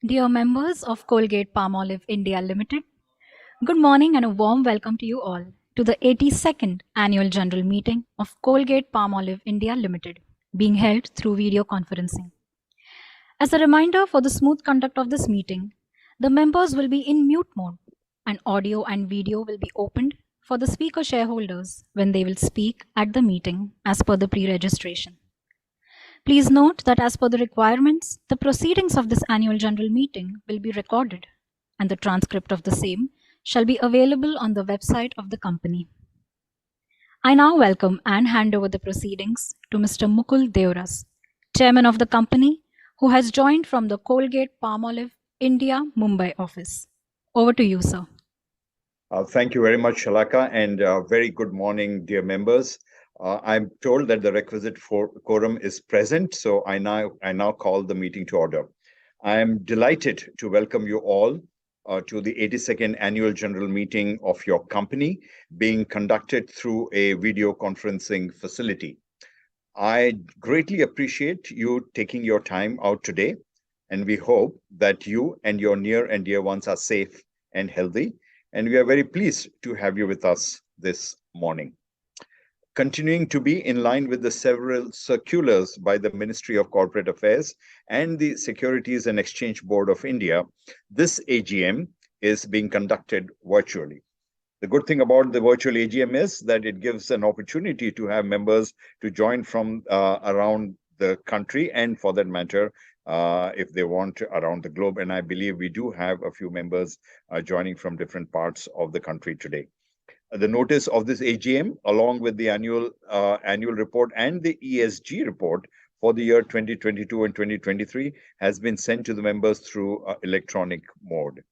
Dear members of Colgate Palmolive India Limited, good morning and a warm welcome to you all to the 82nd Annual General Meeting of Colgate Palmolive India Limited, being held through video conferencing. As a reminder for the smooth conduct of this meeting, the members will be in mute mode and audio and video will be opened for the speaker shareholders when they will speak at the meeting as per the pre-registration. Please note that as per the requirements, the proceedings of this annual general meeting will be recorded and the transcript of the same shall be available on the website of the company. I now welcome and hand over the proceedings to Mr. Mukul Deoras, Chairman of the company, who has joined from the Colgate Palmolive India Mumbai office. Over to you, sir. Thank you very much, Shalaka, and very good morning, dear members. I'm told that the requisite quorum is present, so I now call the meeting to order. I am delighted to welcome you all to the 82nd Annual General Meeting of your company, being conducted through a video conferencing facility. I greatly appreciate you taking your time out today, and we hope that you and your near and dear ones are safe and healthy, and we are very pleased to have you with us this morning. Continuing to be in line with the several circulars by the Ministry of Corporate Affairs and the Securities and Exchange Board of India, this AGM is being conducted virtually. The good thing about the virtual AGM is that it gives an opportunity to have members to join from around the country and, for that matter, if they want, around the globe. And I believe we do have a few members joining from different parts of the country today. The notice of this AGM, along with the annual report and the ESG report for the year 2022 and 2023, has been sent to the members through electronic mode.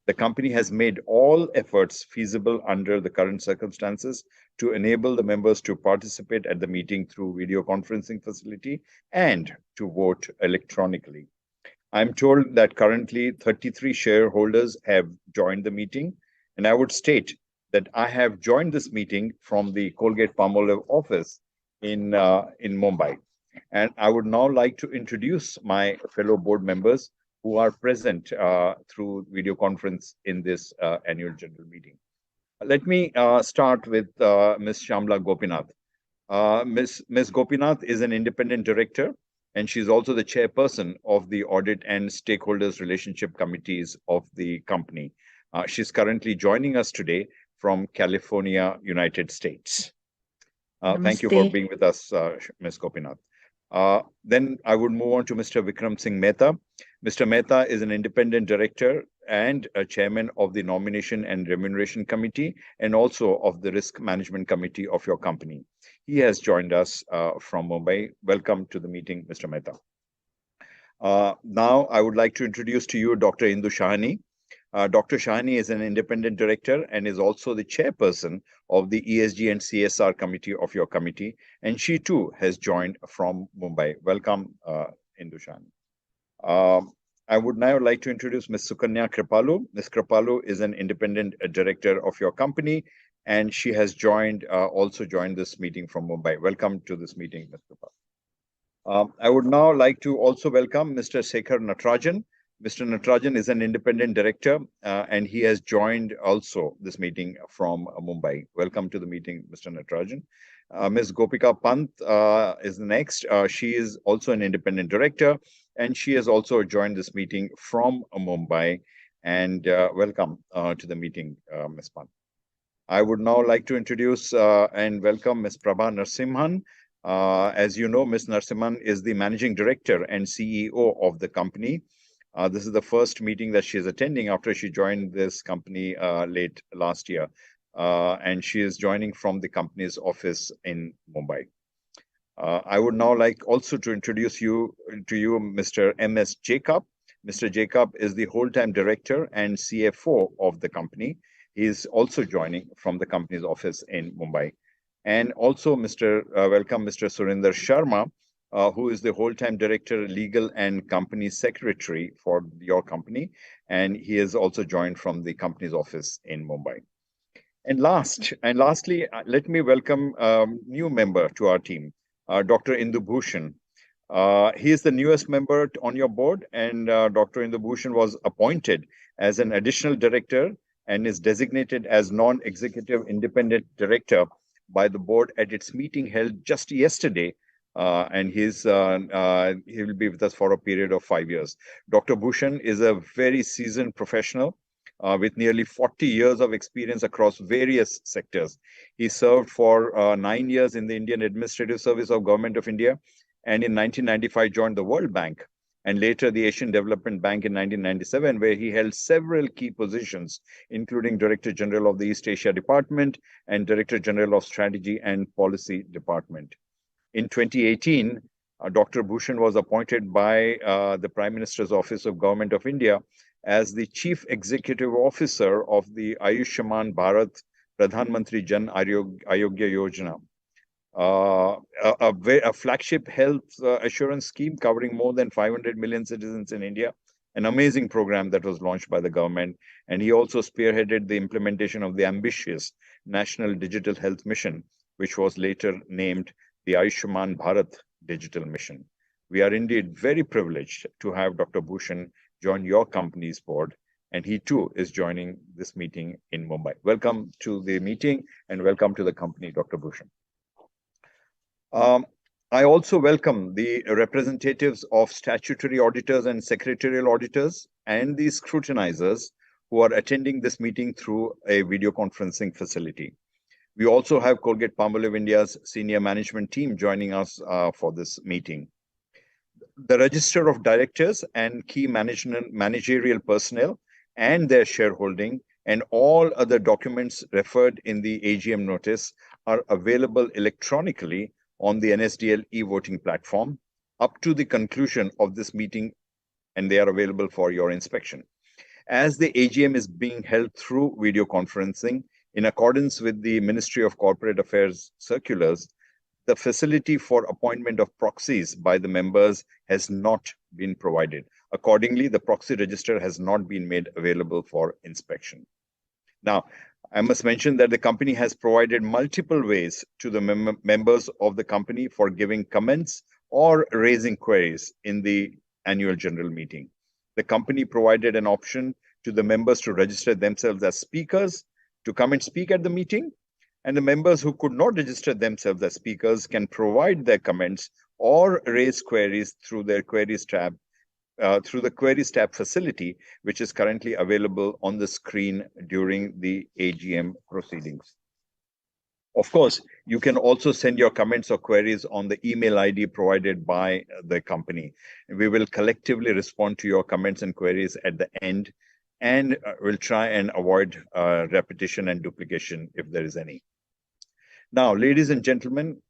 The company has made all efforts feasible under the current circumstances to enable the members to participate at the meeting through video conferencing facility and to vote electronically. I'm told that currently 33 shareholders have joined the meeting, and I would state that I have joined this meeting from the Colgate Palmolive office in Mumbai. And I would now like to introduce my fellow board members who are present through video conference in this annual general meeting. Let me start with Ms. Shamla Gopinath. Ms. Gopinath is an independent director, and she's also the chairperson of the Audit and Stakeholders Relationship Committees of the company. She's currently joining us today from California, United States. Thank you for being with us, Ms. Gopinath. Then I would move on to Mr. Vikram Singh Mehta. Mr. Mehta is an independent director and a chairman of the Nomination and Remuneration Committee and also of the Risk Management Committee of your company. He has joined us from Mumbai. Welcome to the meeting, Mr. Mehta. Now I would like to introduce to you Dr. Indu Shahani. Dr. Shahani is an independent director and is also the chairperson of the ESG and CSR committee of your committee, and she too has joined from Mumbai. Welcome, Indu Shahani. I would now like to introduce Ms. Sukanya Kripalu. Ms. Kripalu is an independent director of your company, and she has also joined this meeting from Mumbai. Welcome to this meeting, Ms. Kripalu. I would now like to also welcome Mr. Sekhar Natarajan. Mr. Natarajan is an independent director and he has joined also this meeting from Mumbai. Welcome to the meeting, Mr. Natarajan. Ms. Gopika Pant is next. She is also an independent director and she has also joined this meeting from Mumbai. And welcome to the meeting, Ms. Pant. I would now like to introduce and welcome Ms. Prabha Narasimhan. As you know, Ms. Narasimhan is the managing director and CEO of the company. This is the first meeting that she is attending after she joined this company late last year. And she is joining from the company's office in Mumbai. I would now like also to introduce to you Mr. M.S. Jacob. Mr. Jacob is the whole-time director and CFO of the company. He is also joining from the company's office in Mumbai. And also welcome Mr. Surinder Sharma, who is the whole-time director, legal and company secretary for your company. And he has also joined from the company's office in Mumbai. And lastly, let me welcome a new member to our team, Dr. Indu Bhushan. He is the newest member on your board, and Dr. Indubhushan was appointed as an additional director and is designated as non-executive independent director by the board at its meeting held just yesterday. And he will be with us for a period of 5 years. Dr. Bhushan is a very seasoned professional with nearly 40 years of experience across various sectors. He served for 9 years in the Indian Administrative Service of Government of India, and in 1995 joined the World Bank and later the Asian Development Bank in 1997, where he held several key positions, including Director General of the East Asia Department and Director General of Strategy and Policy Department. In 2018, Dr. Bhushan was appointed by the Prime Minister's Office of Government of India as the Chief Executive Officer of the Ayushman Bharat Pradhan Mantri Jan Arogya Yojana, a flagship health assurance scheme covering more than 500 million citizens in India, an amazing program that was launched by the government. And he also spearheaded the implementation of the ambitious National Digital Health Mission, which was later named the Ayushman Bharat Digital Mission. We are indeed very privileged to have Dr. Bhushan join your company's board, and he too is joining this meeting in Mumbai. Welcome to the meeting and welcome to the company, Dr. Bhushan. I also welcome the representatives of statutory auditors and secretarial auditors and the scrutinizers who are attending this meeting through a video conferencing facility. We also have Colgate Palmolive India's senior management team joining us for this meeting. The register of directors and key managerial personnel and their shareholding and all other documents referred in the AGM notice are available electronically on the NSDL e-voting platform up to the conclusion of this meeting, and they are available for your inspection. As the AGM is being held through video conferencing, in accordance with the Ministry of Corporate Affairs circulars, the facility for appointment of proxies by the members has not been provided. Accordingly, the proxy register has not been made available for inspection. Now, I must mention that the company has provided multiple ways to the members of the company for giving comments or raising queries in the annual general meeting. The company provided an option to the members to register themselves as speakers to come and speak at the meeting, and the members who could not register themselves as speakers can provide their comments or raise queries through their queries tab, through the Queries tab facility, which is currently available on the screen during the AGM proceedings. Of course, you can also send your comments or queries on the email ID provided by the company. We will collectively respond to your comments and queries at the end, and we'll try and avoid repetition and duplication if there is any. Now, ladies and gentlemen,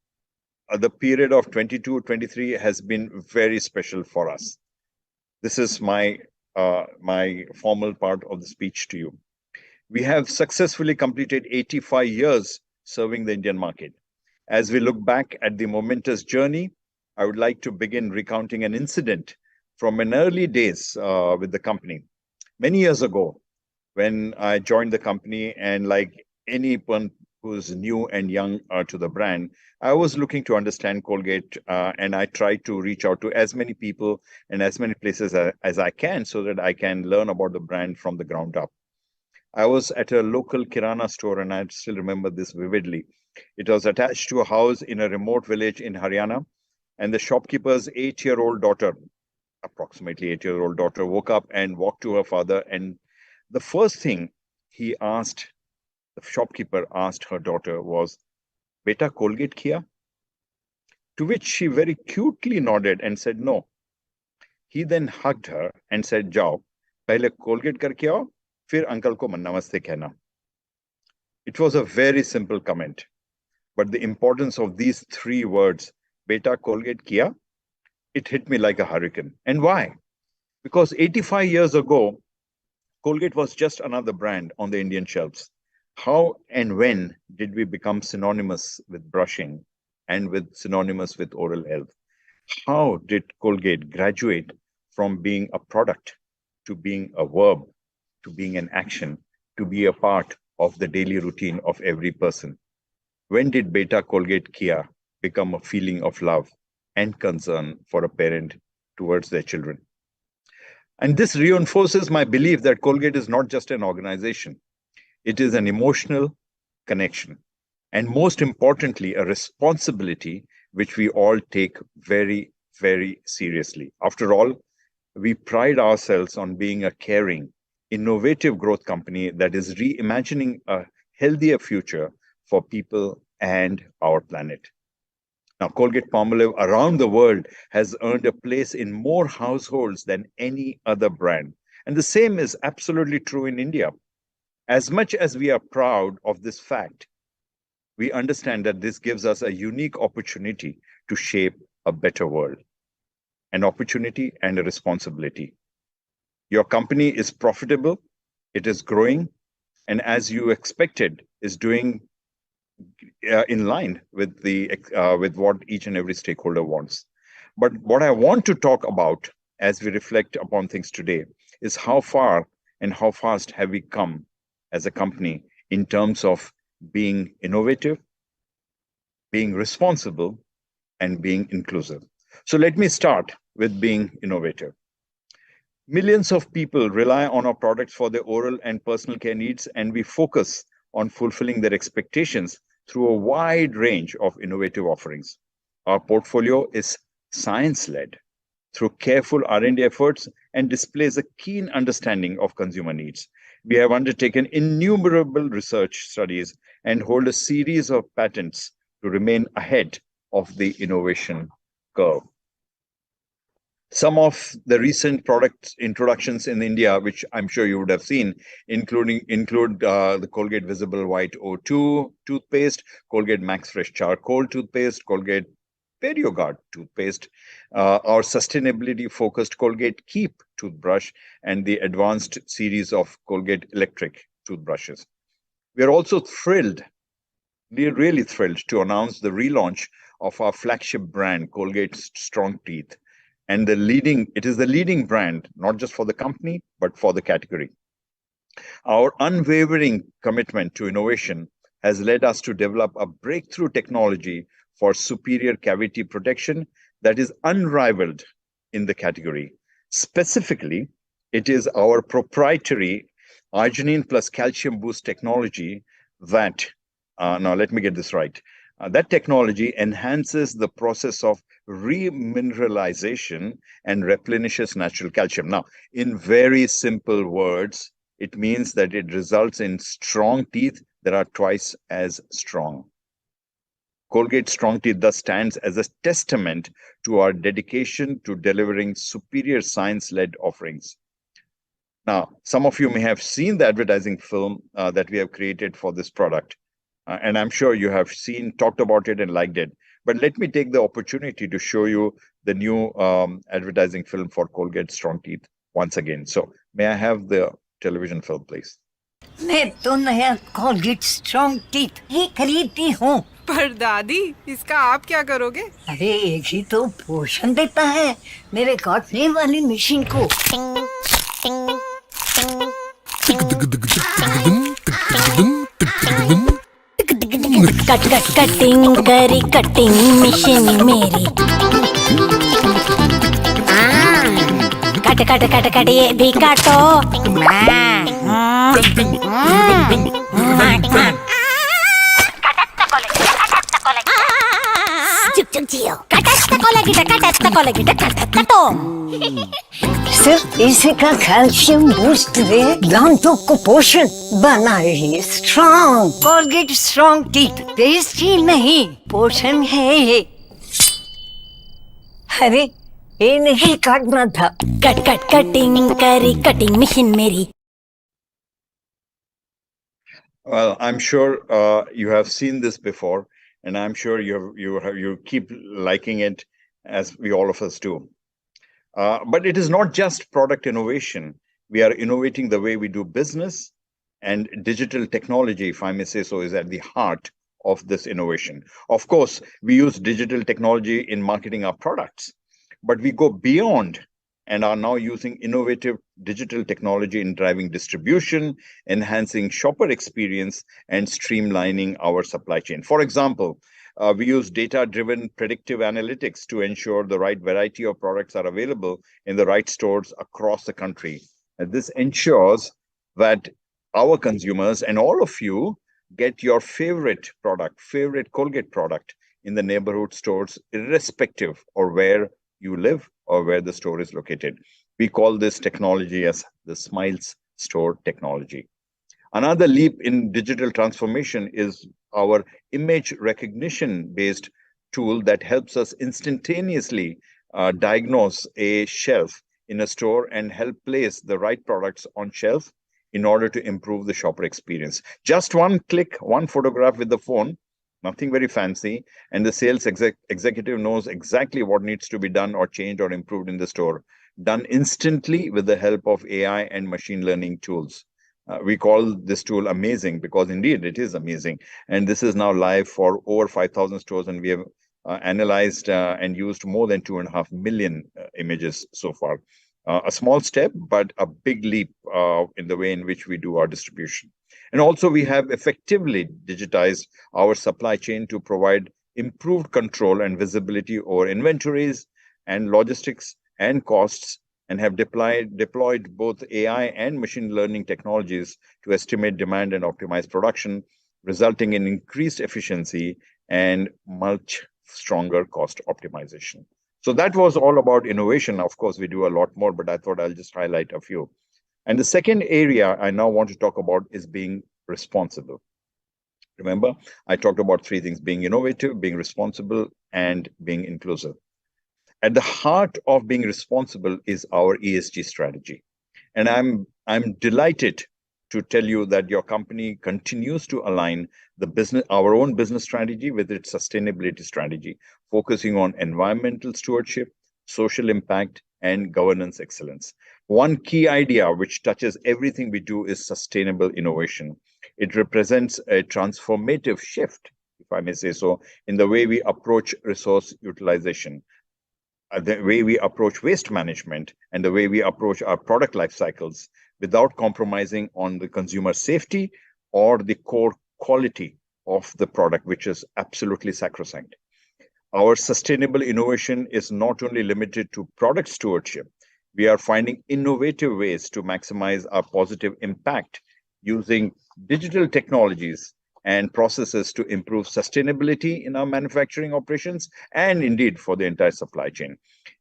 the period of 22-23 has been very special for us. This is my formal part of the speech to you. We have successfully completed 85 years serving the Indian market. As we look back at the momentous journey, I would like to begin recounting an incident from an early days with the company. Many years ago, when I joined the company, and like anyone who's new and young to the brand, I was looking to understand Colgate, and I tried to reach out to as many people and as many places as I can so that I can learn about the brand from the ground up. I was at a local Kirana store, and I still remember this vividly. It was attached to a house in a remote village in Haryana, and the shopkeeper's 8-year-old daughter, approximately 8-year-old daughter, woke up and walked to her father, and the first thing the shopkeeper asked her daughter was, "Beta, Colgate kiya?" To which she very cutely nodded and said no. He then hugged her and said, "Jao, pehle Colgate karke aao, fir uncle ko namaste kehna." It was a very simple comment, but the importance of these 3 words, "Beta, Colgate kiya," it hit me like a hurricane. And why? Because 85 years ago, Colgate was just another brand on the Indian shelves. How and when did we become synonymous with brushing and synonymous with oral health? How did Colgate graduate from being a product to being a verb, to being an action, to be a part of the daily routine of every person? When did Beta Colgate Kia become a feeling of love? and concern for a parent towards their children. And this reinforces my belief that Colgate is not just an organization, it is an emotional connection. And most importantly, a responsibility which we all take very, very seriously. After all, we pride ourselves on being a caring, innovative growth company that is reimagining a healthier future for people and our planet. Now, Colgate Palmolive around the world has earned a place in more households than any other brand. And the same is absolutely true in India. As much as we are proud of this fact, we understand that this gives us a unique opportunity to shape a better world. An opportunity and a responsibility. Your company is profitable, it is growing, and as you expected, is doing in line with with what each and every stakeholder wants. But what I want to talk about as we reflect upon things today is how far and how fast have we come as a company in terms of being innovative, being responsible, and being inclusive. So let me start with being innovative. Millions of people rely on our products for their oral and personal care needs, and we focus on fulfilling their expectations through a wide range of innovative offerings. Our portfolio is science-led through careful R&D efforts and displays a keen understanding of consumer needs. We have undertaken innumerable research studies and hold a series of patents to remain ahead of the innovation curve. Some of the recent product introductions in India, which I'm sure you would have seen, include the Colgate Visible White O2 toothpaste, Colgate Max Fresh Charcoal toothpaste, Colgate PerioGuard toothpaste, our sustainability-focused Colgate Keep toothbrush, and the advanced series of Colgate Electric toothbrushes. We are also thrilled, really thrilled to announce the relaunch of our flagship brand, Colgate Strong Teeth. And it is the leading brand, not just for the company, but for the category. Our unwavering commitment to innovation has led us to develop a breakthrough technology for superior cavity protection that is unrivaled in the category. Specifically, it is our proprietary arginine plus calcium boost technology that, now let me get this right, that technology enhances the process of remineralization and replenishes natural calcium. Now, in very simple words, it means that it results in strong teeth that are twice as strong. Colgate Strong Teeth thus stands as a testament to our dedication to delivering superior science-led offerings. Now, some of you may have seen the advertising film that we have created for this product. And I'm sure you have talked about it and liked it. But let me take the opportunity to show you the new advertising film for Colgate Strong Teeth once again. So may I have the television film, please? मैं तो नया Colgate Strong Teeth ही खरीदती हूँ। पर दादी, इसका आप क्या करोगे? अरे एक ही तो पोषण देता है मेरे काटने वाली मशीन को। कटिंग करी कटिंग मशीन मेरी कट ये भी काटो सिर्फ इसी का कैल्शियम बूस्ट दे दांतों को पोषण बनाए strong. Colgate strong teeth tasty नहीं पोषण है ये। अरे ये नहीं काटना था। कटिंग करी कटिंग मशीन मेरी। Well, I'm sure you have seen this before, and I'm sure you keep liking it, as we all of us do. But it is not just product innovation. We are innovating the way we do business, and digital technology, if I may say so, is at the heart of this innovation. Of course, we use digital technology in marketing our products, but we go beyond and are now using innovative digital technology in driving distribution, enhancing shopper experience, and streamlining our supply chain. For example, We use data-driven predictive analytics to ensure the right variety of products are available in the right stores across the country. And this ensures that our consumers and all of you get your favorite product, favorite Colgate product in the neighborhood stores, irrespective of where you live or where the store is located. We call this technology as the Smiles Store technology. Another leap in digital transformation is our image recognition based tool that helps us instantaneously diagnose a shelf in a store and help place the right products on shelf in order to improve the shopper experience. Just one click, one photograph with the phone, nothing very fancy, and the sales executive knows exactly what needs to be done or changed or improved in the store, done instantly with the help of AI and machine learning tools. We call this tool amazing because indeed it is amazing. And this is now live for over 5,000 stores, and we have analyzed and used more than 2.5 million images so far. A small step, but a big leap in the way in which we do our distribution. And also we have effectively digitized our supply chain to provide improved control and visibility over inventories and logistics and costs, and have deployed both AI and machine learning technologies to estimate demand and optimize production, resulting in increased efficiency and much stronger cost optimization. So that was all about innovation. Of course, we do a lot more, but I thought I'll just highlight a few. And the second area I now want to talk about is being responsible. Remember, I talked about three things: being innovative, being responsible, and being inclusive. At the heart of being responsible is our ESG strategy. And I'm delighted to tell you that your company continues to align our own business strategy with its sustainability strategy, focusing on environmental stewardship, social impact, and governance excellence. One key idea which touches everything we do is sustainable innovation. It represents a transformative shift, if I may say so, in the way we approach resource utilization, the way we approach waste management, and the way we approach our product life cycles, without compromising on the consumer safety or the core quality of the product, which is absolutely sacrosanct. Our sustainable innovation is not only limited to product stewardship. We are finding innovative ways to maximize our positive impact using digital technologies and processes to improve sustainability in our manufacturing operations and indeed for the entire supply chain.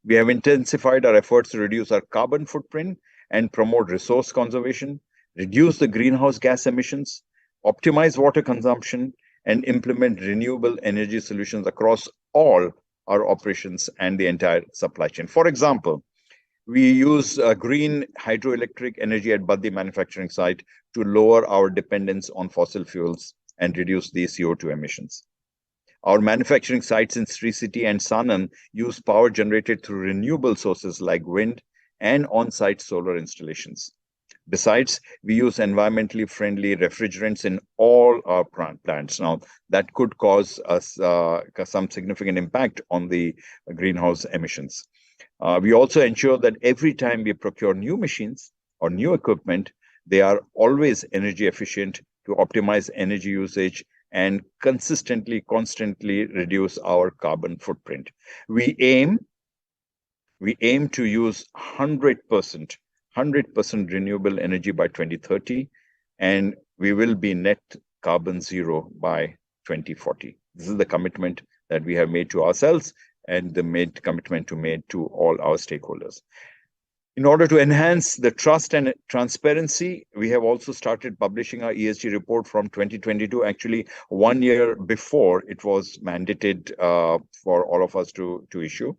We have intensified our efforts to reduce our carbon footprint and promote resource conservation, reduce the greenhouse gas emissions, optimize water consumption, and implement renewable energy solutions across all our operations and the entire supply chain. For example, we use green hydroelectric energy at Baddi manufacturing site to lower our dependence on fossil fuels and reduce the CO2 emissions. Our manufacturing sites in Sri City and Sanand use power generated through renewable sources like wind and on-site solar installations. Besides, we use environmentally friendly refrigerants in all our plants. Now, that could cause us some significant impact on the greenhouse emissions. We also ensure that every time we procure new machines or new equipment, they are always energy efficient to optimize energy usage and constantly reduce our carbon footprint. We aim to use 100% renewable energy by 2030, and we will be net carbon zero by 2040. This is the commitment that we have made to ourselves and the commitment to all our stakeholders. In order to enhance the trust and transparency, we have also started publishing our ESG report from 2022, actually 1 year before it was mandated for all of us to issue.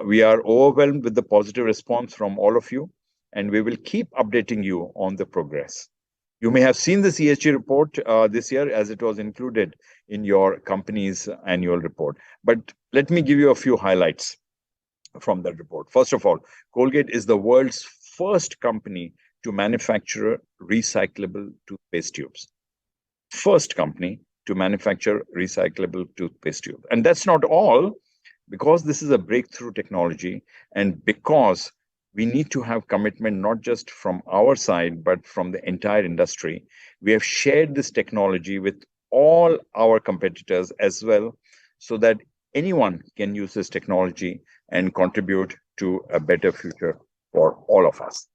We are overwhelmed with the positive response from all of you, and we will keep updating you on the progress. You may have seen this ESG report this year as it was included in your company's annual report. But let me give you a few highlights from that report. First of all, Colgate is the world's first company to manufacture recyclable toothpaste tubes. First company to manufacture recyclable toothpaste tube. And that's not all, because this is a breakthrough technology and because we need to have commitment not just from our side, but from the entire industry. We have shared this technology with all our competitors as well, so that anyone can use this technology and contribute to a better future for all of us.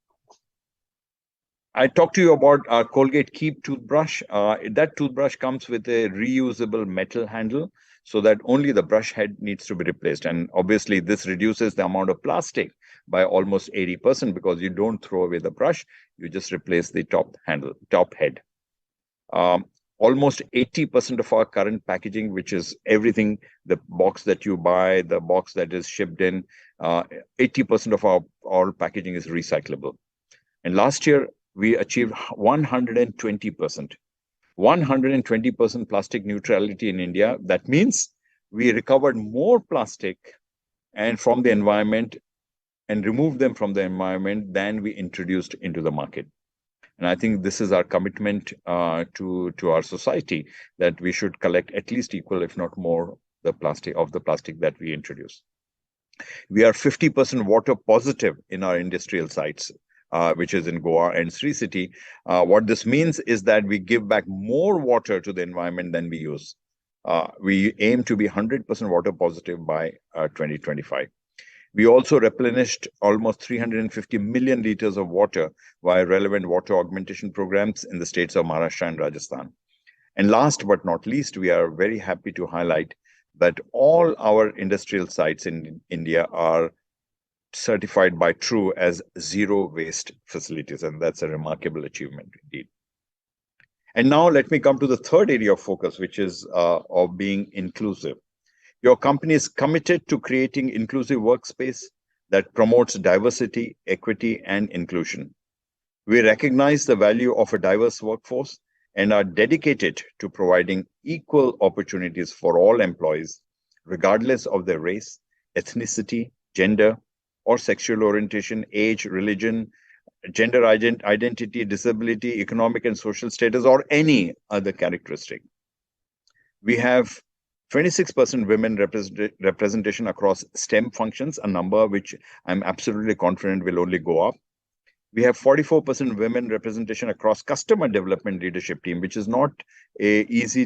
I talked to you about our Colgate Keep toothbrush. That toothbrush comes with a reusable metal handle so that only the brush head needs to be replaced. And obviously, this reduces the amount of plastic by almost 80% because you don't throw away the brush, you just replace the top head. Almost 80% of our current packaging, which is everything, the box that you buy, the box that is shipped in, 80% of our all packaging is recyclable. And last year, we achieved 120%. 120% plastic neutrality in India. That means we recovered more plastic and from the environment and removed them from the environment than we introduced into the market. And I think this is our commitment to our society, that we should collect at least equal, if not more, the plastic that we introduce. We are 50% water positive in our industrial sites, which is in Goa and Sri City. What this means is that we give back more water to the environment than we use. We aim to be 100% water positive by 2025. We also replenished almost 350 million liters of water via relevant water augmentation programs in the states of Maharashtra and Rajasthan. And last but not least, we are very happy to highlight that all our industrial sites in India are certified by True as zero waste facilities, and that's a remarkable achievement indeed. And now let me come to the third area of focus, which is of being inclusive. Your company is committed to creating inclusive workspace that promotes diversity, equity, and inclusion. We recognize the value of a diverse workforce and are dedicated to providing equal opportunities for all employees, regardless of their race, ethnicity, gender, or sexual orientation, age, religion, gender identity, disability, economic and social status, or any other characteristic. We have 26% women representation across STEM functions, a number which I'm absolutely confident will only go up. We have 44% women representation across customer development leadership team, which is not a easy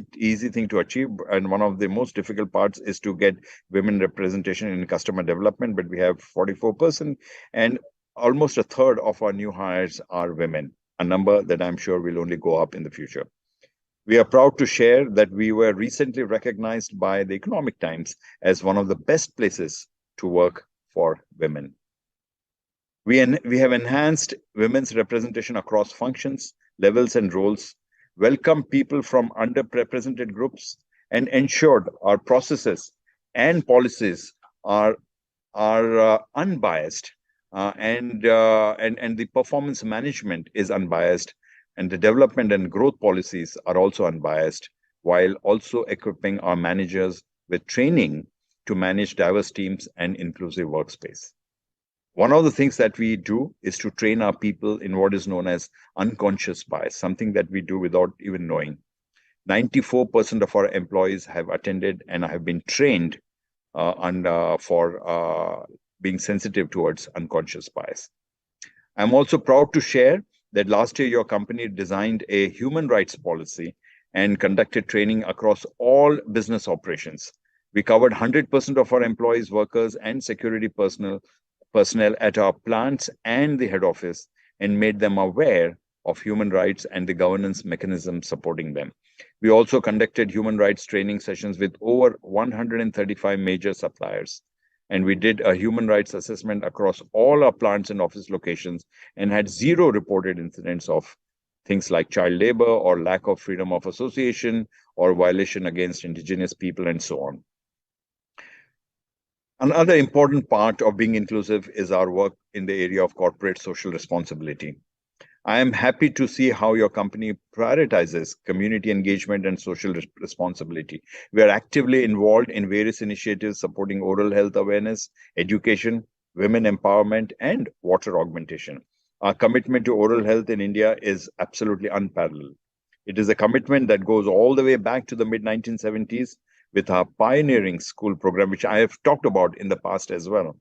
thing to achieve. And one of the most difficult parts is to get women representation in customer development, but we have 44%, and almost a third of our new hires are women, a number that I'm sure will only go up in the future. We are proud to share that we were recently recognized by the Economic Times as one of the best places to work for women. We have enhanced women's representation across functions, levels, and roles, welcomed people from underrepresented groups, and ensured our processes and policies are unbiased, and the performance management is unbiased, and the development and growth policies are also unbiased, while also equipping our managers with training to manage diverse teams and inclusive workspace. One of the things that we do is to train our people in what is known as unconscious bias, something that we do without even knowing. 94% of our employees have attended and have been trained for being sensitive towards unconscious bias. I'm also proud to share that last year your company designed a human rights policy and conducted training across all business operations. We covered 100% of our employees, workers, and security personnel at our plants and the head office, and made them aware of human rights and the governance mechanism supporting them. We also conducted human rights training sessions with over 135 major suppliers. And we did a human rights assessment across all our plants and office locations and had zero reported incidents of things like child labor or lack of freedom of association or violation against indigenous people and so on. Another important part of being inclusive is our work in the area of corporate social responsibility. I am happy to see how your company prioritizes community engagement and social responsibility. We are actively involved in various initiatives supporting oral health awareness, education, women empowerment, and water augmentation. Our commitment to oral health in India is absolutely unparalleled. It is a commitment that goes all the way back to the mid-1970s with our pioneering school program, which I have talked about in the past as well,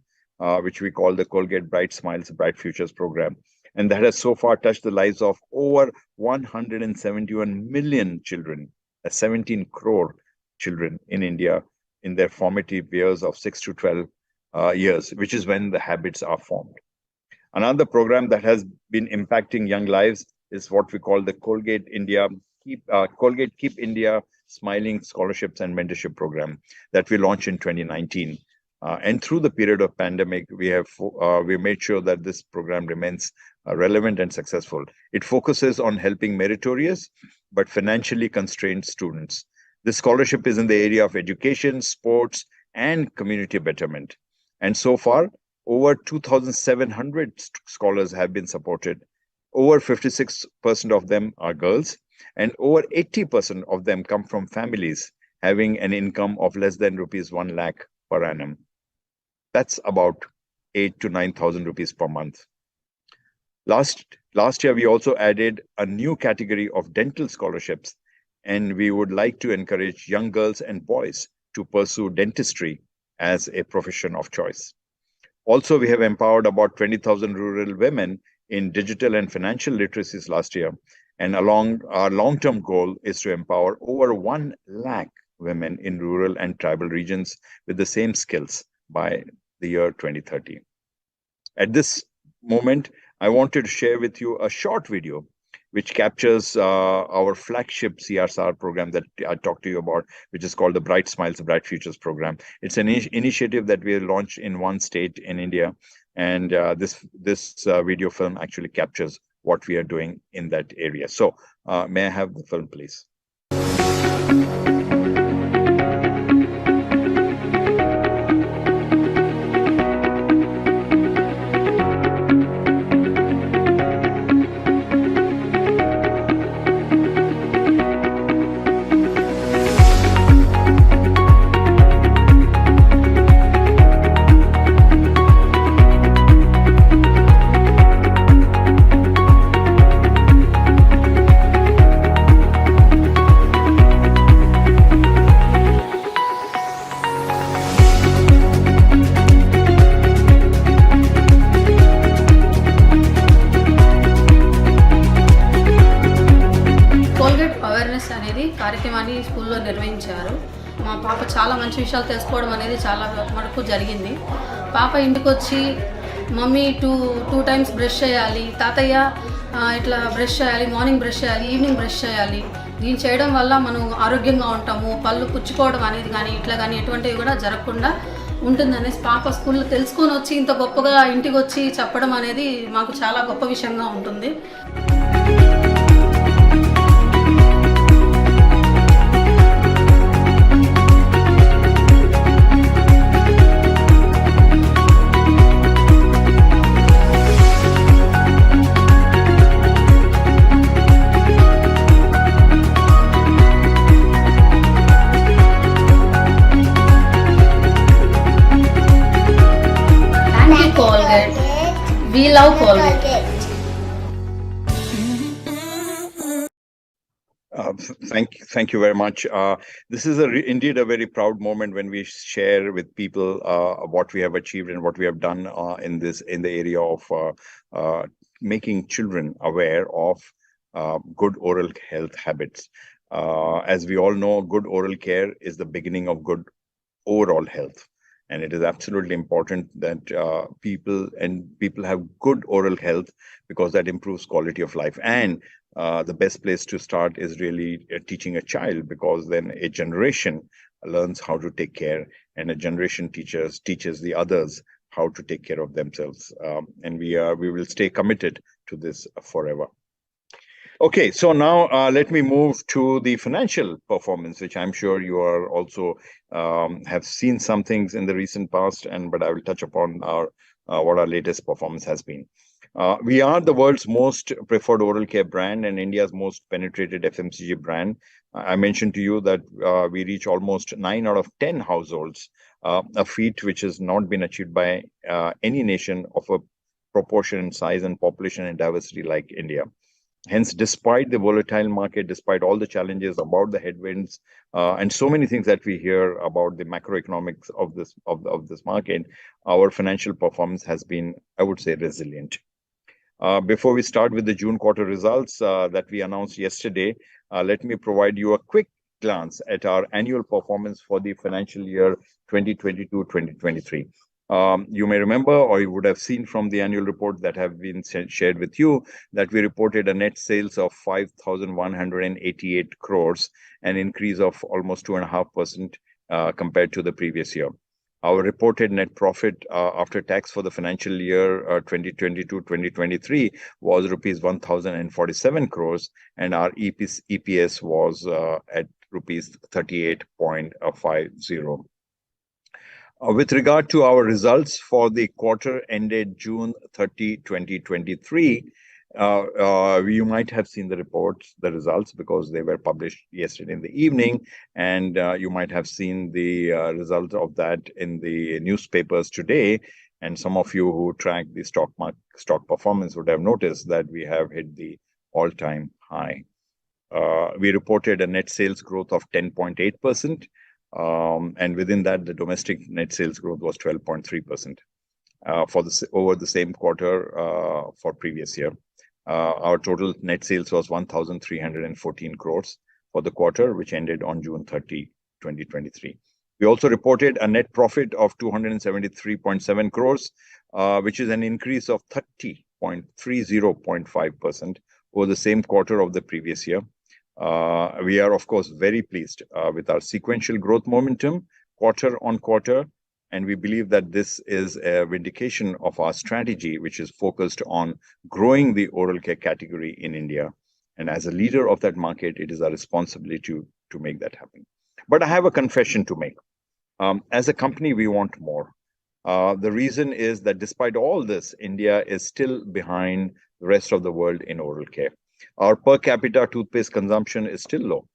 which we call the Colgate Bright Smiles, Bright Futures program. And that has so far touched the lives of over 171 million children. 17 crore children in India in their formative years of 6 to 12 years, which is when the habits are formed. Another program that has been impacting young lives is what we call the Colgate Keep India Smiling Scholarships and Mentorship Program that we launched in 2019. And through the period of pandemic, we made sure that this program remains relevant and successful. It focuses on helping meritorious but financially constrained students. This scholarship is in the area of education, sports, and community betterment. And so far, over 2,700 scholars have been supported. Over 56% of them are girls, and over 80% of them come from families having an income of less than rupees 1 lakh per annum. That's about 8,000 to 9,000 rupees per month. Last year, we also added a new category of dental scholarships, and we would like to encourage young girls and boys to pursue dentistry as a profession of choice. Also, we have empowered about 20,000 rural women in digital and financial literacies last year. And our long-term goal is to empower over 1 lakh women in rural and tribal regions with the same skills by the year 2030. At this moment, I wanted to share with you a short video which captures our flagship CSR program that I talked to you about, which is called the Bright Smiles, Bright Futures program. It's an initiative that we launched in one state in India. And this video film actually captures what we are doing in that area. So may I have the film, please? కార్యక్రమాన్ని స్కూల్లో నిర్వహించారు. మా పాప చాలా మంచి విషయాలు తెలుసుకోవడం అనేది చాలా వరకు జరిగింది. పాప ఇంటికి వచ్చి మమ్మీ టూ టైమ్స్ బ్రష్ చేయాలి, తాతయ్య ఇట్లా బ్రష్ చేయాలి, మార్నింగ్ బ్రష్ చేయాలి, ఈవినింగ్ బ్రష్ చేయాలి, దీన్ని చేయడం వల్ల మనం ఆరోగ్యంగా ఉంటాము, పళ్ళు పుచ్చుకోవడం అనేది కానీ ఇట్లా కానీ ఎటువంటివి కూడా జరగకుండా ఉంటుందనేసి పాప స్కూల్లో తెలుసుకొని వచ్చి ఇంత గొప్పగా ఇంటికి వచ్చి చెప్పడం అనేది మాకు చాలా గొప్ప విషయంగా ఉంటుంది. Colgate. We love Colgate. Thank you very much. This is indeed a very proud moment when we share with people what we have achieved and what we have done in the area of making children aware of good oral health habits. As we all know, good oral care is the beginning of good overall health. And it is absolutely important that people have good oral health, because that improves quality of life. And the best place to start is really teaching a child, because then a generation learns how to take care, and a generation teaches the others how to take care of themselves. And we will stay committed to this forever. Okay, so now let me move to the financial performance, which I'm sure you are also have seen some things in the recent past, but I will touch upon what our latest performance has been. We are the world's most preferred oral care brand and India's most penetrated FMCG brand. I mentioned to you that we reach almost 9 out of 10 households, a feat which has not been achieved by any nation of a proportion in size and population and diversity like India. Hence, despite the volatile market, despite all the challenges, about the headwinds, and so many things that we hear about the macroeconomics of this market, our financial performance has been, I would say, resilient. Before we start with the June quarter results that we announced yesterday, let me provide you a quick glance at our annual performance for the financial year 2022-2023. You may remember, or you would have seen from the annual report that have been shared with you, that we reported a net sales of 5,188 crores, an increase of almost 2.5% compared to the previous year. Our reported net profit after tax for the financial year 2022-2023 was rupees 1,047 crores, and our EPS was at rupees 38.50. With regard to our results for the quarter ended June 30, 2023, you might have seen the results, because they were published yesterday in the evening, and you might have seen the result of that in the newspapers today. And some of you who track the stock performance would have noticed that we have hit the all-time high. We reported a net sales growth of 10.8%. And within that, the domestic net sales growth was 12.3% over the same quarter for previous year. Our total net sales was 1,314 crores for the quarter, which ended on June 30, 2023. We also reported a net profit of 273.7 crores, which is an increase of 30.5% over the same quarter of the previous year. We are, of course, very pleased with our sequential growth momentum quarter on quarter, and we believe that this is a vindication of our strategy, which is focused on growing the oral care category in India. And as a leader of that market, it is our responsibility to make that happen. But I have a confession to make. As a company, we want more. The reason is that despite all this, India is still behind the rest of the world in oral care. Our per capita toothpaste consumption is still low.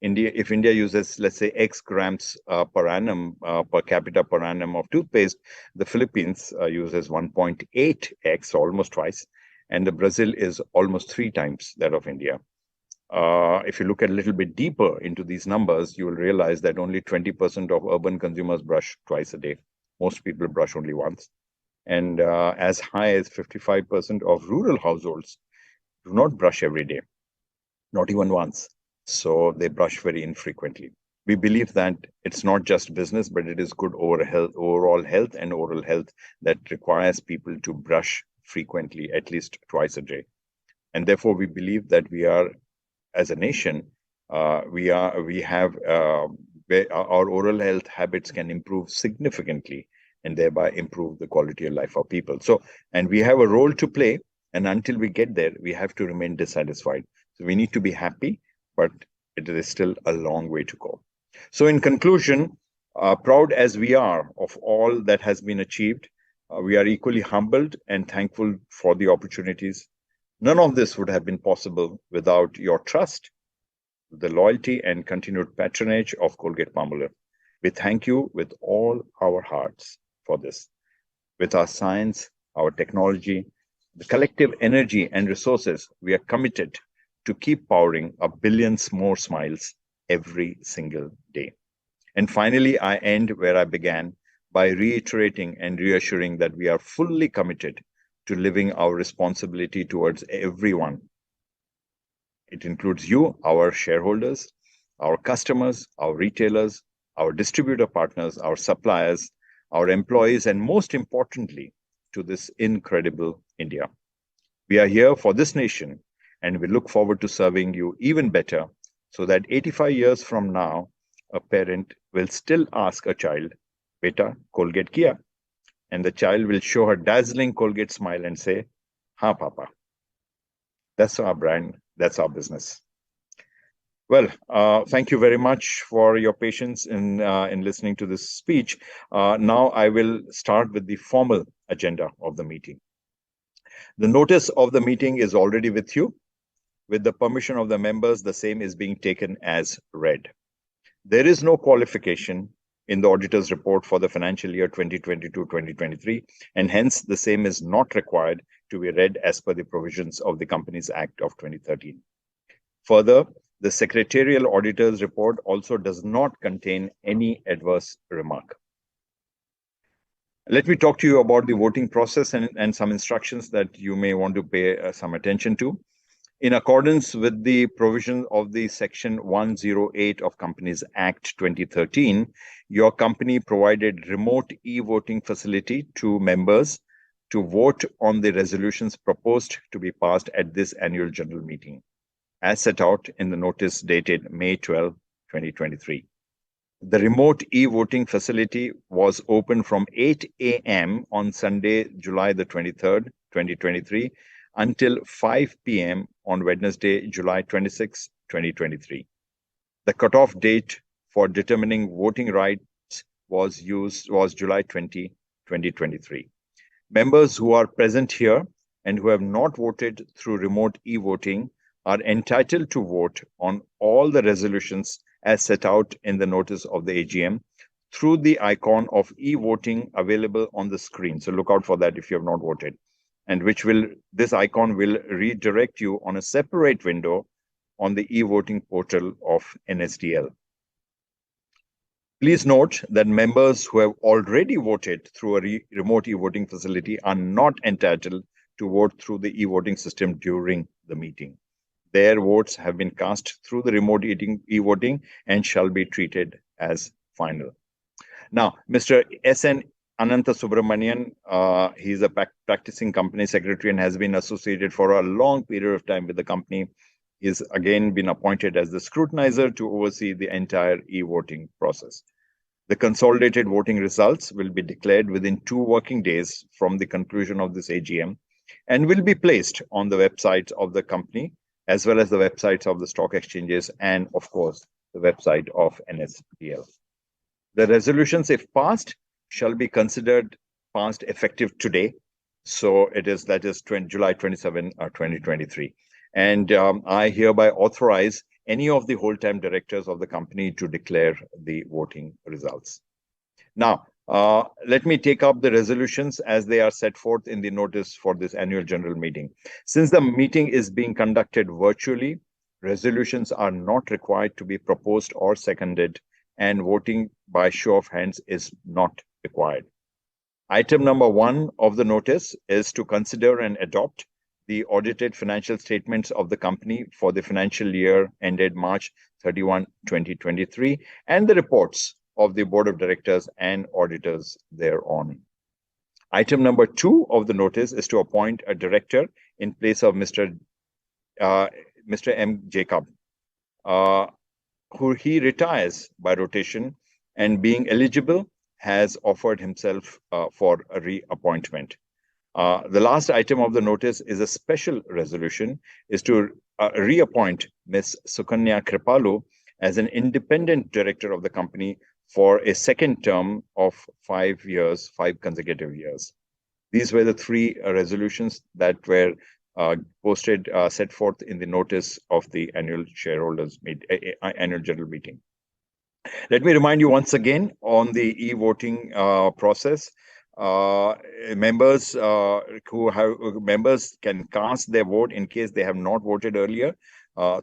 If India uses, let's say, X grams per annum, per capita per annum of toothpaste, the Philippines uses 1.8x, almost twice, and the Brazil is almost 3 times that of India. If you look a little bit deeper into these numbers, you will realize that only 20% of urban consumers brush twice a day. Most people brush only once. And as high as 55% of rural households do not brush every day, not even once. So they brush very infrequently. We believe that it's not just business, but it is good overall health and oral health that requires people to brush frequently, at least twice a day. And therefore, we believe that we are, as a nation, our oral health habits can improve significantly and thereby improve the quality of life of people. So, and we have a role to play. And until we get there, we have to remain dissatisfied. So we need to be happy, but it is still a long way to go. So in conclusion, proud as we are of all that has been achieved, we are equally humbled and thankful for the opportunities. None of this would have been possible without your trust, the loyalty and continued patronage of Colgate Palmolive. We thank you with all our hearts for this. With our science, our technology, the collective energy and resources, we are committed to keep powering a billions more smiles every single day. And finally, I end where I began, by reiterating and reassuring that we are fully committed to living our responsibility towards everyone. It includes you, our shareholders, our customers, our retailers, our distributor partners, our suppliers, our employees, and most importantly, to this incredible India. We are here for this nation, and we look forward to serving you even better, so that 85 years from now, a parent will still ask a child, "Beta, Colgate kiya?" And the child will show her dazzling Colgate smile and say, "Ha, Papa." That's our brand. That's our business. Well, thank you very much for your patience in listening to this speech. Now I will start with the formal agenda of the meeting. The notice of the meeting is already with you. With the permission of the members, the same is being taken as read. There is no qualification in the auditor's report for the financial year 2022-2023, and hence the same is not required to be read as per the provisions of the Companies Act of 2013. Further, the secretarial auditor's report also does not contain any adverse remark. Let me talk to you about the voting process and some instructions that you may want to pay some attention to. In accordance with the provision of the Section 108 of Companies Act 2013, your company provided remote e-voting facility to members to vote on the resolutions proposed to be passed at this annual general meeting, as set out in the notice dated May 12, 2023. The remote e-voting facility was open from 8 a.m. on Sunday, July the 23rd, 2023, until 5 p.m. on Wednesday, July 26, 2023. The cutoff date for determining voting rights was July 20, 2023. Members who are present here and who have not voted through remote e-voting are entitled to vote on all the resolutions as set out in the notice of the AGM through the icon of e-voting available on the screen. So look out for that if you have not voted, and this icon will redirect you on a separate window on the e-voting portal of NSDL. Please note that members who have already voted through a remote e-voting facility are not entitled to vote through the e-voting system during the meeting. Their votes have been cast through the remote e-voting and shall be treated as final. Now, Mr. S.N. Ananta Subramanian, he's a practicing company secretary and has been associated for a long period of time with the company. He's again been appointed as the scrutinizer to oversee the entire e-voting process. The consolidated voting results will be declared within 2 working days from the conclusion of this AGM and will be placed on the websites of the company, as well as the websites of the stock exchanges and, of course, the website of NSDL. The resolutions, if passed, shall be considered passed effective today. So that is July 27, 2023. And I hereby authorize any of the whole-time directors of the company to declare the voting results. Now, let me take up the resolutions as they are set forth in the notice for this annual general meeting. Since the meeting is being conducted virtually, resolutions are not required to be proposed or seconded, and voting by show of hands is not required. Item number 1 of the notice is to consider and adopt the audited financial statements of the company for the financial year ended March 31, 2023, and the reports of the board of directors and auditors thereon. Item number 2 of the notice is to appoint a director in place of Mr. M. Jacob, who he retires by rotation and being eligible has offered himself for a reappointment. The last item of the notice is a special resolution, is to reappoint Ms. Sukanya Kripalu as an independent director of the company for a second term of 5 consecutive years. These were the 3 resolutions that were set forth in the notice of the annual annual general meeting. Let me remind you once again on the e-voting process. Members can cast their vote in case they have not voted earlier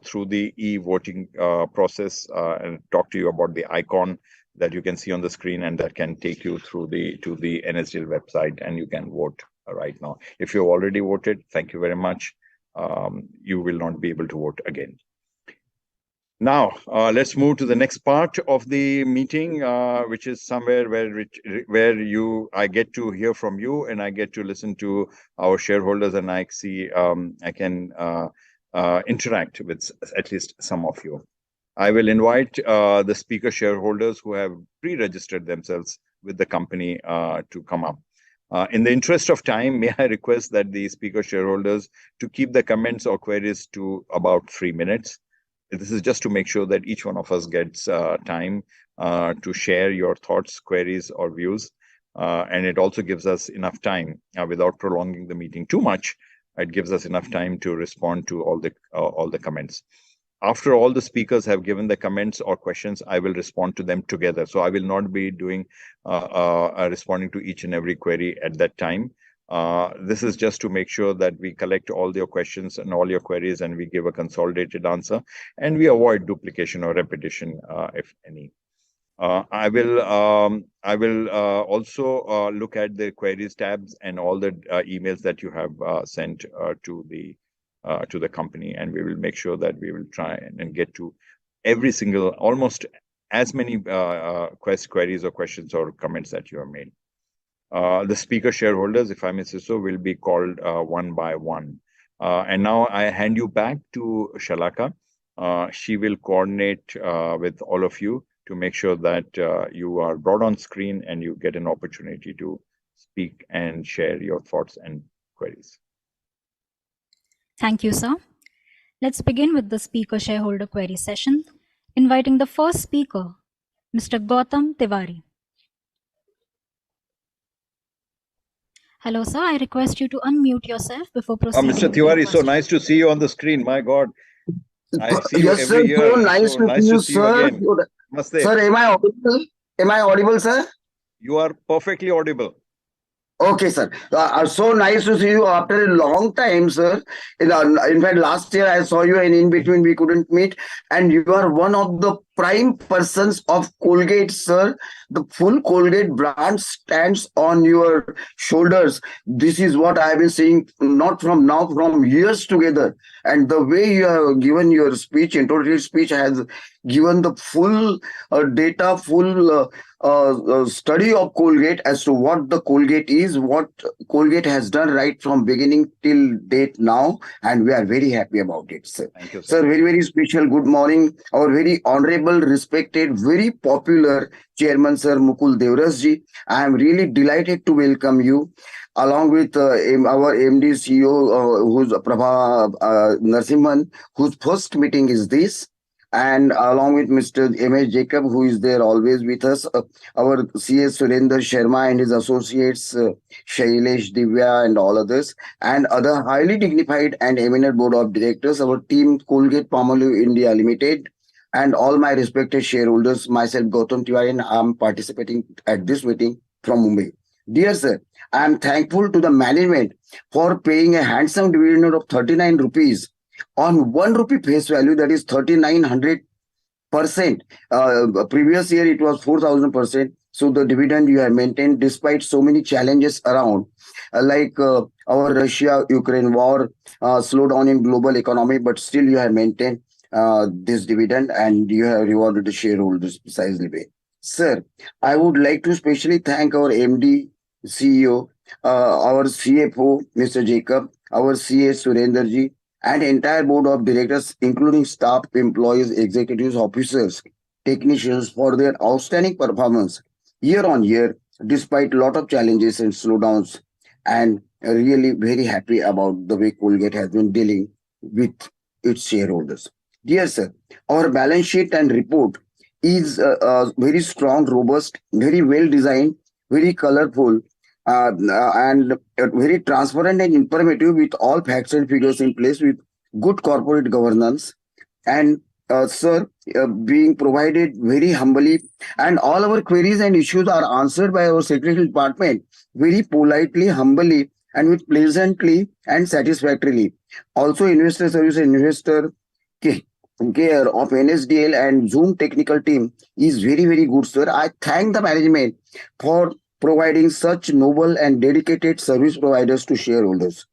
through the e-voting process, and talk to you about the icon that you can see on the screen, and that can take you to the NSDL website, and you can vote right now. If you've already voted, thank you very much. You will not be able to vote again. Now, let's move to the next part of the meeting, which is somewhere where I get to hear from you, and I get to listen to our shareholders, and I can interact with at least some of you. I will invite the speaker shareholders who have pre-registered themselves with the company to come up. In the interest of time, may I request that the speaker shareholders to keep the comments or queries to about 3 minutes. This is just to make sure that each one of us gets time to share your thoughts, queries, or views. And it also gives us enough time, without prolonging the meeting too much, it gives us enough time to respond to all the comments. After all the speakers have given the comments or questions, I will respond to them together. So I will not be doing responding to each and every query at that time. This is just to make sure that we collect all your questions and all your queries, and we give a consolidated answer, and we avoid duplication or repetition, if any. I will also look at the queries tabs and all the emails that you have sent to the to the company, and we will make sure that we will try and get to every single, almost as many queries or questions or comments that you have made. The speaker shareholders, if I may say so, will be called one by one. And now I hand you back to Shalaka. She will coordinate with all of you to make sure that you are brought on screen and you get an opportunity to speak and share your thoughts and queries. Thank you, sir. Let's begin with the speaker shareholder query session. Inviting the first speaker, Mr. Gautam Tiwari. Hello, sir. I request you to unmute yourself before proceeding. Mr. with your Tiwari, so question. nice to see you on the screen. My God, I see you Yes, every sir. year. So nice to see you, sir. again. Namaste. Sir, am I audible? Am I audible, sir? You are perfectly audible. Okay, sir. So nice to see you after a long time, sir. In fact, last year I saw you, and in between we couldn't meet. And you are one of the prime persons of Colgate, sir. The full Colgate brand stands on your shoulders. This is what I have been saying, not from now, from years together. And the way you have given your speech, introductory speech, has given the full data, full study of Colgate as to what the Colgate is, what Colgate has done right from beginning till date now, and we are very happy about it, sir. Thank you, Sir, very, very special good morning. Our very honorable, respected, very popular Chairman, Sir Mukul Devras ji. I am really delighted to welcome you, along with our MD CEO, who's Prabha Narasimhan, whose first meeting is this. And along with Mr. M.S. Jacob, who is there always with us, our CS Surender Sharma and his associates, Shailesh, Divya, and all others, and other highly dignified and eminent board of directors, our team Colgate Palmolive India Limited, and all my respected shareholders, myself Gautam Tiwari, and I am participating at this meeting from Mumbai. Dear sir, I am thankful to the management for paying a handsome dividend of 39 rupees on 1 rupee face value, that is 3900%. Previous year it was 4000%. So the dividend you have maintained despite so many challenges around, like our Russia-Ukraine war, slowdown in global economy, but still you have maintained this dividend and you have rewarded the shareholders precisely way. Sir, I would like to specially thank our MD, CEO, our CFO, Mr. Jacob, our CA Surender ji, and entire board of directors, including staff, employees, executives, officers, technicians, for their outstanding performance year on year, despite a lot of challenges and slowdowns, and really very happy about the way Colgate has been dealing with its shareholders. Dear sir, our balance sheet and report is very strong, robust, very well designed, very colorful, and very transparent and informative, with all facts and figures in place, with good corporate governance, and sir, being provided very humbly, and all our queries and issues are answered by our secretarial department very politely, humbly, and with pleasantly and satisfactorily. Also, investor service and investor care of NSDL and Zoom technical team is very, very good, sir. I thank the management for providing such noble and dedicated service providers to shareholders.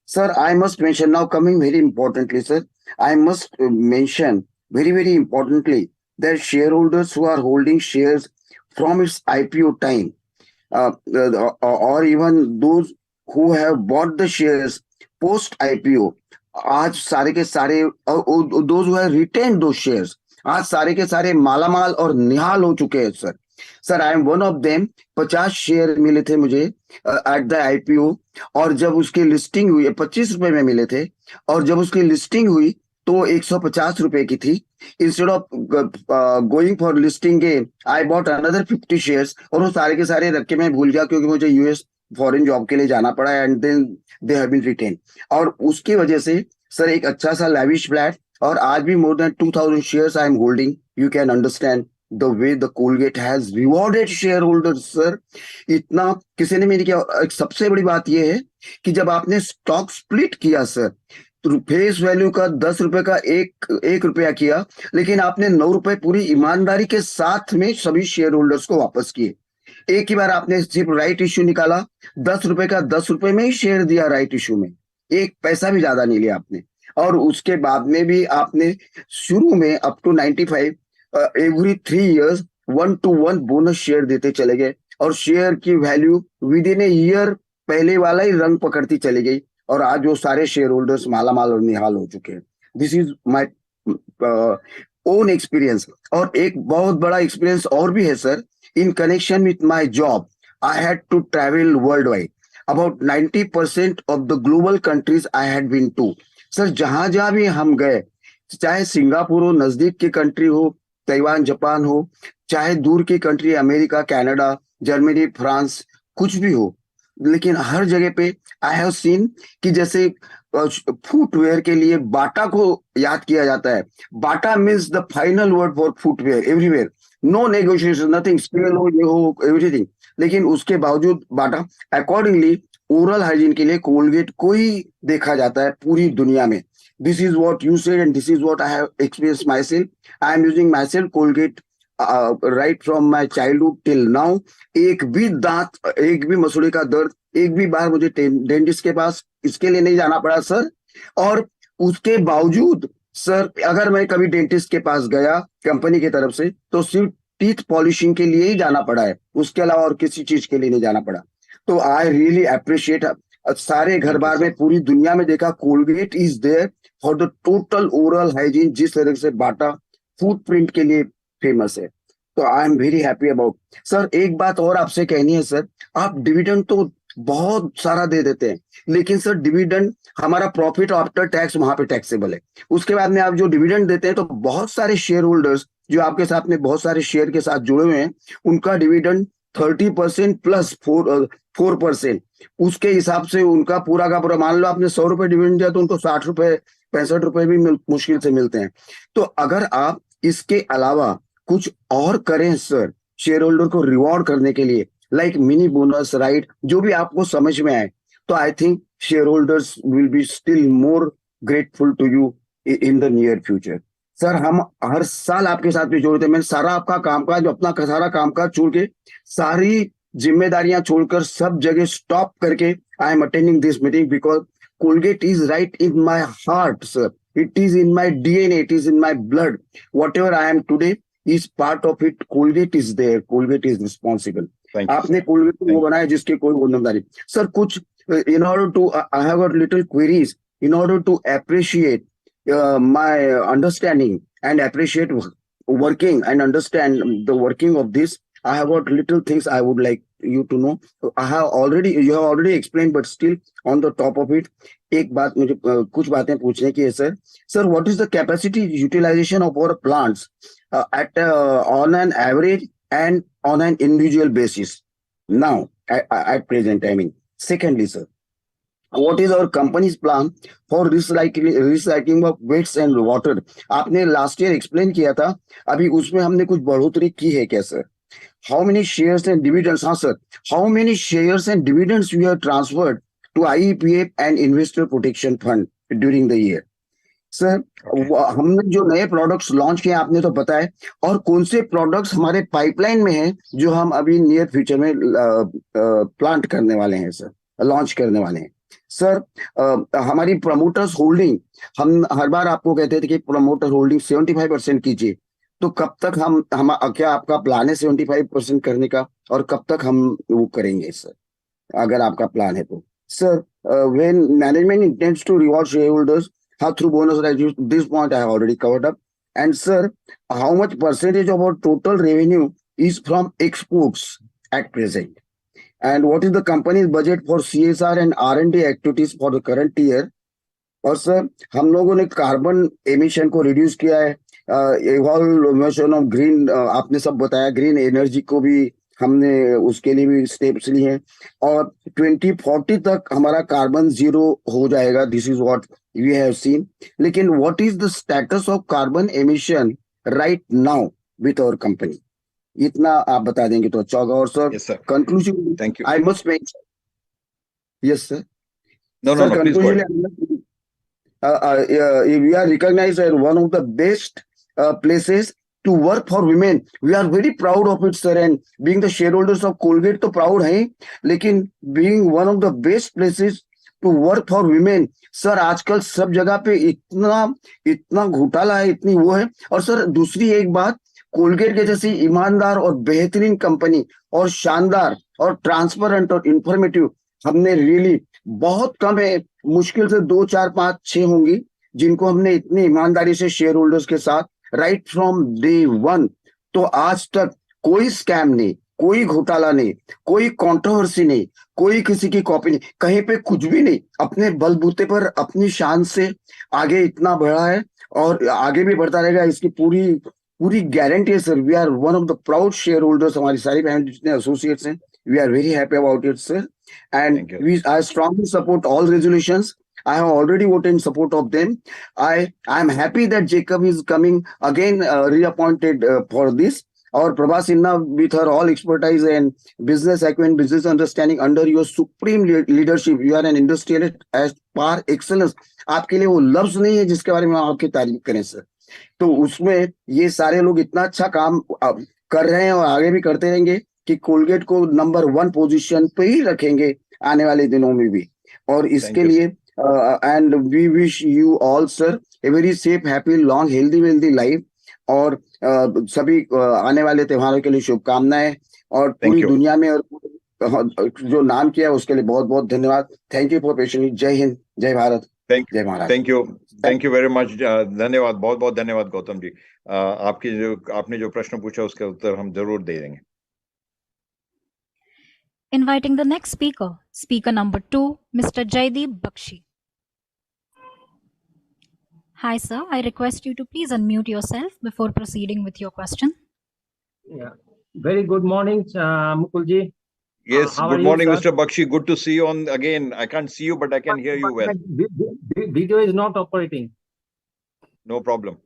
Sir, I must mention now, coming very importantly, sir, I must mention very, very importantly that shareholders who are holding shares from its IPO time, or even those who have bought the shares post IPO, आज सारे के सारे, those who have retained those shares, आज सारे के सारे मालामाल और निहाल हो चुके हैं sir. Sir, I am one of them. 50 share मिले थे मुझे एट द आईपीओ, और जब उसकी लिस्टिंग हुई 25 रुपए में मिले थे, और जब उसकी लिस्टिंग हुई तो 150 रुपए की थी. Instead of going for listing gain, I bought another 50 shares, और वो सारे के सारे रख के मैं भूल गया क्योंकि मुझे यूएस फॉरेन जॉब के लिए जाना पड़ा, and then they have been written. और उसकी वजह से सर एक अच्छा सा लैविश फ्लैट, और आज भी more than 2000 shares I am holding. You can understand the way the Colgate has rewarded shareholders, sir. इतना किसी ने नहीं किया. एक सबसे बड़ी बात यह है कि जब आपने स्टॉक स्प्लिट किया सर, तो फेस वैल्यू का 10 रुपए का एक रुपया किया, लेकिन आपने 9 रुपए पूरी ईमानदारी के साथ में सभी शेयर होल्डर्स को वापस किए. एक ही बार आपने सिर्फ राइट इश्यू निकाला, 10 रुपए का 10 रुपए में ही शेयर दिया राइट इश्यू में, एक पैसा भी ज्यादा नहीं लिया आपने. और उसके बाद में भी आपने शुरू में up to 95 every 3 years 1-to-1 bonus share देते चले गए और शेयर की value within a year पहले वाला ही रंग पकड़ती चली गई और आज वो सारे शेयर होल्डर्स मालामाल और निहाल हो चुके हैं। This is my own experience. और एक बहुत बड़ा एक्सपीरियंस और भी है sir, in connection with my job I had to travel worldwide. About 90% of the global countries I had been to. Sir जहां जहां भी हम गए, चाहे सिंगापुर हो, नजदीक की कंट्री हो, ताइवान जापान हो, चाहे दूर की country America, Canada, Germany, France, कुछ भी हो, लेकिन हर जगह पे आई हैव सीन कि जैसे फुटवेयर के लिए बाटा को याद किया जाता है। Bata means the final word for footwear everywhere, no negotiation, nothing, scale हो, ये हो, एवरीथिंग। लेकिन उसके बावजूद बाटा अकॉर्डिंगली ओरल हाइजीन के लिए कोलगेट को ही देखा जाता है पूरी दुनिया में। This is what you said and this is what I have experience my self. I am using my self Colgate right from my childhood till now. एक भी दांत, एक भी मसूड़े का दर्द, एक भी बार मुझे डेंटिस्ट के पास इसके लिए नहीं जाना पड़ा सर। और उसके बावजूद सर अगर मैं कभी डेंटिस्ट के पास गया कंपनी की तरफ से तो सिर्फ टीथ पॉलिशिंग के लिए ही जाना पड़ा है, उसके अलावा और किसी चीज के लिए नहीं जाना पड़ा। तो आई रियली अप्रिशिएट। सारे घर बार में पूरी दुनिया में देखा Colgate is there for the total oral hygiene, जिस तरह से बाटा फुटप्रिंट के लिए फेमस है। तो I am very happy about. Sir एक बात और आपसे कहनी है सर, आप डिविडेंड तो बहुत सारा दे देते हैं, लेकिन सर डिविडेंड हमारा प्रॉफिट आफ्टर टैक्स वहां पे टैक्सेबल है। उसके बाद में आप जो डिविडेंड देते हैं तो बहुत सारे शेयर होल्डर्स जो आपके साथ में बहुत सारे शेयर के साथ जुड़े हुए हैं, उनका डिविडेंड 30% प्लस 4%। उसके हिसाब से उनका पूरा का पूरा, मान लो आपने 100 रुपए डिविडेंड दिया तो उनको 60 रुपए 65 रुपए भी मुश्किल से मिलते हैं। तो अगर आप इसके अलावा कुछ और करें सर शेयर होल्डर को रिवॉर्ड करने के लिए, लाइक मिनी बोनस राइट, जो भी आपको समझ में आए, तो I think shareholders will be still more grateful to you in the near future. Sir हम हर साल आपके साथ भी जोड़ते हैं। मैंने सारा आपका कामकाज, अपना सारा कामकाज छोड़ के, सारी जिम्मेदारियां छोड़कर सब जगह स्टॉप करके I am attending this meeting because Colgate is right in my heart sir. It is in my DNA, it is in my blood. Whatever I am today is part of it. Colgate is there, Colgate is responsible. आपने Colgate को वो बनाया जिसके कोई गुणवत्ता। Sir कुछ in order to I have got little queries in order to appreciate my understanding and appreciate working and understand the working of this. I have got little things I would like you to know. You have already explained, but still on the top of it, एक बात मुझे कुछ बातें पूछने की है sir. Sir, what is the capacity utilization of our plants at on an average and on an individual basis now at present? I mean, secondly, sir, what is our company's plan for recycling of waste and water? आपने last year explain किया था, अभी उसमें हमने कुछ बढ़ोतरी की है क्या sir? How many shares and dividends? हाँ sir, how many shares and dividends we have transferred to IEPF and Investor Protection Fund during the year? Sir हमने जो नए प्रोडक्ट्स लॉन्च किए आपने तो बताया, और कौन से प्रोडक्ट्स हमारे पाइपलाइन में हैं जो हम अभी नियर फ्यूचर में प्लांट करने वाले हैं सर, लॉन्च करने वाले हैं सर। हमारी प्रमोटर्स होल्डिंग, हम हर बार आपको कहते थे कि प्रमोटर होल्डिंग 75% कीजिए, तो कब तक हम क्या आपका प्लान है 75% करने का, और कब तक हम वो करेंगे सर अगर आपका प्लान है तो? Sir when management intends to reward shareholders through bonus rights, this point I have already covered up. And sir, how much percentage of our total revenue is from exports at present? And what is the company's budget for CSR and R&D activities for the current year? और sir हम लोगों ने carbon emission को reduce किया है, evolution of green, आपने सब बताया, ग्रीन एनर्जी को भी हमने उसके लिए भी स्टेप्स लिए हैं, और 2040 तक हमारा कार्बन जीरो हो जाएगा। This is what we have seen. लेकिन what is the status of carbon emission right now with our company? इतना आप बता देंगे तो अच्छा होगा। और sir conclusion, thank you. I must make, yes sir, No, conclusion, we are recognized as one of the best places to work for women. We are very proud of it, sir. And being the shareholders of Colgate, तो proud हैं, लेकिन being one of the best places to work for women. Sir आजकल सब जगह पे इतना घोटाला है, इतनी वो है. और सर दूसरी एक बात, कोलगेट के जैसी ईमानदार और बेहतरीन कंपनी और शानदार और ट्रांसपेरेंट और इंफॉर्मेटिव हमने रियली बहुत कम है, मुश्किल से 2, 4, 5, 6 होंगी जिनको हमने इतनी ईमानदारी से शेयर होल्डर्स के साथ राइट फ्रॉम डे वन तो आज तक कोई स्कैम नहीं, कोई घोटाला नहीं, कोई कंट्रोवर्सी नहीं, कोई किसी की कॉपी नहीं, कहीं पे कुछ भी नहीं. अपने बलबूते पर अपनी शान से आगे इतना बढ़ा है और आगे भी बढ़ता रहेगा. इसकी पूरी गारंटी है sir. We are one of the proud shareholders. हमारी सारी फैमिली जितने एसोसिएट्स हैं, we are very happy about it sir. Thank And you. I strongly support all resolutions. I have already voted in support of them. I am happy that Jacob is coming again, reappointed for this. Or Prabha Sinha, with her all expertise and business acumen, business understanding, under your supreme leadership, you are an industrialist as par excellence. आपके लिए वो लफ्ज नहीं है जिसके बारे में हम आपकी तारीफ करें सर. तो उसमें ये सारे लोग इतना अच्छा काम कर रहे हैं और आगे भी करते रहेंगे कि कोलगेट को नंबर 1 पोजीशन पे ही रखेंगे आने वाले दिनों में भी. और इसके लिए and we wish you all sir a very safe, happy, long, healthy wealthy life. और सभी आने वाले त्योहारों के लिए शुभकामनाएं. और पूरी दुनिया में और जो नाम किया है उसके लिए बहुत बहुत धन्यवाद. Thank you for patiently. जय हिंद, जय भारत, जय Maharaj. Thank you very much. धन्यवाद, बहुत बहुत धन्यवाद गौतम जी. आपने जो प्रश्न पूछा उसका उत्तर हम जरूर दे देंगे. Inviting the next speaker, speaker number 2, Mr. Jaideep Bakshi. Hi sir, I request you to please unmute yourself before proceeding with your question. Yeah. Very good morning, Mukul ji. Yes, good morning, Mr. Bakshi. Good to see you on again. I can't see you, but I can hear you well. Video is not operating. No problem.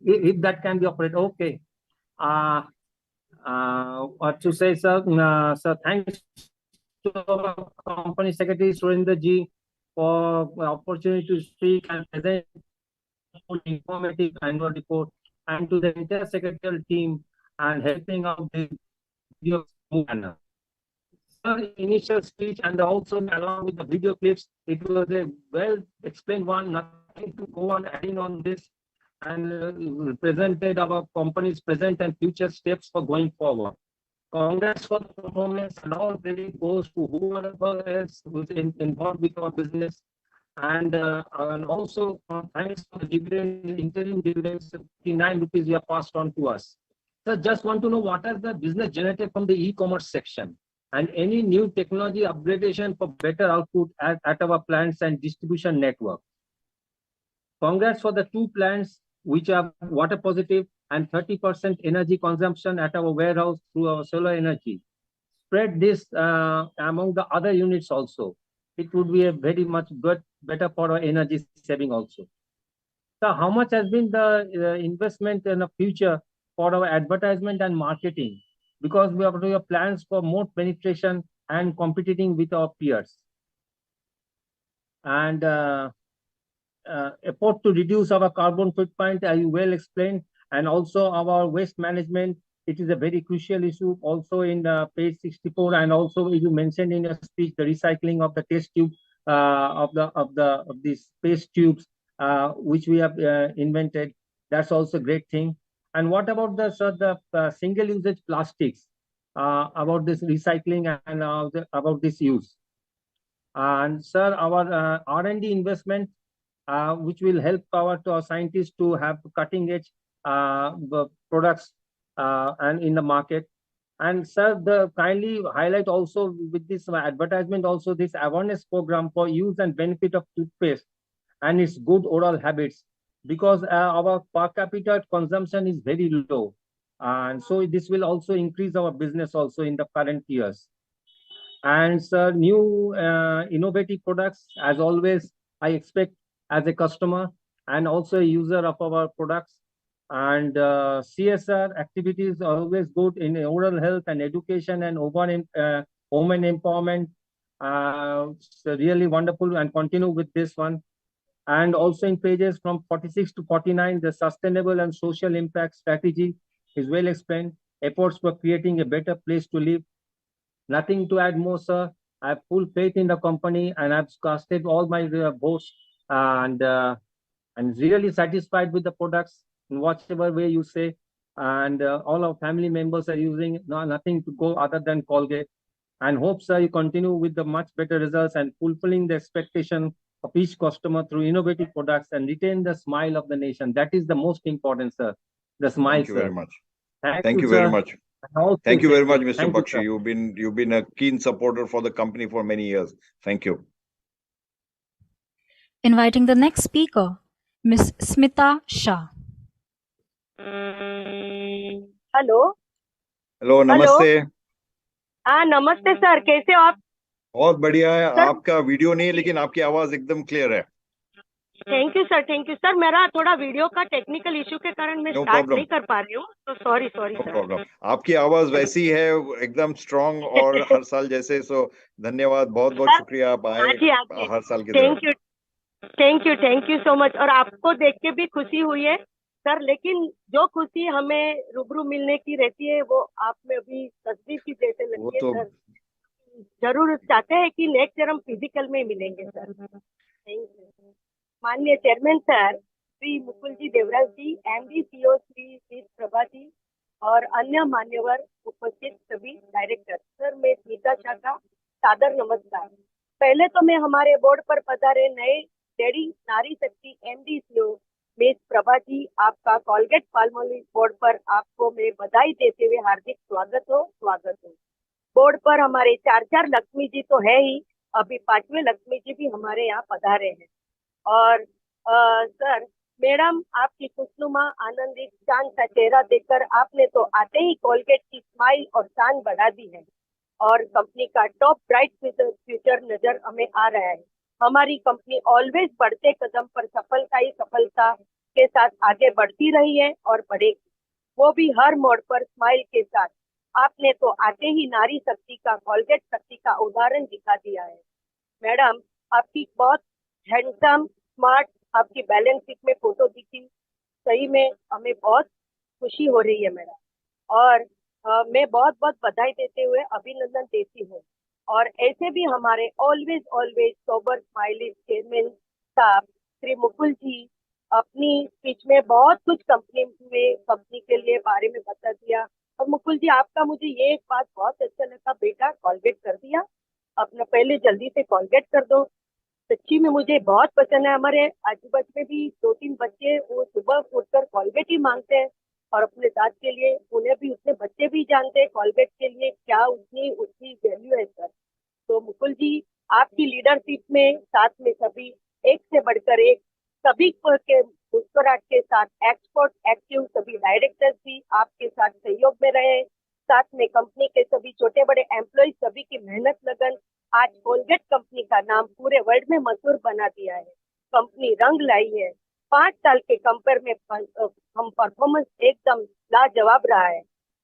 If that can be operated, okay. What to say, sir? Sir, thanks to our company secretary Surendra ji for the opportunity to speak and present informative annual report, and to the entire secretarial team and helping out the video manner. Sir, initial speech and also along with the video clips, it was a well explained one. Nothing to go on adding on this, and presented our company's present and future steps for going forward. Congrats for the performance, and all credit goes to whoever else was involved with our business. And also thanks for the dividend, interim dividends, 59 rupees you have passed on to us. So just want to know what are the business generated from the e-commerce section, and any new technology upgradation for better output at our plants and distribution network. Congrats for the 2 plants which are water positive and 30% energy consumption at our warehouse through our solar energy. Spread this among the other units also. It would be a very much better for our energy saving also. So how much has been the investment in the future for our advertisement and marketing? Because we have plans for more penetration and competing with our peers. And effort to reduce our carbon footprint, as you well explained, and also our waste management. It is a very crucial issue also in page 64, and also you mentioned in your speech the recycling of the test tube of these space tubes which we have invented. That's also a great thing. And what about the single usage plastics? About this recycling and about this use. And sir, our R&D investment, which will help our scientists to have cutting edge products and in the market. And sir, the kindly highlight also with this advertisement also this awareness program for use and benefit of toothpaste and its good oral habits, because our per capita consumption is very low, and so this will also increase our business also in the current years. And sir, new innovative products, as always I expect as a customer and also a user of our products. And CSR activities are always good in oral health and education and women empowerment. So really wonderful, and continue with this one. And also in pages from 46 to 49, the sustainable and social impact strategy is well explained. Efforts for creating a better place to live. Nothing to add more, sir. I have full faith in the company, and I've casted all my votes, and really satisfied with the products in whatever way you say. And all our family members are using nothing to go other than Colgate. And hope, sir, you continue with the much better results and fulfilling the expectation of each customer through innovative products and retain the smile of the nation. That is the most important, sir. The smile, Thank you sir. very much. Thank Thank you, you very sir. much. And all Thank you very much, Mr. Thank you, Bakshi. sir. You've been a keen supporter for the company for many years. Thank you. Inviting the next speaker, Ms. Smita Shah. Hello hello, नमस्ते। हाँ नमस्ते sir, कैसे हो आप? बहुत बढ़िया है। Sir- आपका वीडियो नहीं है, लेकिन आपकी आवाज एकदम क्लियर है। Thank you sir. मेरा थोड़ा वीडियो का टेक्निकल इशू के कारण मैं No स्टार्ट problem. नहीं कर पा रही हूँ, तो सॉरी नो सर। प्रॉब्लम। आपकी आवाज वैसी है, एकदम स्ट्रांग और हर साल जैसे। सो धन्यवाद, बहुत बहुत सर, शुक्रिया आप आए हाँ जी। हर साल की तरह। Thank you so much. और आपको देख के भी खुशी हुई है सर, लेकिन जो खुशी हमें रूबरू मिलने की रहती है वो आप में अभी तस्वीर की जैसे वो लगती है तो सर। जरूर चाहते हैं कि नेक्स्ट ईयर हम फिजिकल में मिलेंगे सर। Thank you. माननीय चेयरमैन सर श्री मुकुल जी देवराज जी, एमडी सीईओ श्री प्रभा जी और अन्य मान्यवर उपस्थित सभी डायरेक्टर, सर मैं स्मिता शाह का सादर नमस्कार। पहले तो मैं हमारे बोर्ड पर पधारे नए लेडी नारी शक्ति MD CEO miss Prabha ji, आपका कॉलगेट पाल्मोलिव बोर्ड पर आपको मैं बधाई देते हुए हार्दिक स्वागत हो। बोर्ड पर हमारे चार लक्ष्मी जी तो है ही, अभी 5वें लक्ष्मी जी भी हमारे यहाँ पधारे हैं। और सर मैडम, आपकी खुशनुमा आनंदित शान सा चेहरा देखकर आपने तो आते ही कोलगेट की स्माइल और शान बढ़ा दी है और कंपनी का टॉप ब्राइट फ्यूचर नजर हमें आ रहा है। हमारी कंपनी ऑलवेज बढ़ते कदम पर सफलता के साथ आगे बढ़ती रही है और बढ़ेगी, वो भी हर मोड़ पर स्माइल के साथ। आपने तो आते ही नारी शक्ति का, कोलगेट शक्ति का उदाहरण दिखा दिया है। मैडम आपकी बहुत हैंडसम स्मार्ट आपकी बैलेंस शीट में फोटो दिखी, सही में हमें बहुत खुशी हो रही है मैडम। और मैं बहुत बहुत बधाई देते हुए अभिनंदन देती हूँ। और ऐसे भी हमारे ऑलवेज सोबर स्माइली चेयरमैन साहब श्री मुकुल जी अपनी स्पीच में बहुत कुछ कंपनी के लिए बारे में बता दिया। और मुकुल जी आपका मुझे ये एक बात बहुत अच्छा लगा, बेटा कॉलगेट कर दिया अपना, पहले जल्दी से कॉलगेट कर दो। सच्ची में मुझे बहुत पसंद है। हमारे आजू बाजू में भी 2-3 बच्चे वो सुबह उठकर कॉलगेट ही मांगते हैं और अपने दांत के लिए, उन्हें भी उतने बच्चे भी जानते हैं कॉलगेट के लिए क्या उसकी वैल्यू है सर। तो मुकुल जी आपकी लीडरशिप में साथ में सभी एक से बढ़कर एक, सभी के मुस्कुराहट के साथ एक्सपर्ट एक्टिव सभी डायरेक्टर्स भी आपके साथ सहयोग में रहे, साथ में कंपनी के सभी छोटे बड़े एम्प्लॉय सभी की मेहनत लगन आज कोलगेट कंपनी का नाम पूरे वर्ल्ड में मशहूर बना दिया है। कंपनी रंग लाई है। 5 साल के कंपेयर में हम परफॉर्मेंस एकदम लाजवाब रहा है।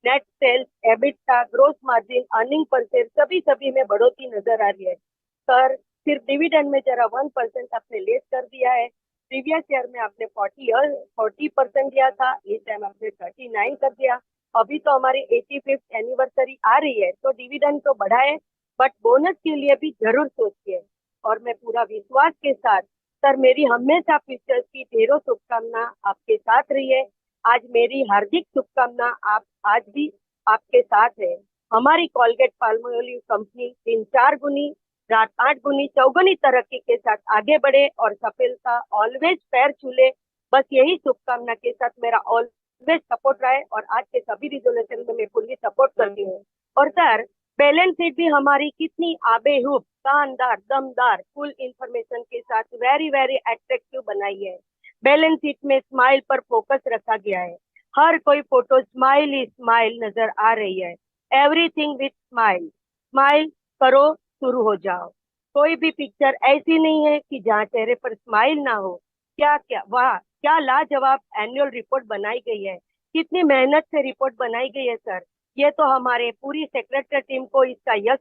Net sales, EBITDA, gross margin, earning per share सभी में बढ़ोतरी नजर आ रही है। सर सिर्फ डिविडेंड में जरा 1% आपने लेस कर दिया है। प्रीवियस ईयर में आपने 40% दिया था, इस टाइम आपने 39 कर दिया। अभी तो हमारी 85th एनिवर्सरी आ रही है, तो डिविडेंड तो बढ़ाए बट बोनस के लिए भी जरूर सोचिए। और मैं पूरा विश्वास के साथ सर, मेरी हमेशा फ्यूचर की ढेरों शुभकामना आपके साथ रही है। आज मेरी हार्दिक शुभकामना आप आज भी आपके साथ है। हमारी कोलगेट पाल्मोलिव कंपनी 3-4 गुनी, 8 गुनी, 4 तरक्की के साथ आगे बढ़े और सफलता ऑलवेज पैर छूले, बस यही शुभकामना के साथ मेरा ऑलवेज सपोर्ट रहा है। और आज के सभी रिजोल्यूशन में मैं फुल्ली सपोर्ट करती हूँ। और सर बैलेंस शीट भी हमारी कितनी आबेहूब, शानदार, दमदार, फुल इंफॉर्मेशन के साथ वेरी अट्रैक्टिव बनाई है। बैलेंस शीट में स्माइल पर फोकस रखा गया है। हर कोई फोटो स्माइल ही स्माइल नजर आ रही है। Everything with smile. स्माइल करो, शुरू हो जाओ। कोई भी पिक्चर ऐसी नहीं है कि जहाँ चेहरे पर स्माइल ना हो। वाह क्या लाजवाब एनुअल रिपोर्ट बनाई गई है, कितनी मेहनत से रिपोर्ट बनाई गई है सर। ये तो हमारे पूरी सेक्रेटरी टीम को इसका यश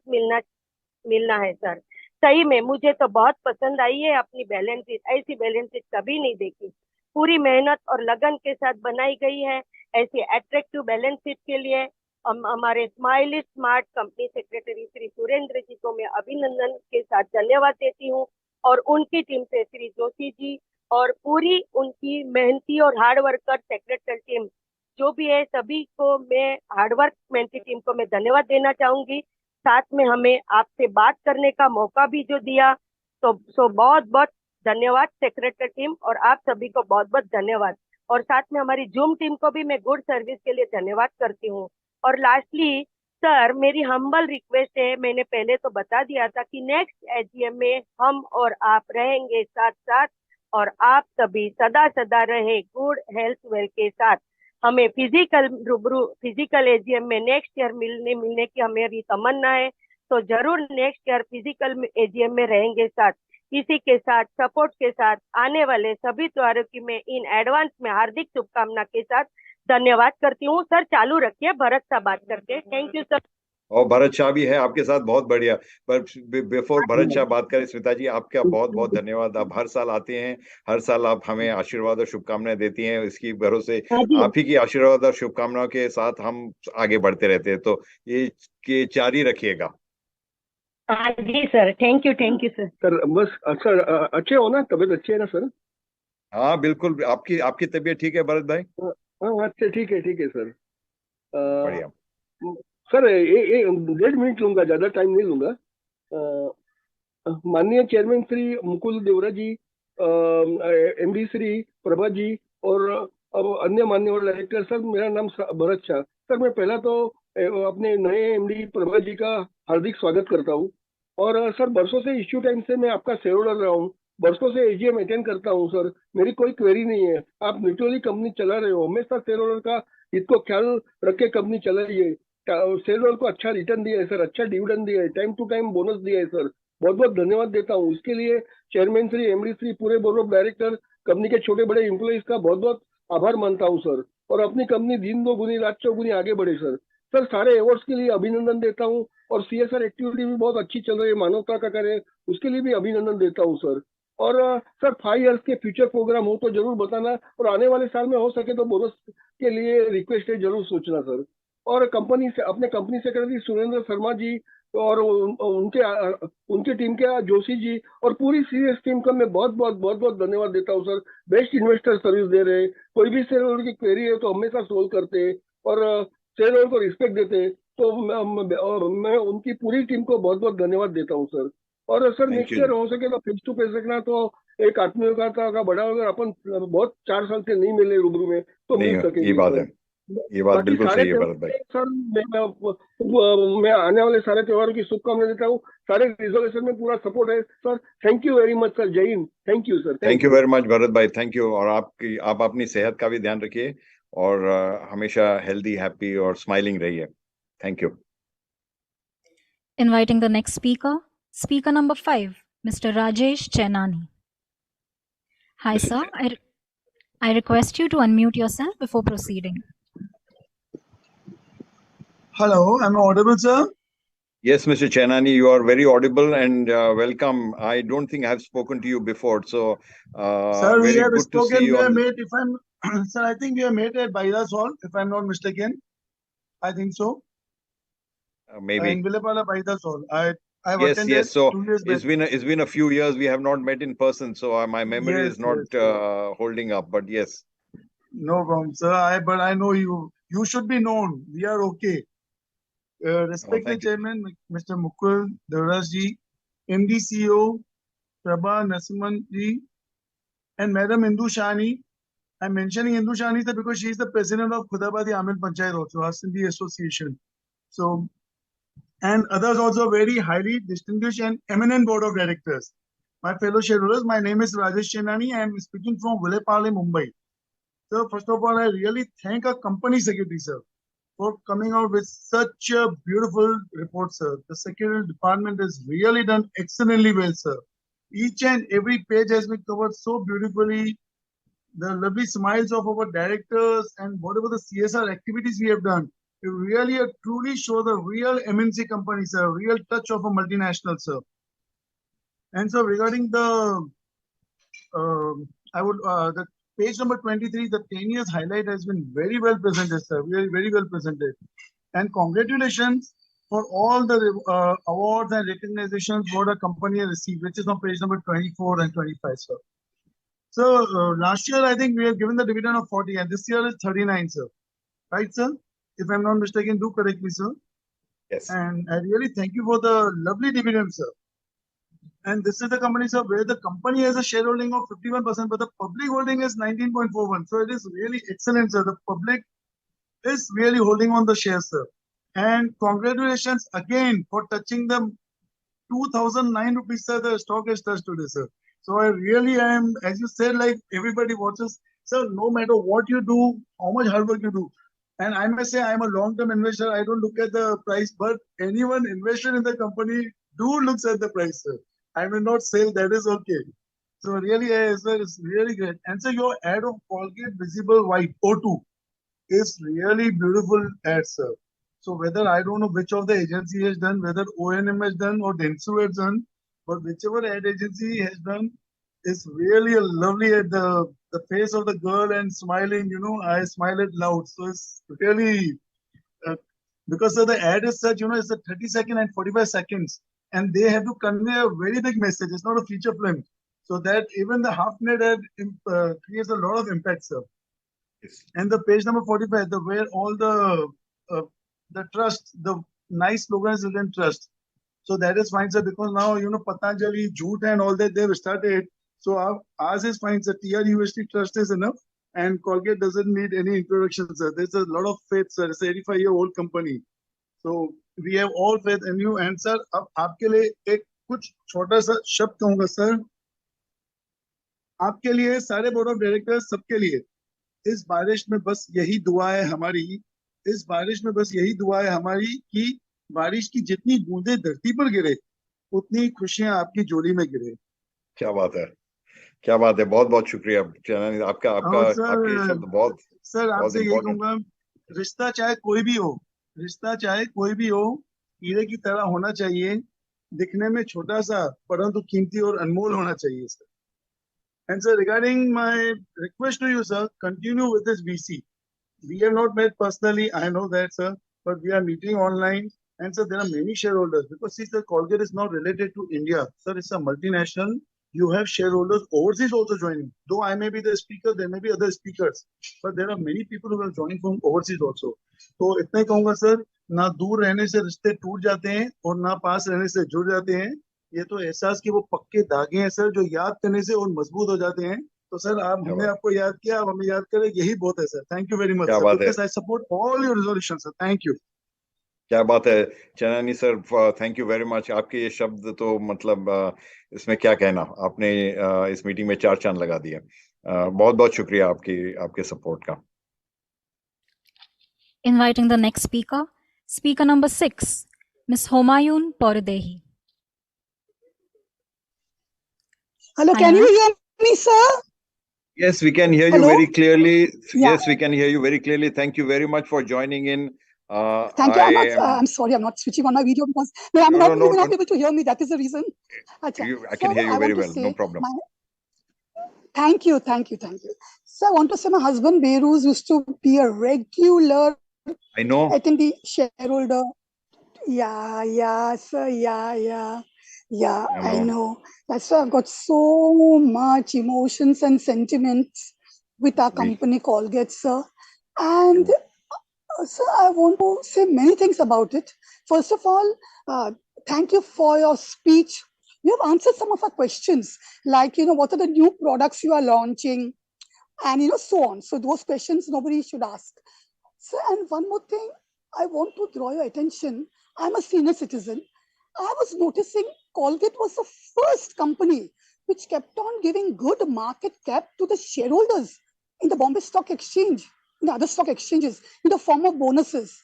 मिलना है सर। सही में मुझे तो बहुत पसंद आई है अपनी बैलेंस शीट, ऐसी बैलेंस शीट कभी नहीं देखी। पूरी मेहनत और लगन के साथ बनाई गई है। ऐसी अट्रैक्टिव बैलेंस शीट के लिए हमारे smiley smart company secretary Shri Surendra ji को मैं अभिनंदन के साथ धन्यवाद देती हूँ, और उनकी टीम से श्री जोशी जी और पूरी उनकी मेहनती और हार्ड वर्कर सेक्रेटरी टीम जो भी है, सभी को मैं हार्डवर्क मेहनती टीम को मैं धन्यवाद देना चाहूंगी। साथ में हमें आपसे बात करने का मौका भी जो दिया, तो बहुत बहुत धन्यवाद सेक्रेटरी टीम, और आप सभी को बहुत बहुत धन्यवाद। और साथ में हमारी जूम टीम को भी मैं गुड सर्विस के लिए धन्यवाद करती हूँ। और लास्टली सर, मेरी हम्बल रिक्वेस्ट है, मैंने पहले तो बता दिया था कि नेक्स्ट एजीएम में हम और आप रहेंगे साथ साथ, और आप सभी सदा सदा रहे गुड हेल्थ वेल के साथ। हमें फिजिकल एजीएम में नेक्स्ट ईयर मिलने की हमें अभी तमन्ना है, तो जरूर नेक्स्ट ईयर फिजिकल एजीएम में रहेंगे साथ। इसी के साथ सपोर्ट के साथ आने वाले सभी त्योहारों की मैं इन एडवांस में हार्दिक शुभकामना के साथ धन्यवाद करती हूँ। सर चालू रखिए भरत साहब बात करके। Thank you sir. और भरत शाह भी है आपके साथ, बहुत बढ़िया। पर बिफोर भरत शाह बात करें, स्मिता जी आपका बहुत बहुत धन्यवाद। आप हर साल आते हैं, हर साल आप हमें आशीर्वाद और शुभकामनाएं देती हैं। इसकी भरोसे आप ही की आशीर्वाद और शुभकामनाओं के साथ हम आगे बढ़ते रहते हैं, तो ये जारी रखिएगा। हाँ जी sir, thank you sir. Sir बस सर अच्छे हो ना, तबीयत अच्छी है ना सर? हाँ बिल्कुल, आपकी तबीयत ठीक है भरत भाई? हाँ अच्छा, ठीक है सर। बढ़िया सर 1.5 मिनट लूंगा, ज्यादा टाइम नहीं लूंगा। माननीय चेयरमैन श्री मुकुल देवरा जी, एमडी श्री प्रभा जी और अब अन्य मान्यवर डायरेक्टर, सर मेरा नाम भरत शाह। सर मैं पहला तो अपने नए एमडी प्रभा जी का हार्दिक स्वागत करता हूँ। और सर बरसों से इश्यू टाइम से मैं आपका शेयर होल्डर रहा हूँ, बरसों से एजीएम अटेंड करता हूँ सर। मेरी कोई क्वेरी नहीं है, आप न्यूट्रली कंपनी चला रहे हो, हमेशा शेयर होल्डर का इसको ख्याल रख के कंपनी चलाइए। शेयर होल्डर को अच्छा रिटर्न दिया है सर, अच्छा डिविडेंड दिया है, टाइम टू टाइम बोनस दिया है सर। बहुत बहुत धन्यवाद देता हूँ इसके लिए। चेयरमैन श्री, एमडी श्री, पूरे बोर्ड ऑफ डायरेक्टर, कंपनी के छोटे बड़े एम्प्लॉइज का बहुत बहुत आभार मानता हूँ सर। और अपनी कंपनी दिन दो गुनी रात चौगुनी आगे बढ़े सर। सर सारे अवार्ड्स के लिए अभिनंदन देता हूँ, और सीएसआर एक्टिविटी भी बहुत अच्छी चल रही है, मानवता का कार्य, उसके लिए भी अभिनंदन देता हूँ सर। और सर 5 इयर्स के फ्यूचर प्रोग्राम हो तो जरूर बताना, और आने वाले साल में हो सके तो बोनस के लिए रिक्वेस्ट है, जरूर सोचना सर। और कंपनी से अपने कंपनी सेक्रेटरी सुरेंद्र शर्मा जी और उनके टीम के जोशी जी और पूरी सीरियस टीम का मैं बहुत बहुत धन्यवाद देता हूँ सर। बेस्ट इन्वेस्टर सर्विस दे रहे, कोई भी शेयर होल्डर की क्वेरी है तो हमेशा सोल्व करते, और शेयर होल्डर को रिस्पेक्ट देते। तो मैं उनकी पूरी टीम को बहुत बहुत धन्यवाद देता हूँ सर। और सर नेक्स्ट ईयर हो सके तो फेस टू फेस रखना, तो एक आत्मीयता का बढ़ा, अगर अपन बहुत 4 साल से नहीं मिले रूबरू में तो मिल सकेंगे। ये बात है, ये बात बिल्कुल सही है भरत भाई। सर मैं आने वाले सारे त्योहारों की शुभकामनाएं देता हूँ, सारे रिजोल्यूशन में पूरा सपोर्ट है sir. Thank you very much sir, जय Hind. Thank you sir. Thank you very much Bharat भाई, थैंक यू। और आप अपनी सेहत का भी ध्यान रखिए, और हमेशा हेल्दी, हैप्पी और स्माइलिंग रहिए। Thank you. Inviting the next speaker, speaker number 5, Mr. Rajesh Chenani. Hi sir, I request you to unmute yourself before proceeding. Hello, am I audible, sir? Yes, Mr. Chenani, you are very audible, and welcome. I don't think I have spoken to you before, so sir, we very have good spoken. to see you. We have met, if I'm, sir, I think we have met at Baidas Hall, if I'm not mistaken. I think so. Maybe. In Villepala Baidas Hall. I've Yes, attended. yes. So 2 years back. it's been a few years. We have not met in person, so my memory is not holding up. But yes. No problem, sir. But I know you. You should be known. We are okay. Respected Chairman, Mr. Mukul Devraj ji, MD CEO, Prabha Narasimhan ji, and Madam Indu Shani. I'm mentioning Indu Shani because she is the president of Khudabadi Amil Panchayat also, our Sindhi Association. So, and others also very highly distinguished and eminent board of directors. My fellow shareholders, my name is Rajesh Chenani. I am speaking from Villepala, Mumbai. So, first of all, I really thank our company secretary, sir, for coming out with such a beautiful report, sir. The secretarial department has really done excellently well, sir. Each and every page has been covered so beautifully. The lovely smiles of our directors and whatever the CSR activities we have done, it really truly show the real MNC company, sir, real touch of a multinational, sir. And so regarding the, the page number 23, the 10 years highlight has been very well presented, sir. Very well presented. And congratulations for all the awards and recognitions what a company has received, which is on page number 24 and 25, sir. So last year, I think we have given the dividend of 40 and this year is 39, sir. Right, sir? If I'm not mistaken, do correct me, sir. Yes. And I really thank you for the lovely dividend, sir. And this is the company, sir, where the company has a shareholding of 51%, but the public holding is 19.41. So it is really excellent, sir. The public is really holding on the shares, sir. And congratulations again for touching the 2009 rupees, sir. The stock is touched today, sir. So I really am, as you said, like everybody watches, sir, no matter what you do, how much hard work you do. And I must say, I'm a long-term investor. I don't look at the price, but anyone invested in the company do looks at the price, sir. I may not sell, that is okay. So really, sir, it's really great. And so your ad of Colgate Visible White O2 is really beautiful ad, sir. So whether I don't know which of the agency has done, whether O&M has done or Dentsu has done, but whichever ad agency has done is really a lovely ad. The face of the girl and smiling, you know, I smile it loud. So it's really, because of the ad is such, you know, it's a 30-second and 45 seconds. And they have to convey a very big message. It's not a feature film. So that even the half-minute ad creates a lot of impact, sir. Yes. And the page number 45, the where all the trust, the nice slogan is written trust. So that is fine, sir, because now, you know, Patanjali, Jhoot and all that, they've started. So ours is fine, sir. TRUST trust is enough. And Colgate doesn't need any introduction, sir. There's a lot of faith, sir. It's an 85-year-old company. So we have all faith in you. And sir, अब आपके लिए एक कुछ छोटा सा शब्द कहूँगा, sir. आपके लिए, सारे बोर्ड ऑफ डायरेक्टर्स, सबके लिए, इस बारिश में बस यही दुआ है हमारी, इस बारिश में बस यही दुआ है हमारी कि बारिश की जितनी बूंदे धरती पर गिरे उतनी खुशियां आपकी झोली में गिरे. क्या बात है, क्या बात है. बहुत बहुत शुक्रिया चैनल आपका आपके शब्द बहुत. सर आपसे यही कहूंगा, रिश्ता चाहे कोई भी हो, रिश्ता चाहे कोई भी हो, हीरे की तरह होना चाहिए, दिखने में छोटा सा परंतु कीमती और अनमोल होना चाहिए, sir. And sir, regarding my request to you, sir, continue with this VC. We have not met personally, I know that, sir, but we are meeting online. And sir, there are many shareholders because see, sir, Colgate is not related to India. Sir, it's a multinational. You have shareholders overseas also joining. Though I may be the speaker, there may be other speakers, but there are many people who are joining from overseas also. तो इतना ही कहूँगा sir, ना दूर रहने से रिश्ते टूट जाते हैं और ना पास रहने से जुड़ जाते हैं. ये तो एहसास कि वो पक्के धागे हैं सर, जो याद करने से और मजबूत हो जाते हैं. तो सर हमने आपको याद किया, हमें याद करें, यही बहुत है sir. Thank you very much sir, because I support all your resolution sir. Thank you. क्या बात है Chainani sir, thank you very much. आपके ये शब्द तो मतलब इसमें क्या कहना, आपने इस मीटिंग में 4 चांद लगा दिए. बहुत बहुत शुक्रिया आपके सपोर्ट का. Inviting the next speaker, speaker number 6, Ms. Homayun Pordehi. Hello, can you hear me, sir? Yes, we can hear you very clearly. Yes, we can hear you very clearly. Thank you very much for joining in. Thank you. I'm sorry, I'm not switching on my video because you may not be able to hear me. That is the reason. I can hear you very well. No problem. Thank you. So I want to say my husband Behruz used to be a regular I know attendee shareholder. Yeah, sir. Yeah, I know. That's why I've got so much emotions and sentiments with our company Colgate, sir. And sir, I want to say many things about it. First of all, thank you for your speech. You have answered some of our questions, like, what are the new products you are launching, and, so on. So those questions nobody should ask. So, and one more thing, I want to draw your attention. I'm a senior citizen. I was noticing Colgate was the first company which kept on giving good market cap to the shareholders in the Bombay Stock Exchange, in the other stock exchanges, in the form of bonuses.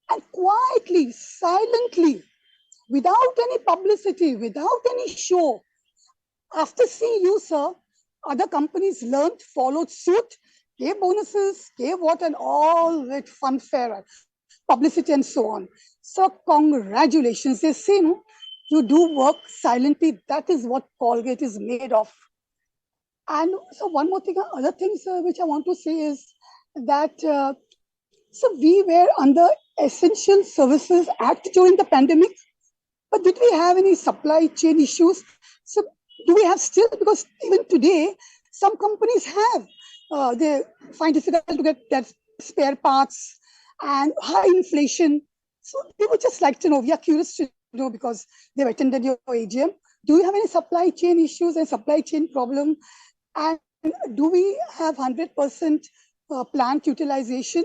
And quietly, silently, without any publicity, without any show, after seeing you, sir, other companies learned, followed suit, gave bonuses, gave what, and all with funfair, publicity, and so on. So congratulations. They say, you do work silently. That is what Colgate is made of. And so one more thing, other things which I want to say is that So we were under Essential Services Act during the pandemic, but did we have any supply chain issues? So do we have still? Because even today, some companies have, they find it difficult to get that spare parts and high inflation. So we would just like to know, we are curious to know because they've attended your AGM. Do you have any supply chain issues and supply chain problem? And do we have 100% plant utilization?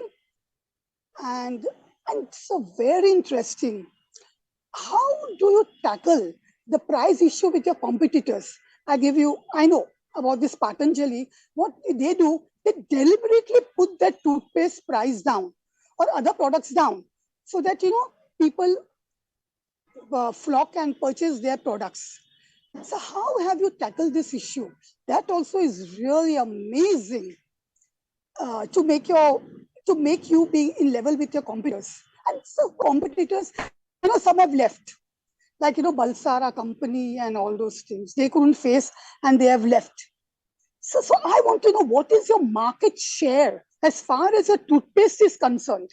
And so very interesting. How do you tackle the price issue with your competitors? I know about this Patanjali. What they do, they deliberately put their toothpaste price down or other products down so that, people flock and purchase their products. So how have you tackled this issue? That also is really amazing to make you be in level with your competitors. And so competitors, some have left, like, Balsara company and all those things. They couldn't face and they have left. So I want to know, what is your market share as far as your toothpaste is concerned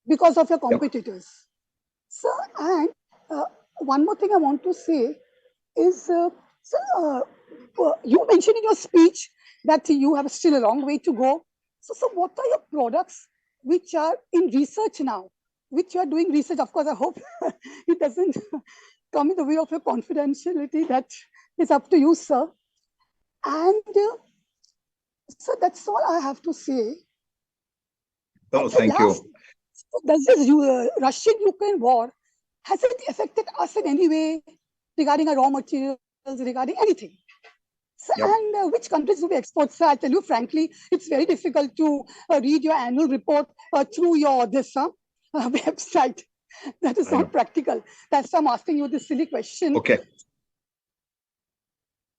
because of your competitors? So, and one more thing I want to say is, you mentioned in your speech that you have still a long way to go. So what are your products which are in research now, which you are doing research? Of course, I hope it doesn't come in the way of your confidentiality. That is up to you, sir. And so that's all I have to say. Oh, thank you. Does this Russian-Ukraine war, has it affected us in any way regarding our raw materials, regarding anything? So, and which countries do we export? So I tell you frankly, it's very difficult to read your annual report through your website. That is not practical. That's why I'm asking you this silly question. Okay.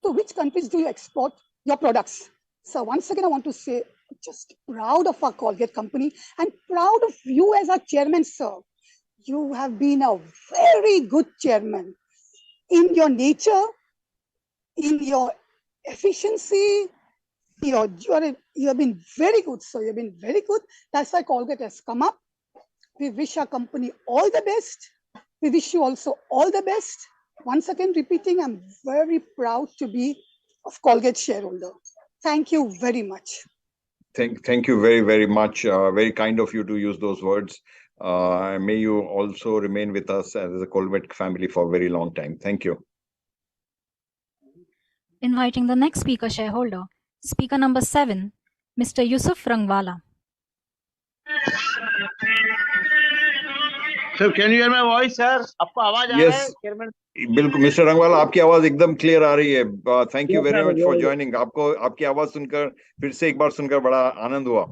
So which countries do you export your products? So once again, I want to say, just proud of our Colgate company and proud of you as our chairman, sir. You have been a very good chairman in your nature, in your efficiency. You have been very good, sir. You've been very good. That's why Colgate has come up. We wish our company all the best. We wish you also all the best. Once again, repeating, I'm very proud to be a Colgate shareholder. Thank you very much. Thank you very, very much. Very kind of you to use those words. May you also remain with us as a Colgate family for a very long time. Thank you. Inviting the next speaker shareholder, speaker number 7, Mr. Yusuf Rangwala. Sir, can you hear my voice, sir? आपको आवाज आ रहा है, chairman? बिल्कुल, mister रंगवाला, आपकी आवाज एकदम clear आ रही है. Thank you very much for joining. आपकी आवाज सुनकर फिर से एक बार सुनकर बड़ा आनंद हुआ.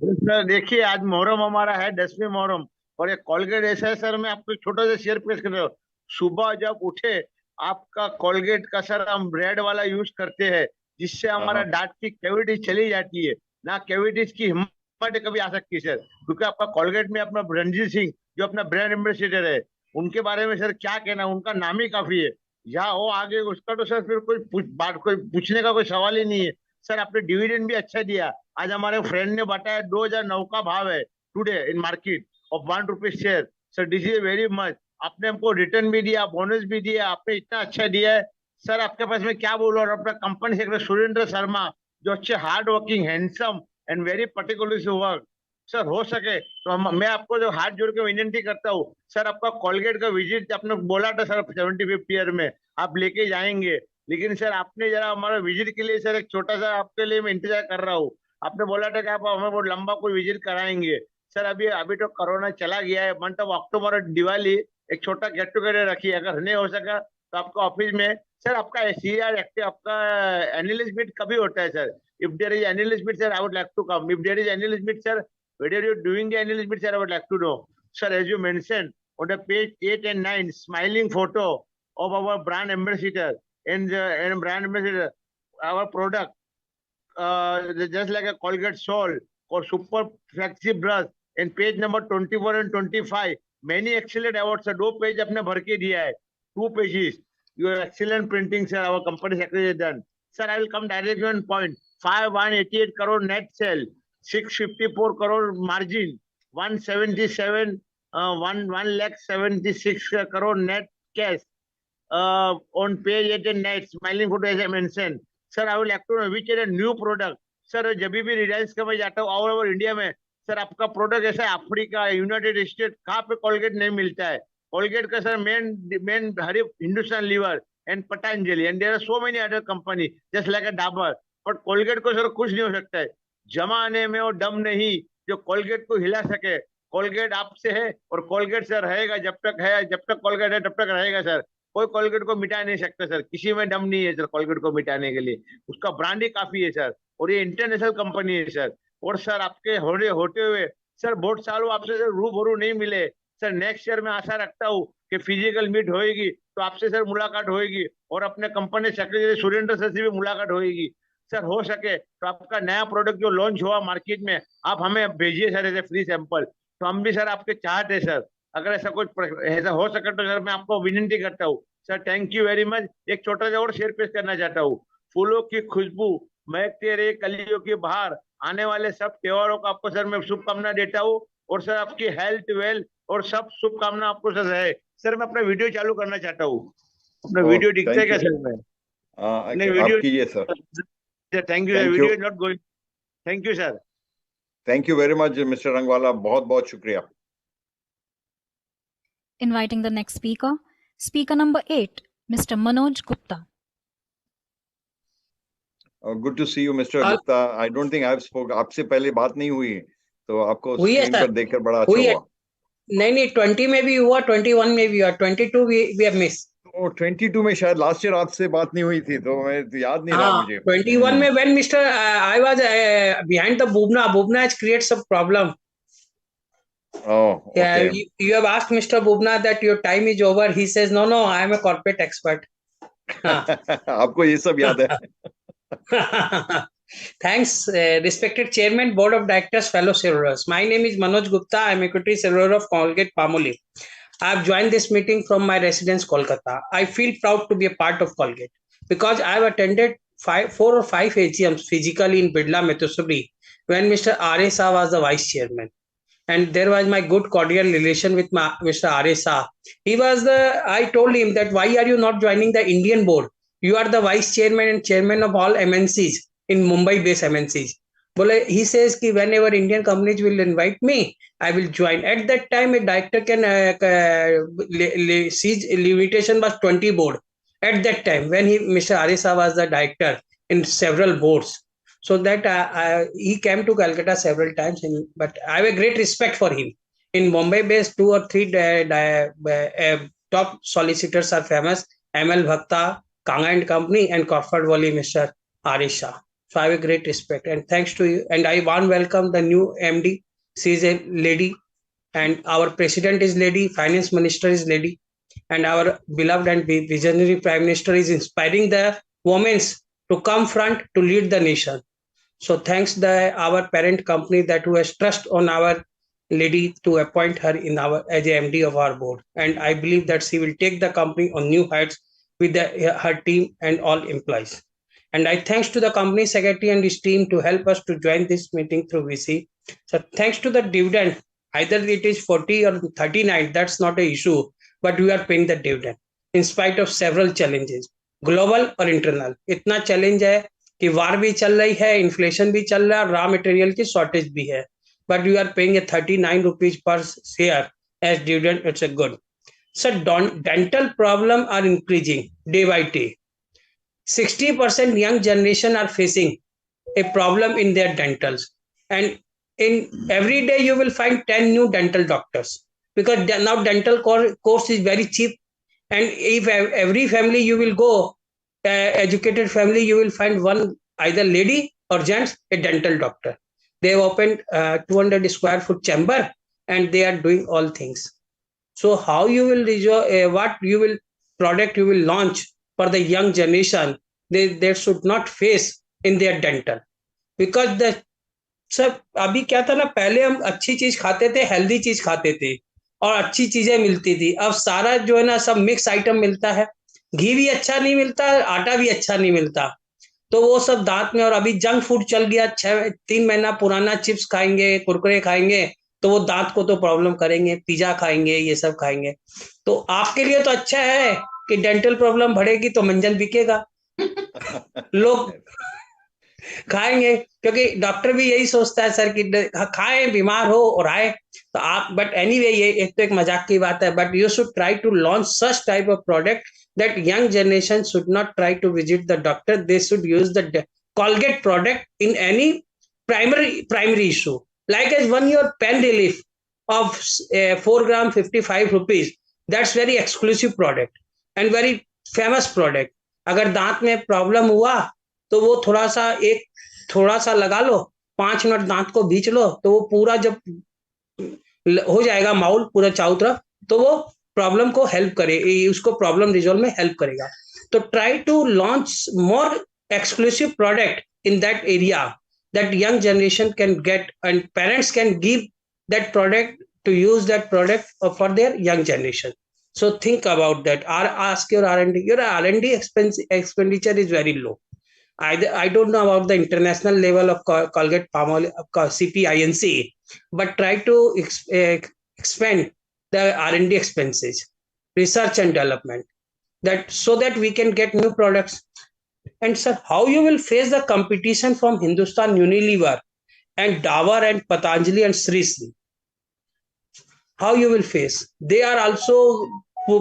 सर देखिए, आज मोहर्रम हमारा है, 10वीं मोहर्रम, और ये कोलगेट ऐसा है सर, मैं आपको एक छोटा सा शेयर पेश कर रहा हूँ. सुबह जब उठे, आपका कोलगेट का सर हम रेड वाला यूज करते हैं, जिससे हमारा दांत की कैविटी चली जाती है. ना कैविटीज की हिम्मत कभी आ सकती है सर, क्योंकि आपका कोलगेट में अपना रणजीत सिंह जो अपना ब्रांड एम्बेसडर है, उनके बारे में सर क्या कहना, उनका नाम ही काफी है. जहाँ हो आगे उसका तो सर फिर कोई पूछने का कोई सवाल ही नहीं है. सर आपने डिविडेंड भी अच्छा दिया. आज हमारे फ्रेंड ने बताया 2009 का भाव है today in market of 1 rupee share. Sir this is very much. आपने हमको रिटर्न भी दिया, बोनस भी दिया, आपने इतना अच्छा दिया है सर. आपके पास में क्या बोलूं. और अपना कंपनी सेक्रेटरी सुरेंद्र शर्मा जो अच्छे hard working, handsome and very particular work. Sir हो सके तो मैं आपको जो हाथ जोड़ के विनती करता हूँ सर, आपका कोलगेट का विजिट आपने बोला था सर 75th ईयर में आप लेके जाएंगे, लेकिन सर आपने जरा हमारा विजिट के लिए सर एक छोटा सा आपके लिए मैं इंतजार कर रहा हूँ. आपने बोला था कि आप हमें बहुत लंबा कोई विजिट कराएंगे. सर अभी तो कोरोना चला गया है. मंथ ऑफ अक्टूबर और दिवाली एक छोटा गेट टुगेदर रखिए. अगर नहीं हो सका तो आपका ऑफिस में सर आपका सीआर आपका एनालिस्ट मीट कभी होता है sir? If there is analyst meet sir I would like to come. If there is analyst meet sir, whether you're doing the analyst meet, sir, I would like to know. Sir, as you mentioned on the page 8 and 9, smiling photo of our brand ambassador and brand ambassador, our product, just like a Colgate Sol or super flagship brush, and page number 24 and 25, many excellent awards. Sir, 2 page अपने भर के दिया है, 2 pages. Your excellent printing, sir. Our company secretary has done. Sir, I will come directly on point. 5,188 crore net sale. 654 crore margin, 176 crore net cash. On page 8 and 9, smiling photo as I mentioned. Sir, I would like to know which is a new product. Sir, जब भी रिलायंस का मैं जाता हूँ all over India में, sir आपका product ऐसा है अफ्रीका, यूनाइटेड स्टेट, कहाँ पे कोलगेट नहीं मिलता है. कोलगेट का सर मेन हरी Hindustan Lever and Patanjali and there are so many other company just like a Dabur, but Colgate को सर कुछ नहीं हो सकता है. जमाने में वो दम नहीं जो कोलगेट को हिला सके. कोलगेट आपसे है और कोलगेट सर रहेगा जब तक है, जब तक कोलगेट है तब तक रहेगा सर. कोई कोलगेट को मिटा नहीं सकता सर, किसी में दम नहीं है सर कोलगेट को मिटाने के लिए. उसका ब्रांड ही काफी है सर और ये इंटरनेशनल कंपनी है सर. और सर आपके होते हुए सर बहुत सालों आपसे सर रूबरू नहीं मिले सर. नेक्स्ट ईयर में आशा रखता हूँ कि फिजिकल मीट होएगी तो आपसे सर मुलाकात होएगी और अपने कंपनी सेक्रेटरी सुरेंद्र सर से भी मुलाकात होएगी सर. हो सके तो आपका नया प्रोडक्ट जो लॉन्च हुआ मार्केट में आप हमें भेजिए सर ऐसे फ्री सैंपल, तो हम भी सर आपके चाहते हैं सर. अगर ऐसा कुछ ऐसा हो सके तो सर मैं आपको विनती करता हूँ sir. Thank you very much. एक छोटा सा और शेयर पेश करना चाहता हूँ. फूलों की खुशबू महकते रहे कलियों की बहार, आने वाले सब त्योहारों का आपको सर मैं शुभकामना देता हूँ और सर आपकी हेल्थ वेल्थ और सब शुभकामना आपको सर रहे. सर मैं अपना वीडियो चालू करना चाहता हूँ. अपना वीडियो दिखता है क्या सर? में नहीं वीडियो कीजिए sir. Thank you. Video is not going. Thank you sir. Thank you very much mister Rangwala, बहुत बहुत शुक्रिया. Inviting the next speaker, speaker number 8, Mr. Manoj Gupta. Good to see you, Mr. Gupta. I don't think I've spoke. आपसे पहले बात नहीं हुई तो आपको स्क्रीन पर देखकर बड़ा अच्छा हुआ. नहीं 20 में भी हुआ, 21 में भी हुआ, 22 we have missed. 22 में शायद लास्ट ईयर आपसे बात नहीं हुई थी तो मैं याद नहीं रहा मुझे. 21 में when Mr. I was behind the Bubna has created some problem. Oh, okay. Yeah, you have asked Mr. Bubna that your time is over. He says no, I am a corporate expert. आपको ये सब याद है. Thanks, respected Chairman, Board of Directors, fellow shareholders. My name is Manoj Gupta. I am equity shareholder of Colgate Palmolive. I have joined this meeting from my residence, Kolkata. I feel proud to be a part of Colgate because I have attended 4 or 5 AGMs physically in Bidla, Metusubri when Mr. R.A. Shah was the Vice Chairman. And there was my good cordial relation with Mr. R.A. Shah. I told him that why are you not joining the Indian board? You are the Vice Chairman and Chairman of all MNCs in Mumbai-based MNCs. He says that whenever Indian companies will invite me, I will join. At that time, a director can limitation was 20 board. At that time, when Mr. R.A. Shah was the director in several boards. So that he came to Calcutta several times, but I have a great respect for him. In Mumbai-based 2 or 3 top solicitors are famous: ML Bhakta, Kanga and Company, and Corporate Wali Mr. R.A. Shah. So I have a great respect and thanks to you. And I warm welcome the new MD. She is a lady, and our president is lady, finance minister is lady, and our beloved and visionary prime minister is inspiring the women to come front to lead the nation. So thanks our parent company that who has trust on our lady to appoint her in as a MD of our board. And I believe that she will take the company on new heights with her team and all employees. And I thanks to the company secretary and his team to help us to join this meeting through VC. So thanks to the dividend, either it is 40 or 39, that's not an issue, but we are paying the dividend in spite of several challenges, global or internal. इतना challenge है कि वार भी चल रही है, inflation भी चल रहा है, रॉ मटेरियल की शॉर्टेज भी है, but we are paying a 39 rupees per share as dividend. It's a good. So dental problem are increasing day by day. 60% young generation are facing a problem in their dentals, and in every day you will find 10 new dental doctors because now dental course is very cheap, and if every family you will go, educated family, you will find one either lady or gents a dental doctor. They have opened 200 square foot chamber and they are doing all things. So how you will what you will product you will launch for the young generation, they should not face in their dental, because the सब अभी क्या था ना, पहले हम अच्छी चीज खाते थे, हेल्दी चीज खाते थे और अच्छी चीजें मिलती थी. अब सारा जो है ना सब मिक्स आइटम मिलता है, घी भी अच्छा नहीं मिलता, आटा भी अच्छा नहीं मिलता. तो वो सब दांत में, और अभी जंक फूड चल गया, 3 महीना पुराना चिप्स खाएंगे, कुरकुरे खाएंगे, तो वो दांत को तो प्रॉब्लम करेंगे, पिज्जा खाएंगे, ये सब खाएंगे। तो आपके लिए तो अच्छा है कि डेंटल प्रॉब्लम बढ़ेगी तो मंजन बिकेगा, लोग खाएंगे, क्योंकि डॉक्टर भी यही सोचता है सर कि खाएं, बीमार हो और आए तो आप। बट एनीवे, ये एक तो एक मजाक की बात है, but you should try to launch such type of product that young generation should not try to visit the doctor. They should use the Colgate product in any primary issue, like as 1 year pen relief of 4 gram 55 rupees. That's very exclusive product and very famous product. अगर दांत में problem हुआ तो वो थोड़ा सा लगा लो, 5 minute दांत को बीच लो, तो वो पूरा जब हो जाएगा माउल पूरा चारों तरफ, तो वो प्रॉब्लम को हेल्प करे, उसको प्रॉब्लम रिजॉल्व में हेल्प करेगा। तो try to launch more exclusive product in that area that young generation can get, and parents can give that product to use that product for their young generation. So think about that. Ask your R&D. Your R&D expenditure is very low. I don't know about the international level of Colgate Palmolive, CPINC, but try to expand the R&D expenses, research and development, that so that we can get new products. And sir, how you will face the competition from Hindustan Unilever and Dabur and Patanjali and Sri Sri? How you will face? They are also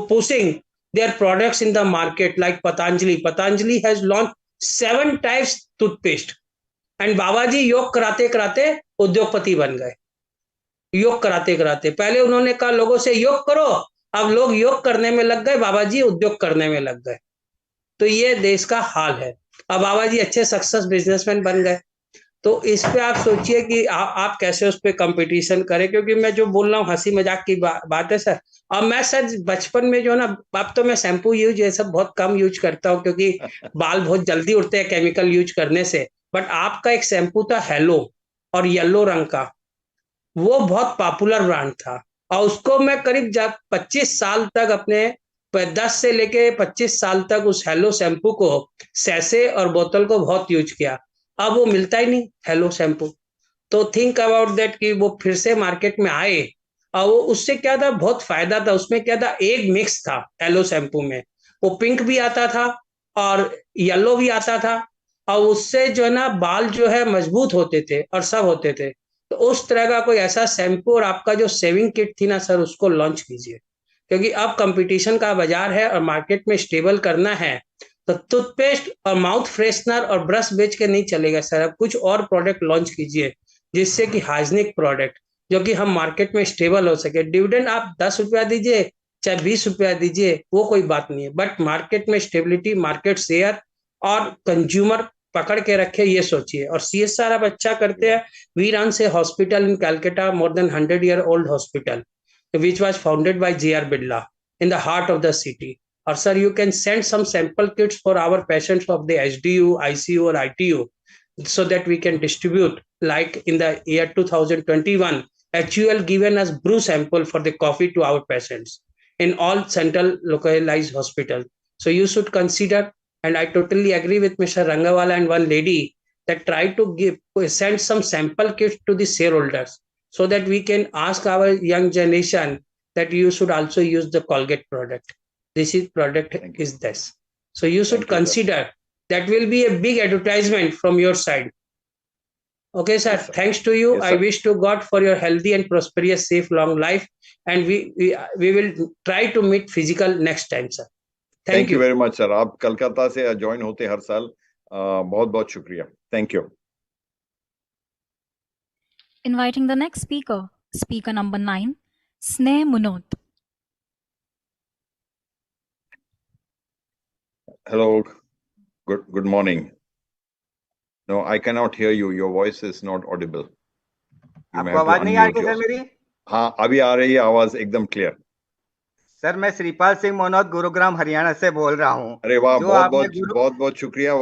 pushing their products in the market, like Patanjali. Patanjali has launched 7 types toothpaste, and बाबाजी योग कराते कराते उद्योगपति बन गए। योग कराते कराते, पहले उन्होंने कहा लोगों से योग करो, अब लोग योग करने में लग गए, बाबाजी उद्योग करने में लग गए। तो ये देश का हाल है। अब बाबा जी अच्छे सक्सेस बिजनेसमैन बन गए, तो इस पे आप सोचिए कि आप कैसे उस पे कंपटीशन करें। क्योंकि मैं जो बोल रहा हूँ हंसी मजाक की बात है सर। अब मैं सर बचपन में जो ना, अब तो मैं शैम्पू यूज ये सब बहुत कम यूज करता हूँ, क्योंकि बाल बहुत जल्दी उठते हैं केमिकल यूज करने से। बट आपका एक शैम्पू था हेलो और येलो रंग का, वो बहुत पॉपुलर ब्रांड था, और उसको मैं करीब 25 साल तक, अपने 10 से लेके 25 साल तक उस हेलो शैम्पू को, सैसे और बोतल को बहुत यूज किया। अब वो मिलता ही नहीं हेलो शैम्पू। तो थिंक अबाउट दैट कि वो फिर से मार्केट में आए, और वो उससे क्या था, बहुत फायदा था। उसमें क्या था, एक मिक्स था हेलो शैम्पू में, वो पिंक भी आता था और येलो भी आता था, और उससे जो है ना बाल जो है मजबूत होते थे और सब होते थे। तो उस तरह का कोई ऐसा शैम्पू, और आपका जो सेविंग किट थी ना सर, उसको लॉन्च कीजिए, क्योंकि अब कंपटीशन का बाजार है और मार्केट में स्टेबल करना है। तो टूथपेस्ट और माउथ फ्रेशनर और ब्रश बेच के नहीं चलेगा सर, अब कुछ और प्रोडक्ट लॉन्च कीजिए, जिससे कि हाइजीनिक प्रोडक्ट, जो कि हम मार्केट में स्टेबल हो सके। डिविडेंड आप 10 रुपया दीजिए चाहे 20 रुपया दीजिए, वो कोई बात नहीं है, बट मार्केट में स्टेबिलिटी, मार्केट शेयर और कंज्यूमर पकड़ के रखे, ये सोचिए। और CSR आप अच्छा करते हैं। वी रन से hospital in Calcutta, more than 100-year-old hospital, which was founded by J.R. Birla in the heart of the city. Or sir, you can send some sample kits for our patients of the HDU, ICU or ITU, so that we can distribute. Like in the year 2021, HUL given us brew sample for the coffee to our patients in all central localized hospitals. So you should consider, and I totally agree with Mr. Rangawala and one lady, that try to send some sample kits to the shareholders, so that we can ask our young generation that you should also use the Colgate product. This is product is this. So you should consider. That will be a big advertisement from your side. Okay, sir. Yes, sir. Thanks to you. Yes, I wish to God for your healthy and prosperous, safe, long life. And we will try to meet physical next time, sir. Thank you very much, sir. आप कलकत्ता से join होते हर साल, बहुत बहुत शुक्रिया. Thank you. Inviting the next speaker, speaker number 9, Sneh Munot. Hello, good morning. No, I cannot hear you. Your voice is not audible. आपको आवाज नहीं आ रही सर मेरी? हाँ, अभी आ रही है आवाज एकदम क्लियर। सर मैं श्रीपाल सिंह मनोत गुरुग्राम हरियाणा से बोल रहा हूँ। अरे वाह, बहुत शुक्रिया।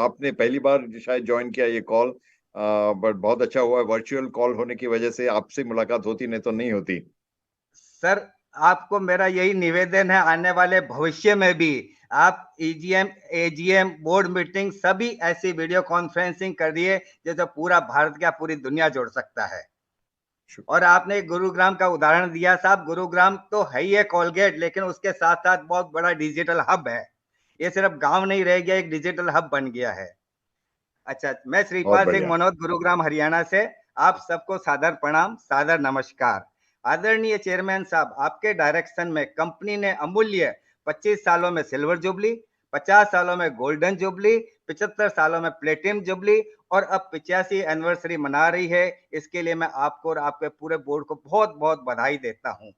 आपने पहली बार शायद ज्वाइन किया ये कॉल, बट बहुत अच्छा हुआ। वर्चुअल कॉल होने की वजह से आपसे मुलाकात होती, नहीं तो नहीं होती। सर आपको मेरा यही निवेदन है, आने वाले भविष्य में भी आप एजीएम बोर्ड मीटिंग सभी ऐसी वीडियो कॉन्फ्रेंसिंग करिए जैसे पूरा भारत क्या पूरी दुनिया जोड़ सकता है। और आपने गुरुग्राम का उदाहरण दिया साहब, गुरुग्राम तो है ही है कोलगेट, लेकिन उसके साथ साथ बहुत बड़ा डिजिटल हब है। ये सिर्फ गांव नहीं रह गया, एक डिजिटल हब बन गया है। अच्छा, मैं श्रीपाल सिंह मनोज, गुरुग्राम हरियाणा से आप सबको सादर प्रणाम, सादर नमस्कार। आदरणीय चेयरमैन साहब, आपके डायरेक्शन में कंपनी ने अमूल्य 25 सालों में सिल्वर जुबली, 50 सालों में गोल्डन जुबली, 75 सालों में प्लेटिनम जुबली और अब 85 एनिवर्सरी मना रही है। इसके लिए मैं आपको और आपके पूरे बोर्ड को बहुत बहुत बधाई देता हूं।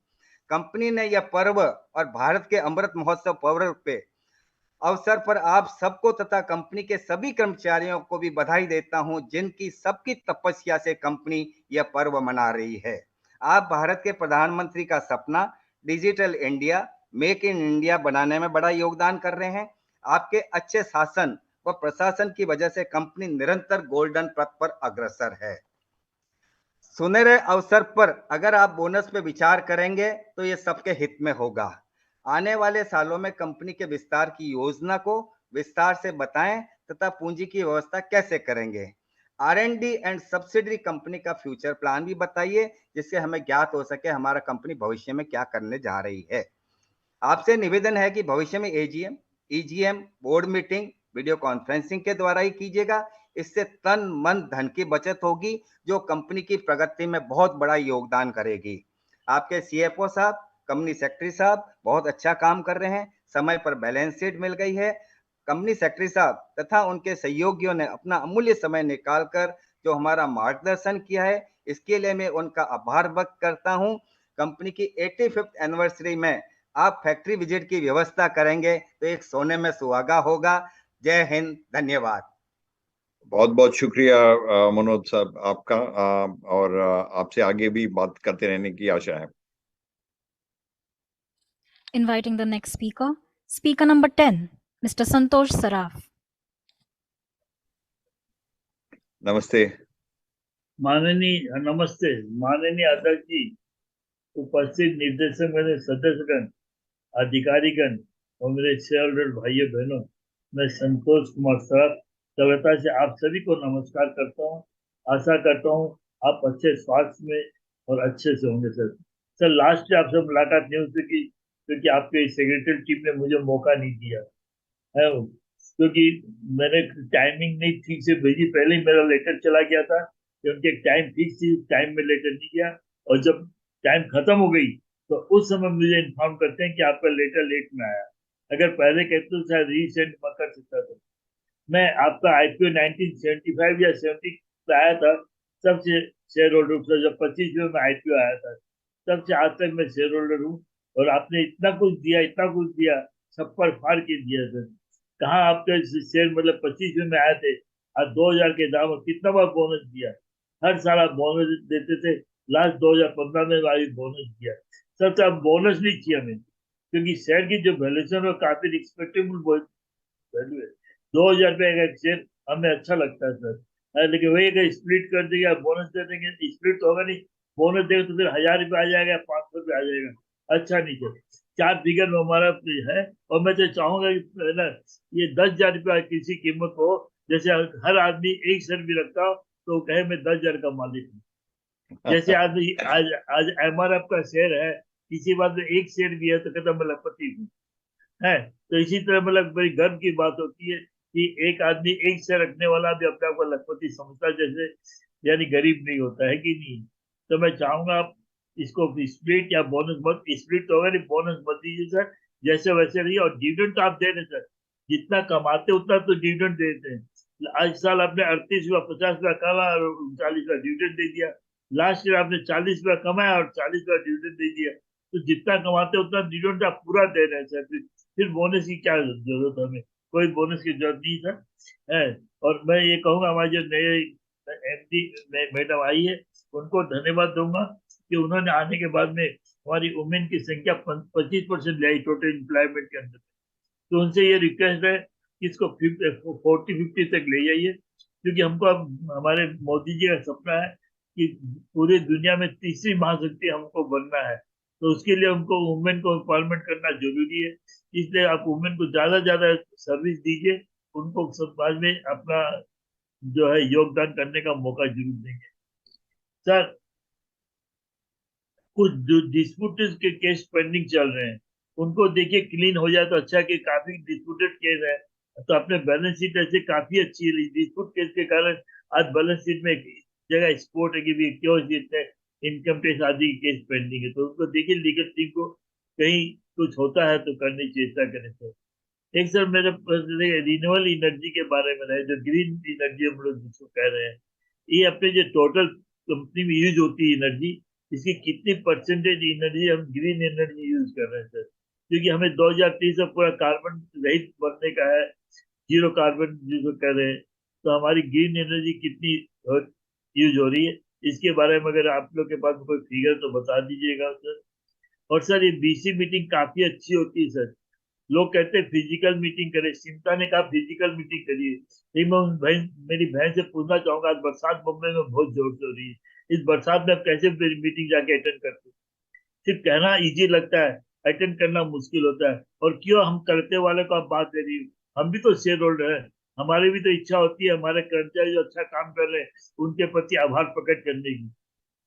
कंपनी ने यह पर्व और भारत के अमृत महोत्सव पर्व पे अवसर पर आप सबको तथा कंपनी के सभी कर्मचारियों को भी बधाई देता हूं, जिनकी सबकी तपस्या से कंपनी यह पर्व मना रही है। आप भारत के प्रधानमंत्री का सपना digital India, make in India बनाने में बड़ा योगदान कर रहे हैं। आपके अच्छे शासन व प्रशासन की वजह से कंपनी निरंतर गोल्डन पथ पर अग्रसर है। सुनहरे अवसर पर अगर आप बोनस पे विचार करेंगे तो ये सबके हित में होगा। आने वाले सालों में कंपनी के विस्तार की योजना को विस्तार से बताएं तथा पूंजी की व्यवस्था कैसे करेंगे। R&D एंड सब्सिडरी कंपनी का फ्यूचर प्लान भी बताइए, जिससे हमें ज्ञात हो सके हमारा कंपनी भविष्य में क्या करने जा रही है। आपसे निवेदन है कि भविष्य में AGM, EGM, board meeting video conferencing के द्वारा ही कीजिएगा। इससे तन मन धन की बचत होगी, जो कंपनी की प्रगति में बहुत बड़ा योगदान करेगी। आपके सीएफओ साहब, कंपनी सेक्रेटरी साहब बहुत अच्छा काम कर रहे हैं। समय पर बैलेंस शीट मिल गई है। कंपनी सेक्रेटरी साहब तथा उनके सहयोगियों ने अपना अमूल्य समय निकालकर जो हमारा मार्गदर्शन किया है, इसके लिए मैं उनका आभार व्यक्त करता हूं। कंपनी की 85th एनिवर्सरी में आप फैक्ट्री विजिट की व्यवस्था करेंगे तो एक सोने में सुहागा होगा। जय हिंद, धन्यवाद। बहुत बहुत शुक्रिया मनोज साहब आपका, और आपसे आगे भी बात करते रहने की आशा है। Inviting the next speaker, speaker number 10, Mr. Santosh Saraf. नमस्ते। नमस्ते माननीय अध्यक्ष जी, उपस्थित निर्देशक, मेरे सदस्यगण, अधिकारीगण और मेरे शेयर होल्डर भाइयों बहनों, मैं संतोष कुमार सराफ सभ्यता से आप सभी को नमस्कार करता हूं। आशा करता हूं आप अच्छे स्वास्थ्य में और अच्छे से होंगे। सर लास्ट आपसे मुलाकात नहीं हो सकी क्योंकि आपके सेक्रेटरी टीम ने मुझे मौका नहीं दिया है, क्योंकि मैंने टाइमिंग नहीं ठीक से भेजी। पहले ही मेरा लेटर चला गया था कि उनके टाइम फिक्स थी, टाइम में लेटर नहीं गया, और जब टाइम खत्म हो गई तो उस समय मुझे इन्फॉर्म करते हैं कि आपका लेटर लेट में आया। अगर पहले कहते तो शायद रीसेंड मैं कर सकता था। मैं आपका आईपीओ 1975 या 70 में आया था, सबसे शेयर होल्डर था। जब 25 में आईपीओ आया था, तब से आज तक मैं शेयर होल्डर हूँ। और आपने इतना कुछ दिया, सब पर फाड़ के दिया सर। कहाँ आपके शेयर मतलब 25 में आए थे, आज 2000 के दाम, कितना बार बोनस दिया। हर साल आप बोनस देते थे, लास्ट 2015 में भी बोनस दिया। सर अब बोनस नहीं किया मैंने, क्योंकि शेयर की जो वैल्यूएशन है काफी रिस्पेक्टेबल वैल्यू है। 2000 रुपये का शेयर हमें अच्छा लगता है सर, लेकिन वही अगर स्प्लिट कर देगा, बोनस दे देंगे, स्प्लिट तो होगा नहीं। बोनस देगा तो फिर 1000 रुपये आ जाएगा, 500 रुपये आ जाएगा, अच्छा नहीं सर। 4 फिगर में हमारा है। और मैं तो चाहूंगा कि ना ये 10,000 रुपया किसी कीमत हो, जैसे हर आदमी एक शेयर भी रखता हो तो कहे मैं 10,000 का मालिक हूँ। जैसे आज एमआरएफ का शेयर है, किसी बात में एक शेयर भी है तो कहता मैं लखपति हूँ, है। तो इसी तरह मतलब बड़ी गर्व की बात होती है कि एक आदमी एक शेयर रखने वाला भी अपने आप को लखपति समझता, जैसे यानी गरीब नहीं होता है कि नहीं। तो मैं चाहूंगा आप इसको स्प्लिट या बोनस मत, स्प्लिट तो होगा नहीं, बोनस मत दीजिए सर, जैसे वैसे रहिए। और डिविडेंड तो आप दे रहे सर, जितना कमाते उतना तो डिविडेंड देते हैं। आज साल आपने 38 रुपया 50 रुपया कमा और 39 रुपया डिविडेंड दे दिया। लास्ट ईयर आपने 40 रुपया कमाया और 40 रुपया डिविडेंड दे दिया। तो जितना कमाते उतना डिविडेंड आप पूरा दे रहे हैं सर, फिर बोनस की क्या जरूरत है? हमें कोई बोनस की जरूरत नहीं सर, है। और मैं ये कहूंगा, हमारे जो नए एमडी मैडम आई है उनको धन्यवाद दूंगा कि उन्होंने आने के बाद में हमारी वुमेन की संख्या 25% ले आई टोटल एम्प्लॉयमेंट के अंदर। तो उनसे ये रिक्वेस्ट है कि इसको 40-50 तक ले जाइए, क्योंकि हमको अब हमारे मोदी जी का सपना है कि पूरी दुनिया में तीसरी महाशक्ति हमको बनना है। तो उसके लिए हमको वुमेन को एम्पावरमेंट करना जरूरी है। इसलिए आप वुमेन को ज्यादा सर्विस दीजिए, उनको समाज में अपना जो है योगदान करने का मौका जरूर देंगे। सर, कुछ डिस्प्यूटेड के केस पेंडिंग चल रहे हैं, उनको देखिए क्लीन हो जाए तो अच्छा, कि काफी डिस्प्यूटेड केस है तो अपने बैलेंस शीट ऐसे काफी अच्छी है। डिस्प्यूट केस के कारण आज बैलेंस शीट में एक जगह स्पोर्ट है कि भी क्यों जितने इनकम टैक्स आदि केस पेंडिंग है, तो उनको देखिए लीगल टीम को कहीं कुछ होता है तो करने की चेष्टा करें सर। एक सर मेरे रिन्यूएबल एनर्जी के बारे में है, जो ग्रीन एनर्जी हम लोग जिसको कह रहे हैं, ये अपने जो टोटल कंपनी में यूज होती है एनर्जी, इसकी कितनी परसेंटेज एनर्जी हम ग्रीन एनर्जी यूज कर रहे हैं सर, क्योंकि हमें 2030 से पूरा कार्बन रहित बनने का है, जीरो कार्बन जिसको कह रहे हैं, तो हमारी ग्रीन एनर्जी कितनी यूज हो रही है, इसके बारे में अगर आप लोग के पास कोई फिगर तो बता दीजिएगा सर। और सर, ये बीसी मीटिंग काफी अच्छी होती है सर। लोग कहते हैं फिजिकल मीटिंग करें, चिंता ने कहा फिजिकल मीटिंग करिए, लेकिन मैं मेरी बहन से पूछना चाहूंगा, आज बरसात मुंबई में बहुत जोर से हो रही है, इस बरसात में आप कैसे मीटिंग जाके अटेंड करते हैं? सिर्फ कहना इजी लगता है, अटेंड करना मुश्किल होता है। और क्यों हम करते वाले को आप बात दे रही हो, हम भी तो शेयर होल्डर है, हमारी भी तो इच्छा होती है हमारे कर्मचारी जो अच्छा काम कर रहे हैं उनके प्रति आभार प्रकट करने की।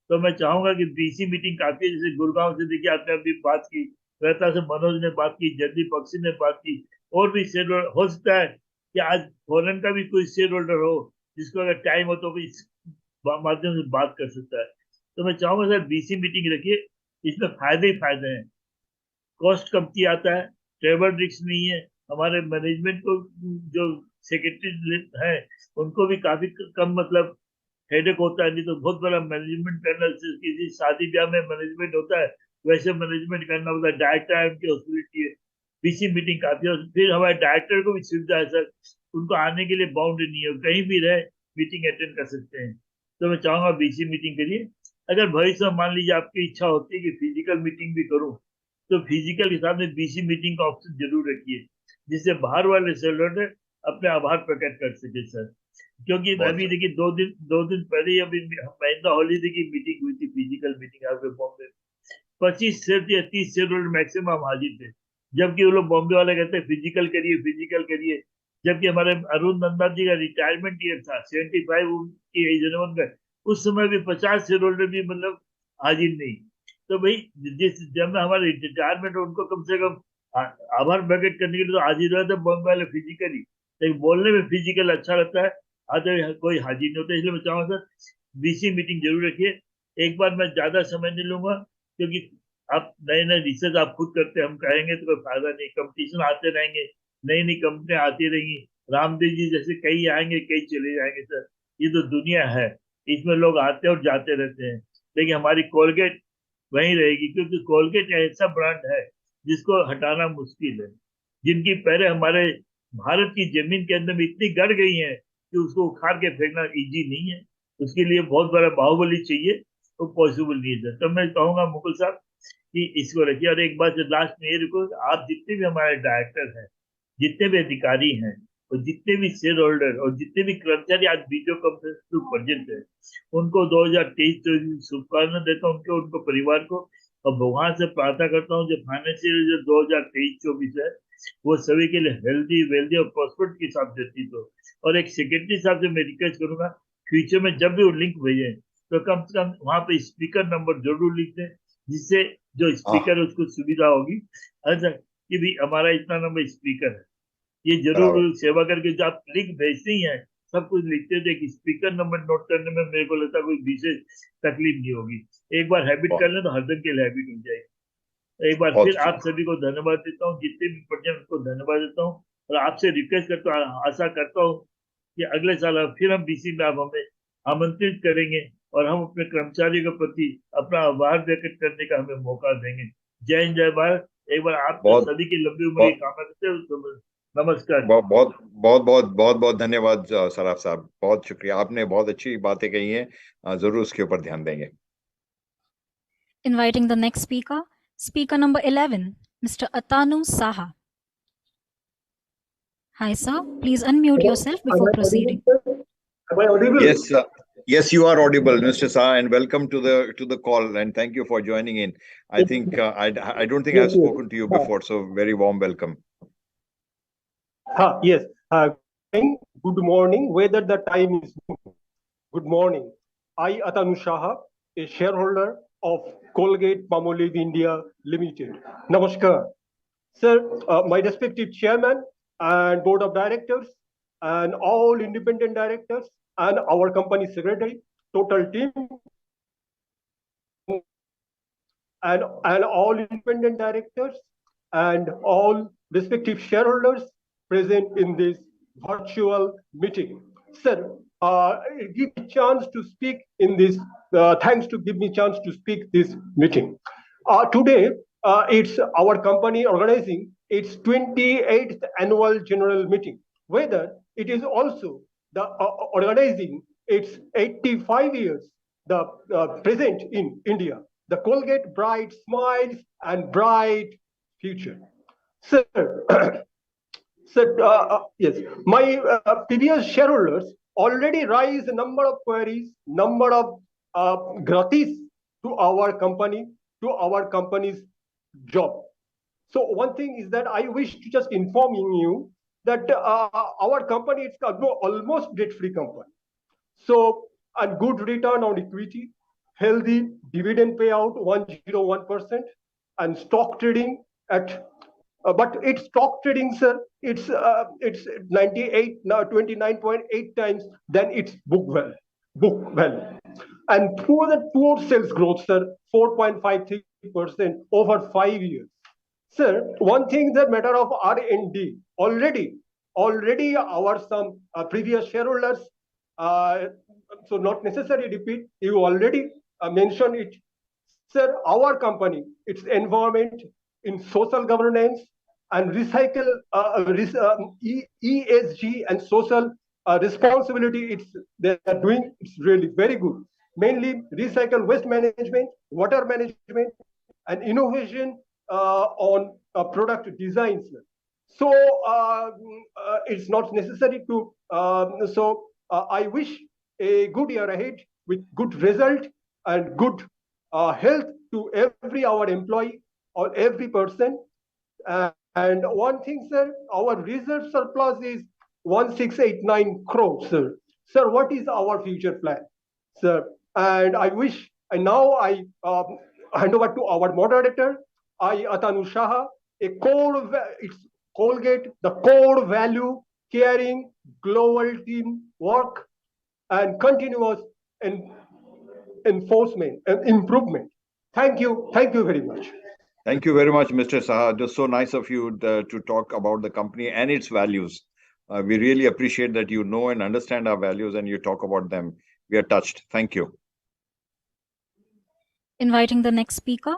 तो मैं चाहूंगा कि बीसी मीटिंग काफी, जैसे गुड़गांव से देखिए आपने अभी बात की, रहता से मनोज ने बात की, जल्दी पक्षी ने बात की, और भी शेयर होल्डर हो सकता है कि आज फॉरन का भी कोई शेयर होल्डर हो जिसको अगर टाइम हो तो इस माध्यम से बात कर सकता है। तो मैं चाहूंगा सर बीसी मीटिंग रखिए, इसमें फायदे ही फायदे हैं, कॉस्ट कमती आता है, ट्रेवल रिस्क नहीं है, हमारे मैनेजमेंट को जो सेक्रेटरी है उनको भी काफी कम मतलब हेडेक होता है, नहीं तो बहुत बड़ा मैनेजमेंट करना, किसी शादी ब्याह में मैनेजमेंट होता है वैसे मैनेजमेंट करना होता है, डायरेक्टर है उनकी हॉस्पिटलिटी है, बीसी मीटिंग काफी है। फिर हमारे डायरेक्टर को भी सुविधा है सर, उनको आने के लिए बाउंड नहीं है, कहीं भी रहे मीटिंग अटेंड कर सकते हैं। तो मैं चाहूंगा बीसी मीटिंग करिए। अगर भविष्य में मान लीजिए आपकी इच्छा होती है कि फिजिकल मीटिंग भी करूं, तो फिजिकल के साथ में बीसी मीटिंग का ऑप्शन जरूर रखिए, जिससे बाहर वाले शेयरहोल्डर अपने आभार प्रकट कर सके सर। क्योंकि अभी देखिए दो दिन पहले ही अभी महेंद्र हॉलीडे की मीटिंग हुई थी, फिजिकल मीटिंग आपके बॉम्बे में, 25 शेयर या 30 शेयर होल्डर मैक्सिमम हाजिर थे, जबकि वो लोग बॉम्बे वाले कहते हैं फिजिकल करिए फिजिकल करिए, जबकि हमारे अरुण नंदा जी का रिटायरमेंट ईयर था, 75 उनकी एज का, उस समय भी 50 शेयर होल्डर भी मतलब हाजिर नहीं। तो भाई जिस जब हमारे रिटायरमेंट उनको कम से कम आभार प्रकट करने के लिए तो हाजिर रहते बॉम्बे वाले फिजिकली, लेकिन बोलने में फिजिकल अच्छा लगता है, आधे कोई हाजिर नहीं होता। इसलिए मैं चाहूंगा सर बीसी मीटिंग जरूर रखिए। एक बार मैं ज्यादा समय नहीं लूंगा, क्योंकि आप नए रिसर्च आप खुद करते हैं, हम कहेंगे तो कोई फायदा नहीं, कंपटीशन आते रहेंगे, नई नई कंपनियां आती रहेंगी, रामदेव जी जैसे कई आएंगे कई चले जाएंगे सर, ये तो दुनिया है, इसमें लोग आते और जाते रहते हैं, लेकिन हमारी कोलगेट वहीं रहेगी, क्योंकि कोलगेट ऐसा ब्रांड है जिसको हटाना मुश्किल है, जिनकी पैरें हमारे भारत की जमीन के अंदर में इतनी गड़ गई हैं कि उसको उखाड़ के फेंकना इजी नहीं है, उसके लिए बहुत बड़ा बाहुबली चाहिए, तो पॉसिबल नहीं है। तो मैं कहूंगा मुकुल साहब कि इसको रखिए। और एक बात लास्ट में ये रुको, आप जितने भी हमारे डायरेक्टर हैं, जितने भी अधिकारी हैं, और जितने भी शेयर होल्डर और जितने भी कर्मचारी आज वीडियो कॉन्फ्रेंस में प्रेजेंट है, उनको 2023 शुभकामनाएं देता हूँ, उनको परिवार को, और भगवान से प्रार्थना करता हूँ जो फाइनेंशियल जो 2023-24 है वो सभी के लिए हेल्दी वेल्दी और प्रॉस्पेरिटी के साथ देती। तो और एक सेक्रेटरी साहब से मैं रिक्वेस्ट करूंगा, फ्यूचर में जब भी वो लिंक भेजें तो कम से कम वहां पे स्पीकर नंबर जरूर लिख दें, जिससे जो स्पीकर है उसको सुविधा होगी, अच्छा कि भी हमारा इतना नंबर स्पीकर है, ये जरूर सेवा करके जो आप लिंक भेजते ही हैं सब कुछ लिखते थे कि स्पीकर नंबर नोट करने में मेरे को लगता है कोई विशेष तकलीफ नहीं होगी, एक बार हैबिट कर लें तो हरदम के लिए हैबिट हो जाएगी। एक बार फिर आप सभी को धन्यवाद देता हूँ, जितने भी पर्सन को धन्यवाद देता हूँ, और आपसे रिक्वेस्ट करता हूँ, आशा करता हूँ कि अगले साल फिर हम बीसी में आप हमें आमंत्रित करेंगे और हम अपने कर्मचारियों के प्रति अपना आभार व्यक्त करने का हमें मौका देंगे। जय हिंद जय भारत। एक बार आप सभी की लंबी उम्र की कामना करते हैं। नमस्कार। बहुत धन्यवाद सराफ साहब, बहुत शुक्रिया, आपने बहुत अच्छी बातें कही हैं, जरूर उसके ऊपर ध्यान देंगे। Inviting the next speaker, speaker number 11, Mr. Atanu Saha. Hi sir, please unmute yourself before proceeding. Am I audible? Yes, Yes, you are audible, Mr. Saha, and welcome to the call, and thank you for joining in. I think I don't think I've spoken to you before, so very warm welcome. Yes. Good morning, whether the time is noon. Good morning. I, Atanu Shaha, a shareholder of Colgate Palmolive India Limited. Namaskar. Sir, my respected chairman and board of directors and all independent directors and our company secretary, total team, and all independent directors and all respective shareholders present in this virtual meeting. Sir, give me chance to speak in this. Thanks to give me chance to speak this meeting. Today, it's our company organizing its 28th annual general meeting. Whether it is also the organizing its 85 years the present in India. The Colgate bright smiles and bright future. Sir, yes, my previous shareholders already raised a number of queries, number of gratis to our company, to our company's job. So one thing is that I wish to just informing you that our company is almost debt-free company. So a good return on equity, healthy dividend payout 101%, and stock trading at but its stock trading, sir, it's 29.8 times than its book value. And through the poor sales growth, sir, 4.53% over 5 years. Sir, one thing that matter of R&D, already our some previous shareholders, so not necessarily repeat, you already mentioned it. Sir, our company, its environment in social governance and recycle ESG and social responsibility they are doing. It's really very good. Mainly recycle waste management, water management, and innovation on product designs. So it's not necessary to. I wish a good year ahead with good result and good health to every our employee or every person. And one thing, sir, our reserve surplus is 1689 crores, sir. Sir, what is our future plan, sir? And I wish, and now I hand over to our moderator, Atanu Shaha, it's Colgate, the core value, caring, global team work, and continuous enforcement and improvement. Thank you very much. Thank you very much, Mr. Saha. Just so nice of you to talk about the company and its values. We really appreciate that you know and understand our values and you talk about them. We are touched. Thank you. Inviting the next speaker,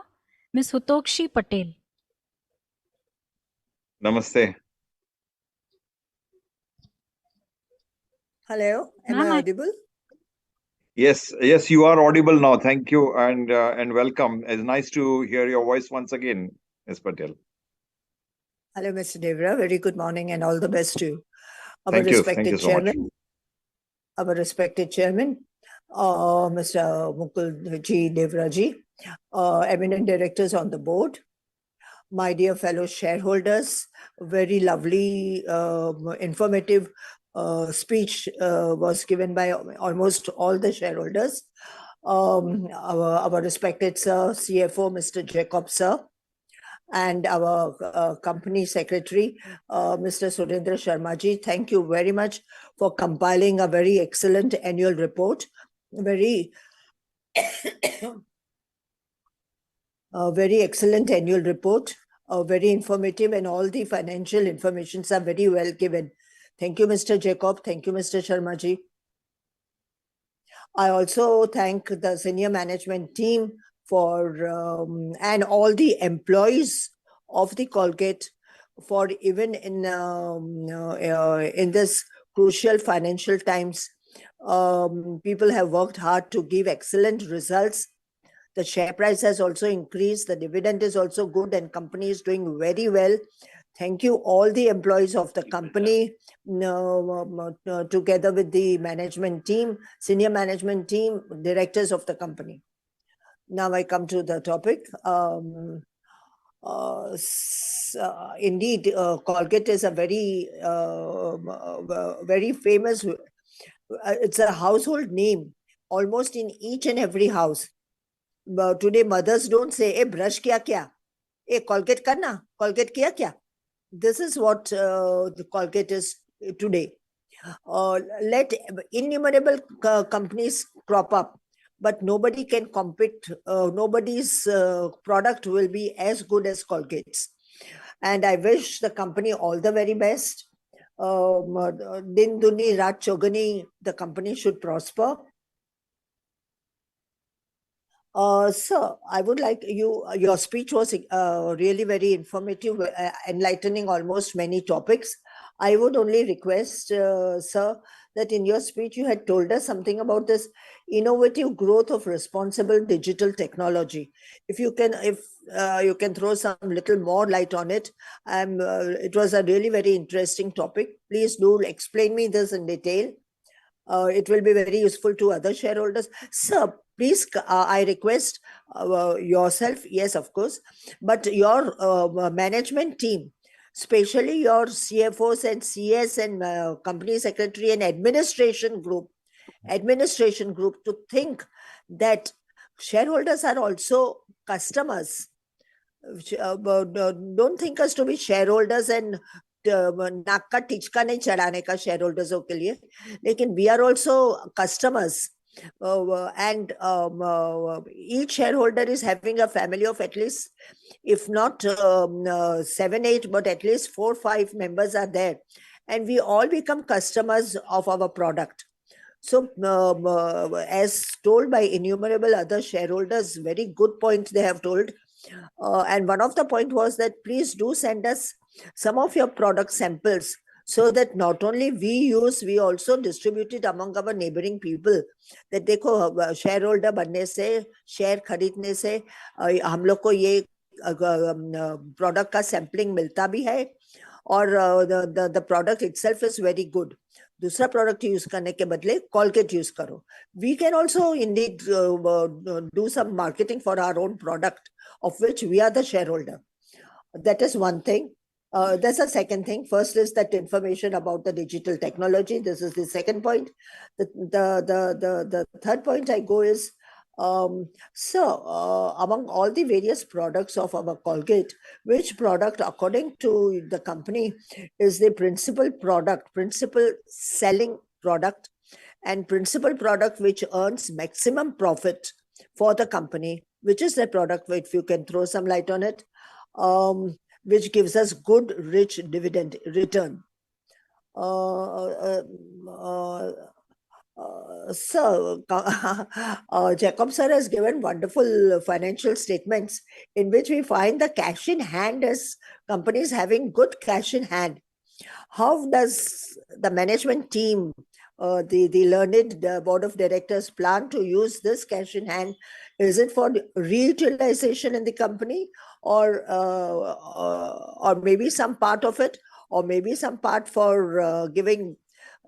Ms. Hutokshi Patel. Namaste. Hello, am I audible? Yes, you are audible now. Thank you and welcome. It's nice to hear your voice once again, Ms. Patel. Hello, Mr. Devra. Very good morning and all the best to you. Thank you so much. Our respected chairman, Mr. Mukul Ji Devra Ji, eminent directors on the board, my dear fellow shareholders, very lovely, informative speech was given by almost all the shareholders. Our respected sir, CFO, Mr. Jacob sir, and our company secretary, Mr. Surendra Sharma ji. Thank you very much for compiling a very excellent annual report. Very excellent annual report, very informative, and all the financial informations are very well given. Thank you, Mr. Jacob. Thank you, Mr. Sharma ji. I also thank the senior management team for and all the employees of the Colgate for even in this crucial financial times. People have worked hard to give excellent results. The share price has also increased. The dividend is also good and company is doing very well. Thank you all the employees of the company, together with the management team, senior management team, directors of the company. Now I come to the topic. Indeed, Colgate is a very famous, it's a household name almost in each and every house. Today mothers don't say, hey, brush kiya kya? Hey, Colgate karna? Colgate kiya kya? This is what the Colgate is today. Let innumerable companies crop up, but nobody can compete. Nobody's product will be as good as Colgate's. And I wish the company all the very best. Din Duni Rat Chogani, the company should prosper. Sir, I would like your speech was really very informative, enlightening almost many topics. I would only request, sir, that in your speech you had told us something about this innovative growth of responsible digital technology. If you can throw some little more light on it, it was a really very interesting topic. Please do explain me this in detail. It will be very useful to other shareholders. Sir, please, I request yourself, yes, of course, but your management team, especially your CFOs and CS and company secretary and administration group to think that shareholders are also customers. Don't think us to be shareholders and नाक का टिचका नहीं चढ़ाने का शेयरहोल्डर्सों के लिए, लेकिन we are also customers, and each shareholder is having a family of at least, if not 7, 8, but at least 4, 5 members are there, and we all become customers of our product. So as told by innumerable other shareholders, very good point they have told, and one of the point was that please do send us some of your product samples so that not only we use, we also distribute it among our neighboring people. That देखो shareholder बनने से, share खरीदने से हम लोग को ये product का sampling मिलता भी है, और the product itself is very good. दूसरा product use करने के बदले Colgate use करो. We can also indeed do some marketing for our own product, of which we are the shareholder. That is one thing. That's a second thing. First is that information about the digital technology. This is the second point. The third point I go is, so among all the various products of our Colgate, which product, according to the company, is the principal selling product and principal product which earns maximum profit for the company? Which is the product, if you can throw some light on it, which gives us good, rich dividend return. So, Jacob sir has given wonderful financial statements in which we find the cash in hand as companies having good cash in hand. How does the management team, the learned board of directors plan to use this cash in hand? Is it for reutilization in the company, or maybe some part of it, or maybe some part for giving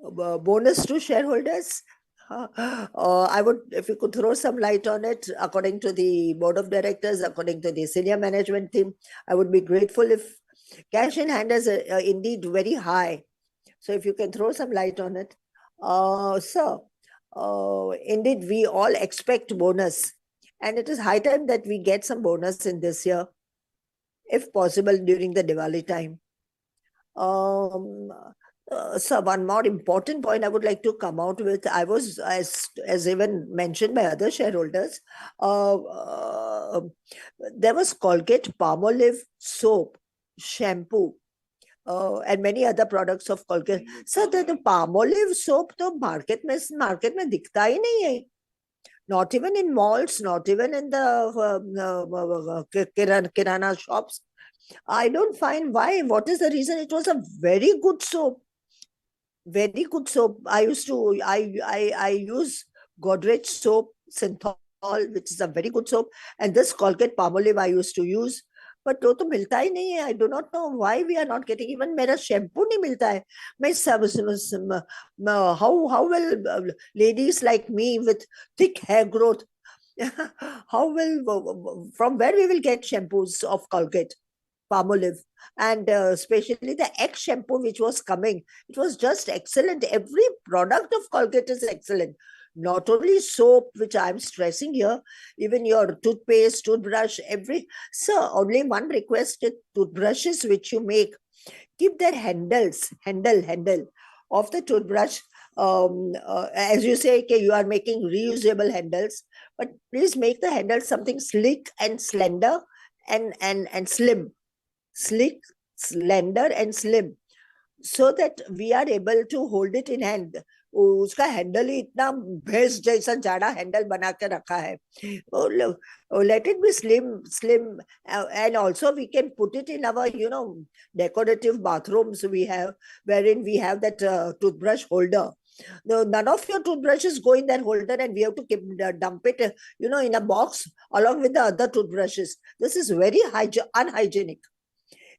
bonus to shareholders? I would, if you could throw some light on it, according to the board of directors, according to the senior management team, I would be grateful. If cash in hand is indeed very high, so if you can throw some light on it. So indeed we all expect bonus, and it is high time that we get some bonus in this year, if possible during the Diwali time. So one more important point I would like to come out with. I was, as even mentioned by other shareholders, there was Colgate Palmolive soap, shampoo, and many other products of Colgate. So the Palmolive soap to market mein दिखता ही नहीं है. Not even in malls, not even in the kirana shops. I don't find why. What is the reason? It was a very good soap. Very good soap. I use Godrej soap, Synthol, which is a very good soap. And this Colgate Palmolive I used to use. But वो तो मिलता ही नहीं है. I do not know why we are not getting. Even मेरा shampoo नहीं मिलता है. मैं how will ladies like me with thick hair growth how will from where we will get shampoos of Colgate Palmolive, and especially the X shampoo which was coming, it was just excellent. Every product of Colgate is excellent. Not only soap, which I'm stressing here, even your toothpaste, toothbrush, so only one request: toothbrushes which you make, keep their handle of the toothbrush. As you say, okay, you are making reusable handles, but please make the handle something slick and slender and slim. Slick, slender and slim, so that we are able to hold it in hand. उसका handle ही इतना भैंस जैसा जाड़ा handle बना के रखा है. Let it be slim, and also we can put it in our decorative bathrooms we have, wherein we have that toothbrush holder. None of your toothbrushes go in that holder, and we have to dump it in a box along with the other toothbrushes. This is very unhygienic.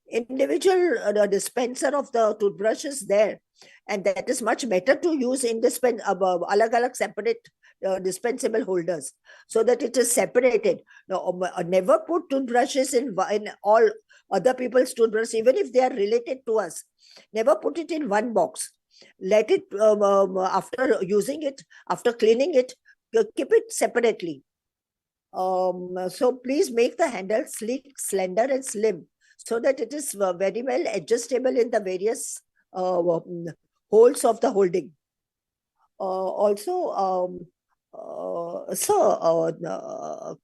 Individual dispenser of the toothbrush is there, and that is much better to use in alag separate dispensable holders, so that it is separated. Now, never put toothbrushes in all other people's toothbrushes, even if they are related to us. Never put it in one box. Let it after using it, after cleaning it, keep it separately. So please make the handle sleek, slender, and slim, so that it is very well adjustable in the various holes of the holding. Also,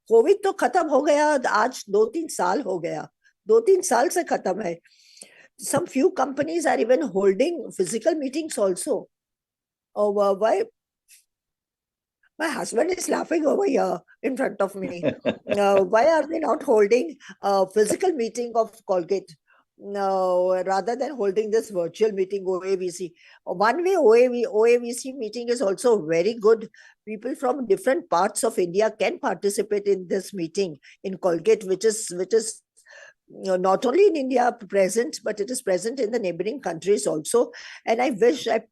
Covid तो खत्म हो गया, आज 2-3 साल हो गया, 2-3 साल से खत्म है. Some few companies are even holding physical meetings also. Why? My husband is laughing over here in front of me. Why are we not holding a physical meeting of Colgate rather than holding this virtual meeting, OAVC? One way OAVC meeting is also very good. People from different parts of India can participate in this meeting in Colgate, which is not only in India present, but it is present in the neighboring countries also. And I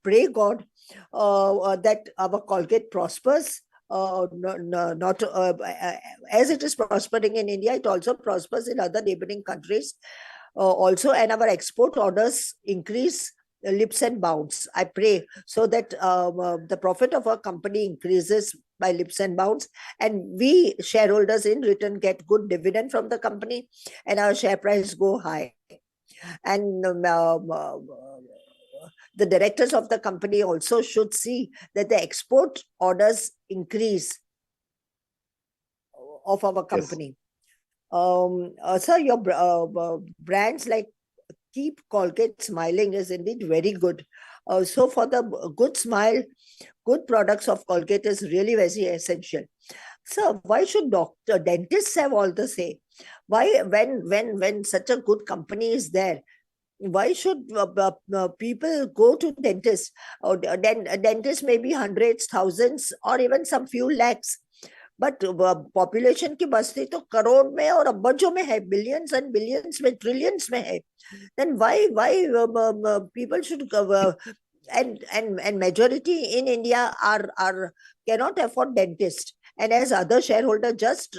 pray God that our Colgate prospers. Not as it is prospering in India, it also prospers in other neighboring countries also, and our export orders increase leaps and bounds. I pray so that the profit of our company increases by leaps and bounds, and we shareholders in return get good dividend from the company, and our share price go high. And the directors of the company also should see that the export orders increase of our company. Yes. Sir, your brands like Keep Colgate Smiling is indeed very good. So for the good smile, good products of Colgate is really very essential. So why should dentists have all the say? Why, when such a good company is there, why should people go to dentists? Dentists may be hundreds, thousands, or even some few lakhs. But population की बस्ती तो करोड़ में और अरबों में है, billions and billions में, trillions में है. Then why people should and majority in India are cannot afford dentist. And as other shareholder just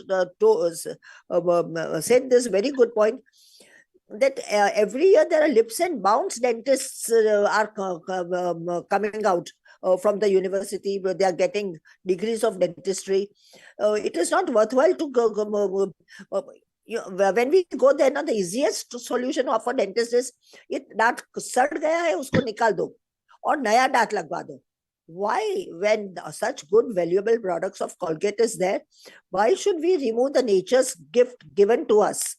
said this very good point, that every year there are leaps and bounds dentists are coming out from the university, where they are getting degrees of dentistry. It is not worthwhile to go. When we go there, the easiest solution of a dentist is, ये दांत सड़ गया है, उसको निकाल दो और नया दांत लगवा दो. Why, when such good valuable products of Colgate is there, why should we remove the nature's gift given to us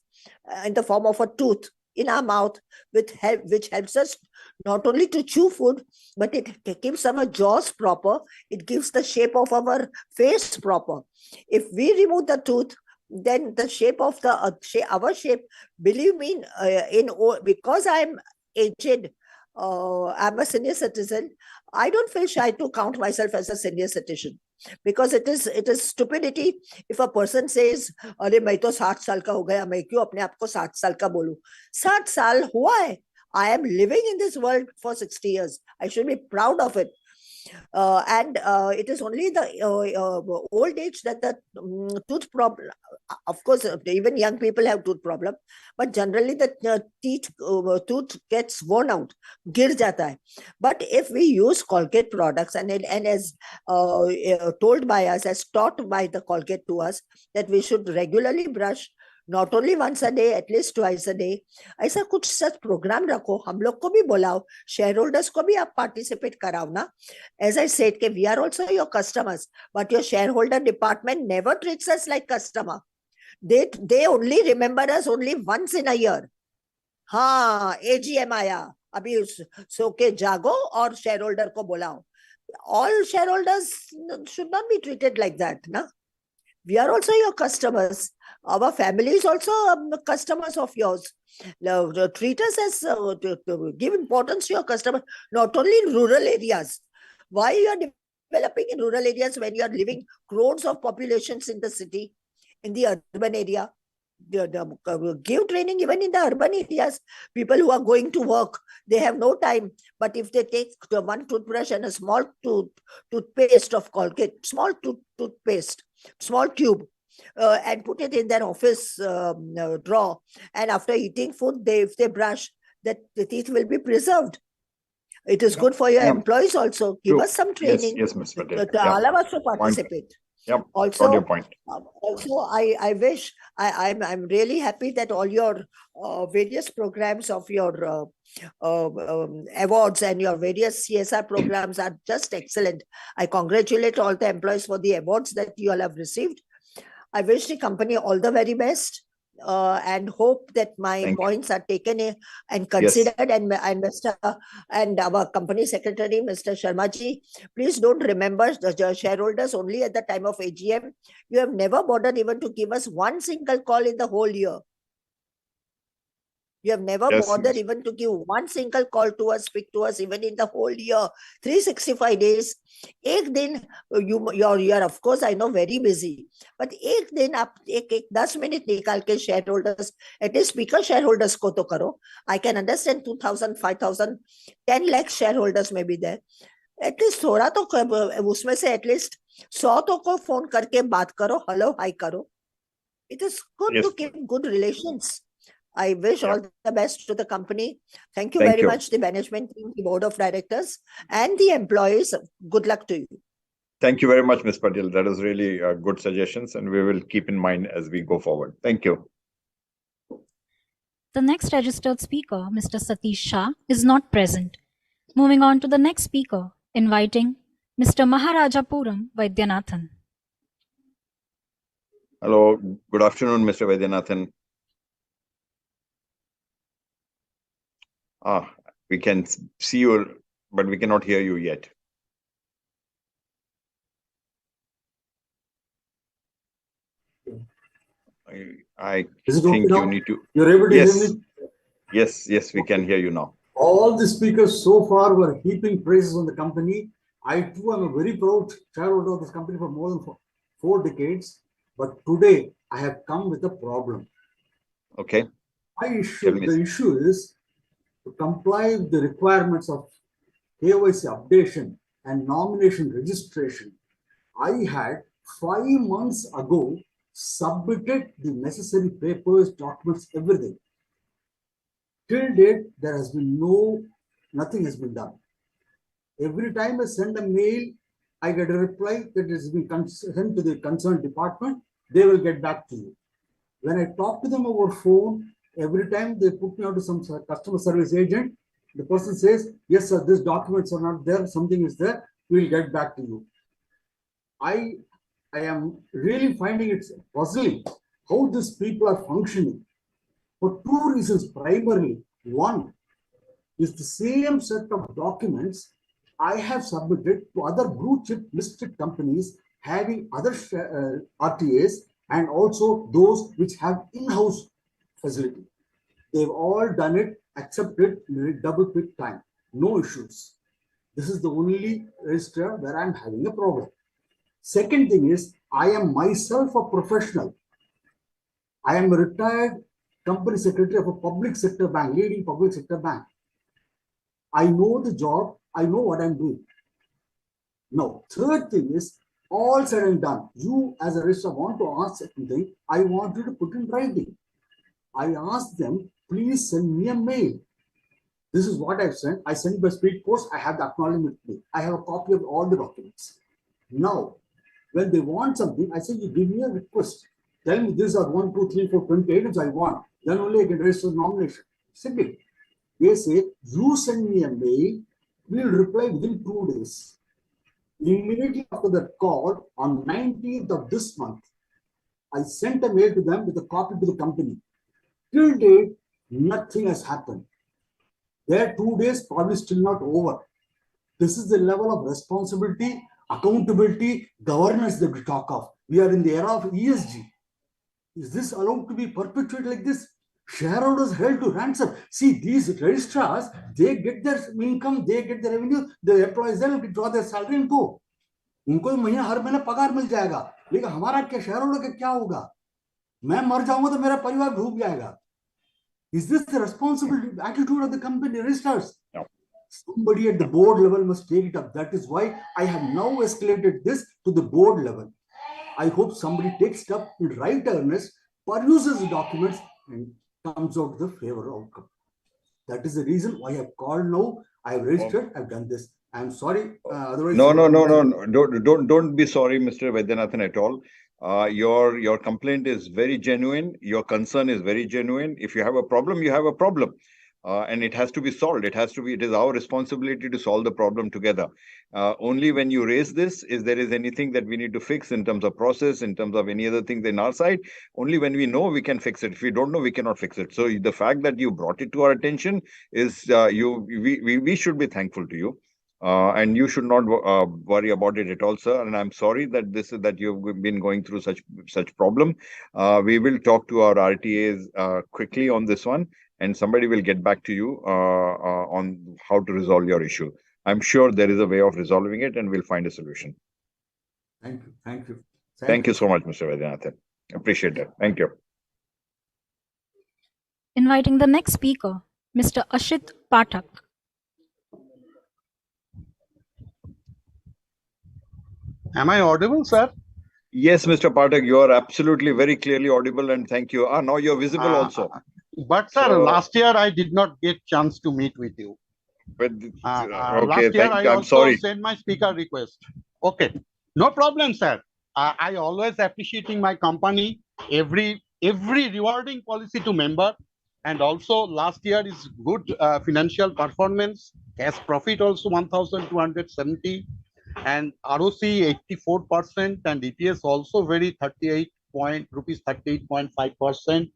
in the form of a tooth in our mouth, which helps us not only to chew food, but it keeps our jaws proper. It gives the shape of our face proper. If we remove the tooth, then the shape of our shape, believe me, because I'm aged, I'm a senior citizen, I don't feel shy to count myself as a senior citizen. because it is stupidity if a person says, अरे मैं तो 60 साल का हो गया, मैं क्यों अपने आप को 60 साल का बोलूं? 60 साल हुआ है. I am living in this world for 60 years. I should be proud of it. And it is only the old age that the tooth problem. Of course, even young people have tooth problem, but generally the tooth gets worn out, gir jata hai. But if we use Colgate products and as told by us, as taught by the Colgate to us, that we should regularly brush, not only once a day, at least twice a day. ऐसा कुछ सच programme रखो, हम लोग को भी बुलाओ, share holders को भी आप पार्टिसिपेट कराओ ना. As I said, we are also your customers, but your shareholder department never treats us like customer. They only remember us only once in a year. हाँ, AGM आया, अभी सो के जागो और shareholder को बुलाओ. All shareholders should not be treated like that, na? We are also your customers. Our family is also customers of yours. Treat us as, give importance to your customers, not only in rural areas. Why you are developing in rural areas when you are living crores of populations in the city, in the urban area? Give training even in the urban areas. People who are going to work, they have no time. But if they take one toothbrush and a small toothpaste of Colgate, small toothpaste, small tube, and put it in their office drawer, and after eating food, if they brush, that the teeth will be preserved. It is good for your employees also. Give us some training. Yes, Ms. Patel. All of us to participate. Yep. Also, got your point. Also, I wish I'm really happy that all your various programs of your awards and your various CSR programs are just excellent. I congratulate all the employees for the awards that you all have received. I wish the company all the very best. And hope that my points are taken and considered. Yes. And our company secretary, Mr. Sharma ji, please don't remember the shareholders only at the time of AGM. You have never bothered even to give us one single call in the whole year. You have never bothered even to give one single call to us, speak to us, even in the whole year, 365 days. एक दिन you are of course I know very busy, but एक दिन आप एक 10 minute निकाल के shareholders, at least speaker shareholders को तो करो. I can understand 2,000, 5,000, 10 lakh shareholders may be there. At least थोड़ा तो उसमें से at least 100 तो को phone करके बात करो, hello, hi करो. It is good to keep good relations. I wish all the best to the company. Thank you very much, the management team, the board of directors, and the employees. Good luck to you. Thank you very much, Ms. Patel. That is really good suggestions, and we will keep in mind as we go forward. Thank you. The next registered speaker, Mr. Satish Shah, is not present. Moving on to the next speaker, inviting Mr. Maharajapuram Vaidyanathan. Hello, good afternoon, Mr. Vaidyanathan. We can see you, but we cannot hear you yet. I think you need to. You're able to hear me? Yes, we can hear you now. All the speakers so far were heaping praises on the company. I too am a very proud shareholder of this company for more than 4 decades. But today I have come with a problem. Okay. The issue is to comply with the requirements of KYC updation and nomination registration. I had 5 months ago submitted the necessary papers, documents, everything. Till date, there has been nothing has been done. Every time I send a mail, I get a reply that it has been sent to the concerned department. They will get back to you. When I talk to them over phone, every time they put me out to some customer service agent, the person says, yes, sir, these documents are not there, something is there, we will get back to you. I am really finding it puzzling how these people are functioning for 2 reasons primarily. One is the same set of documents I have submitted to other blue chip listed companies having other RTAs and also those which have in-house facility. They've all done it, accepted in a double quick time, no issues. This is the only register where I'm having a problem. Second thing is, I am myself a professional. I am a retired company secretary of a public sector bank, leading public sector bank. I know the job. I know what I'm doing. Now, third thing is, all said and done, you as a registrar want to ask something, I want you to put in writing. I asked them, please send me a mail. This is what I've sent. I sent by speed post. I have the acknowledgement with me. I have a copy of all the documents. Now, when they want something, I say, you give me a request. Tell me these are 1, 2, 3, 4, 20 items I want. Then only I can register nomination. Simple. They say, you send me a mail, we'll reply within 2 days. Immediately after that call, on 19th of this month, I sent a mail to them with a copy to the company. Till date, nothing has happened. Their 2 days probably still not over. This is the level of responsibility, accountability, governance that we talk of. We are in the era of ESG. Is this allowed to be perpetuated like this? Shareholders held to ransom. See, these registrars, they get their income, they get the revenue, the employees then draw their salary and go. उनको महीना हर महीने पगार मिल जाएगा, लेकिन हमारा क्या shareholder का क्या होगा? मैं मर जाऊंगा तो मेरा परिवार डूब जाएगा. Is this the responsible attitude of the company registrars? No. Somebody at the board level must take it up. That is why I have now escalated this to the board level. I hope somebody takes it up in right earnest, peruses the documents, and comes out the favorable outcome. That is the reason why I have called now. I have registered. I've done this. I'm sorry. Otherwise, no. Don't be sorry, Mr. Vaidyanathan, at all. Your complaint is very genuine. Your concern is very genuine. If you have a problem, you have a problem. And it has to be solved. It is our responsibility to solve the problem together. Only when you raise this, if there is anything that we need to fix in terms of process, in terms of any other things in our side, only when we know we can fix it. If we don't know, we cannot fix it. So the fact that you brought it to our attention is we should be thankful to you. And you should not worry about it at all, sir. And I'm sorry that you've been going through such problem. We will talk to our RTAs quickly on this one, and somebody will get back to you on how to resolve your issue. I'm sure there is a way of resolving it, and we'll find a solution. Thank you. Thank you. Thank you so much, Mr. Vaidyanathan. Appreciate that. Thank you. Inviting the next speaker, Mr. Ashit Pathak. Am I audible, sir? Yes, Mr. Pathak, you are absolutely very clearly audible, and thank you. Now you're visible also. But sir, last year I did not get chance to meet with you. But last year I also sent my speaker request. Okay, no problem, sir. I always appreciating my company, every rewarding policy to member, and also last year is good financial performance, cash profit also 1,270. And ROC 84% and EPS also very 38.5%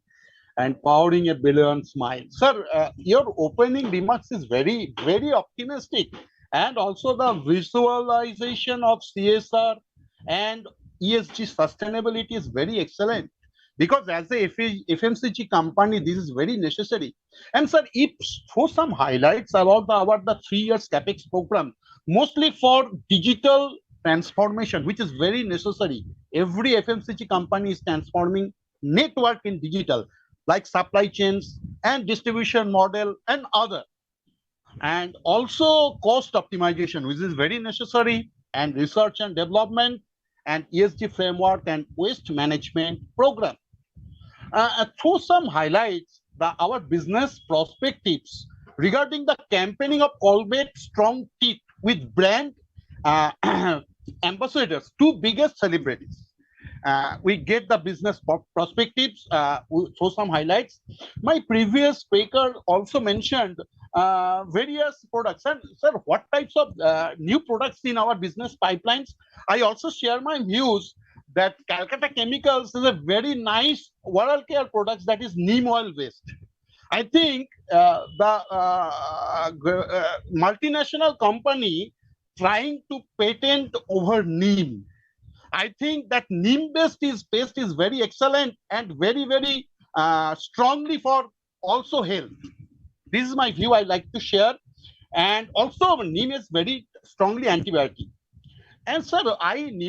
and powering a billion smile. Sir, your opening remarks is very optimistic, and also the visualization of CSR and ESG sustainability is very excellent, because as a FMCG company this is very necessary. And sir, if for some highlights about the 3 years capex program, mostly for digital transformation, which is very necessary. Every FMCG company is transforming network in digital, like supply chains and distribution model and other. And also cost optimization, which is very necessary, and research and development, and ESG framework and waste management program. Through some highlights, our business perspectives regarding the campaigning of Colgate Strong Teeth with brand ambassadors, 2 biggest celebrities. We get the business perspectives through some highlights. My previous speaker also mentioned various products. And sir, what types of new products in our business pipelines? I also share my views that Calcutta Chemicals is a very nice oral care products that is neem oil based. I think the multinational company trying to patent over neem. I think that neem-based paste is very excellent and very strongly for also health. This is my view I like to share. And also neem is very strongly antibiotic. And sir, I'm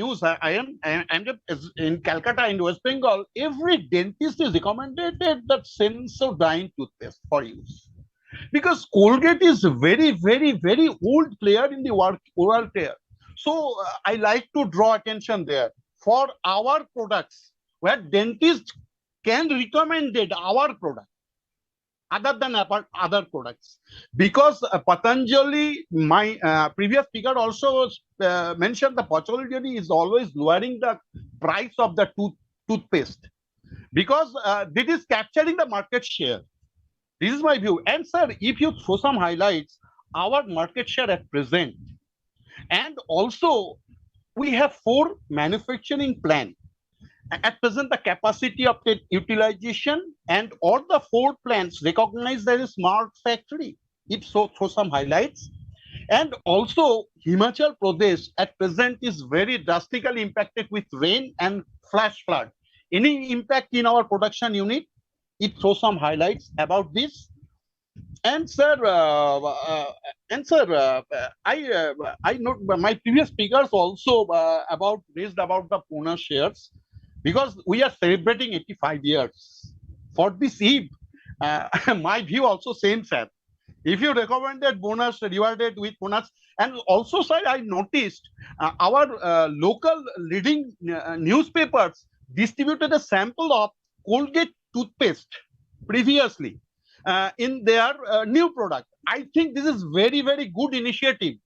just in Calcutta in West Bengal. Every dentist is recommended that Sensodyne toothpaste for use, because Colgate is very, very, very old player in the oral care. So I like to draw attention there for our products where dentists can recommend our product other than other products, because Patanjali, my previous speaker also mentioned, the Patanjali is always lowering the price of the toothpaste, because this is capturing the market share. This is my view. And sir, if you throw some highlights, our market share at present, and also we have 4 manufacturing plants. At present, the capacity of the utilization and all the 4 plants recognized as a smart factory. If so, throw some highlights. And also, Himachal Pradesh at present is very drastically impacted with rain and flash flood. Any impact in our production unit? It throws some highlights about this. And sir, I know my previous speakers also raised about the Pune shares, because we are celebrating 85 years. For this eve, my view also same, sir. If you recommended bonus, rewarded with bonus, and also, sir, I noticed our local leading newspapers distributed a sample of Colgate toothpaste previously in their new product. I think this is very, very good initiative.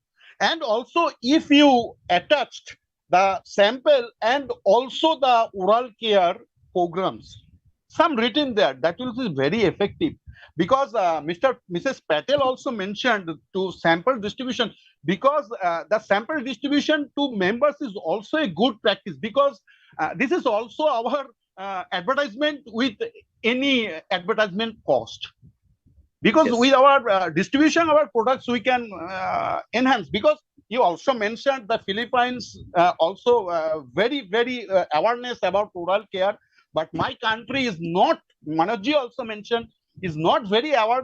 And also, if you attached the sample and also the oral care programs, some written there, that will be very effective, because Mrs. Patel also mentioned to sample distribution, because the sample distribution to members is also a good practice, because this is also our advertisement with any advertisement cost. Because with our distribution of our products, we can enhance. Because you also mentioned the Philippines also very, very awareness about oral care, but my country is not. Manoj also mentioned, is not very aware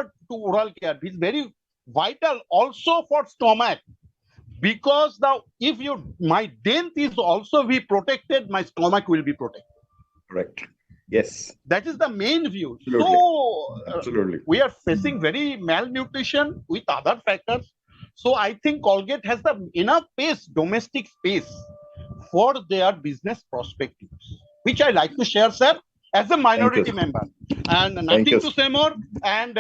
to oral care. It's very vital also for stomach, because if my dent is also be protected, my stomach will be protected. Correct. Yes. That is the main view. Absolutely. So Absolutely. we are facing very malnutrition with other factors. So I think Colgate has the enough domestic space for their business perspectives, which I like to share, sir, as a minority member. And nothing to say more. And